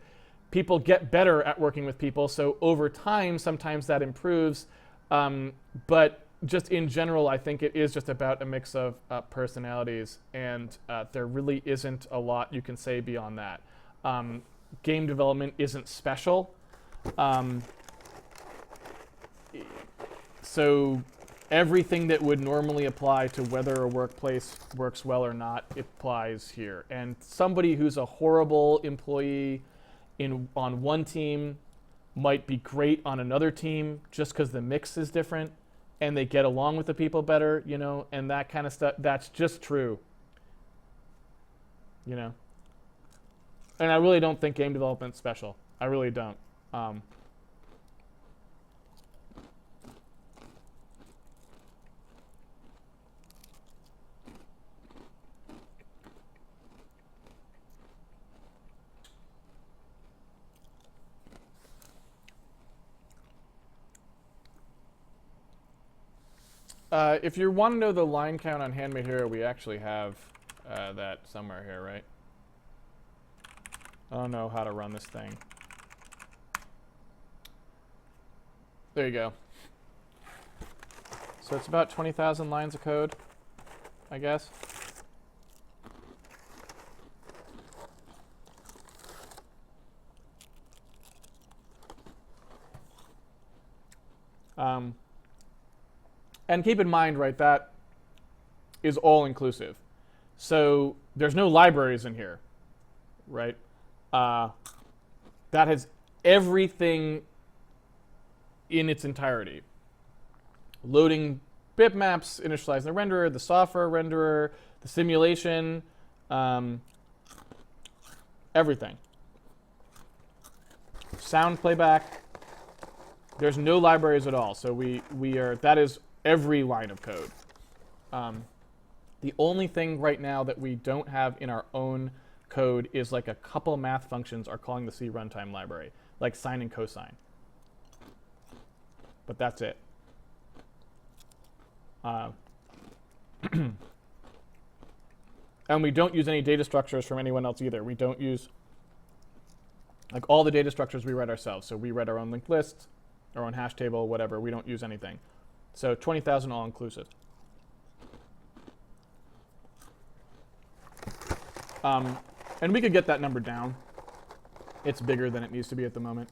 people get better at working with people, so over time, sometimes that improves. But just in general, I think it is just about a mix of personalities, and there really isn't a lot you can say beyond that. Game development isn't special. So everything that would normally apply to whether a workplace works well or not applies here. And somebody who's a horrible employee on one team might be great on another team just because the mix is different and they get along with the people better, and that kind of stuff. That's just true, And I really don't think game development's special. I really don't. If you want to know the line count on Handmade Hero, we actually have that somewhere here, right? I don't know how to run this thing. There you go. So it's about 20,000 lines of code, I guess. And keep in mind, right, that is all inclusive. So there's no libraries in here, right? That has everything in its entirety. Loading bitmaps, initializing the renderer, the software renderer, the simulation, everything. Sound playback. There's no libraries at all, so that is every line of code. The only thing right now that we don't have in our own code is like a couple math functions are calling the C runtime library, like sine and cosine. But that's it. And we don't use any data structures from anyone else either. We don't use, like, all the data structures we write ourselves. So we write our own linked lists, our own hash table, whatever. We don't use anything. So 20,000 all inclusive. And we could get that number down. It's bigger than it needs to be at the moment.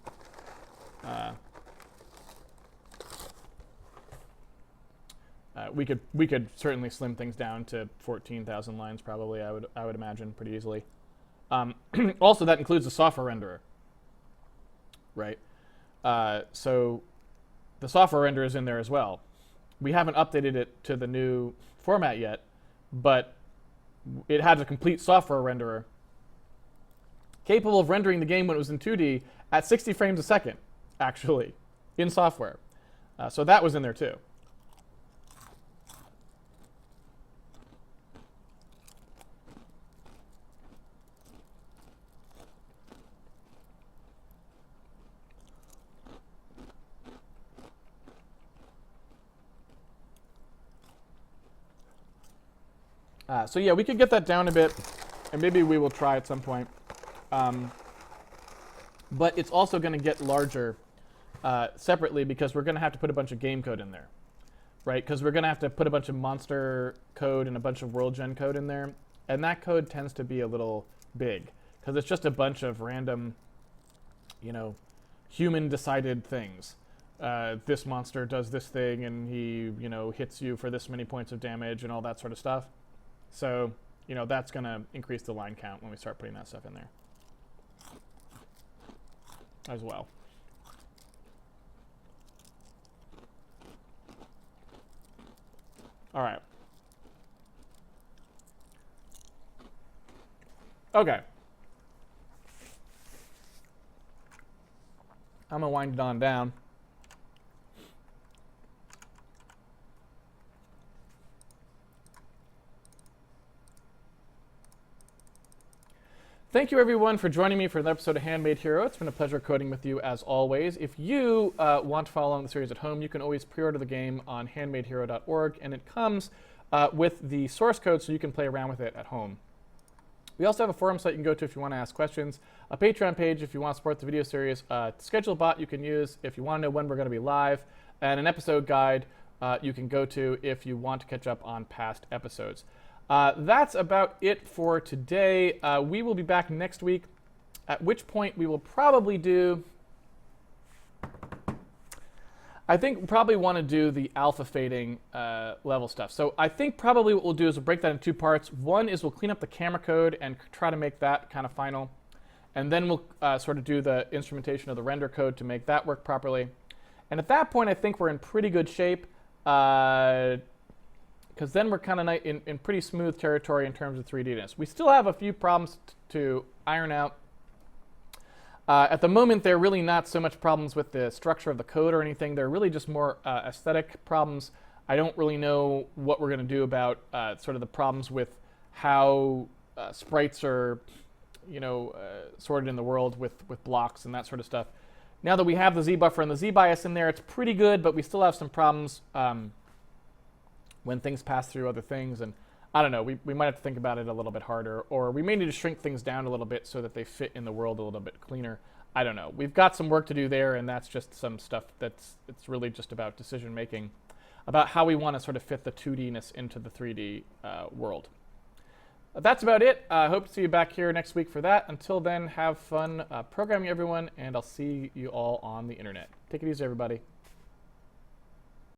We could certainly slim things down to 14,000 lines probably. I would imagine pretty easily. Also, that includes the software renderer, right? So the software renderer is in there as well. We haven't updated it to the new format yet, but it has a complete software renderer capable of rendering the game when it was in 2D at 60 frames a second, actually, in software. So that was in there too. So yeah, we could get that down a bit, and maybe we will try at some point. But it's also going to get larger separately because we're going to have to put a bunch of game code in there, right? Because we're going to have to put a bunch of monster code and a bunch of world gen code in there. And that code tends to be a little big because it's just a bunch of random, human-decided things. This monster does this thing, and he, hits you for this many points of damage and all that sort of stuff. So, that's going to increase the line count when we start putting that stuff in there as well. All right. Okay. I'm going to wind it on down. Thank you, everyone, for joining me for another episode of Handmade Hero. It's been a pleasure coding with you, as always. If you want to follow along the series at home, you can always pre-order the game on handmadehero.org, and it comes with the source code so you can play around with it at home. We also have a forum site you can go to if you want to ask questions, a Patreon page if you want to support the video series, a schedule bot you can use if you want to know when we're going to be live, and an episode guide you can go to if you want to catch up on past episodes. That's about it for today. We will be back next week, at which point we will probably do, I think we'll probably want to do the alpha fading level stuff. So I think probably what we'll do is we'll break that in two parts. One is we'll clean up the camera code and try to make that kind of final. And then we'll sort of do the instrumentation of the render code to make that work properly. And at that point, I think we're in pretty good shape. Because then we're kind of in pretty smooth territory in terms of 3D-ness. We still have a few problems to iron out. At the moment, they're really not so much problems with the structure of the code or anything. They're really just more aesthetic problems. I don't really know what we're going to do about sort of the problems with how sprites are, sorted in the world with blocks and that sort of stuff. Now that we have the Z-buffer and the Z-bias in there, it's pretty good, but we still have some problems when things pass through other things, and I don't know, we might have to think about it a little bit harder, or we may need to shrink things down a little bit so that they fit in the world a little bit cleaner. I don't know. We've got some work to do there, and that's just some stuff it's really just about decision making, about how we want to sort of fit the 2D-ness into the 3D world. That's about it. I hope to see you back here next week for that. Until then, have fun programming, everyone, and I'll see you all on the internet. Take it easy, everybody.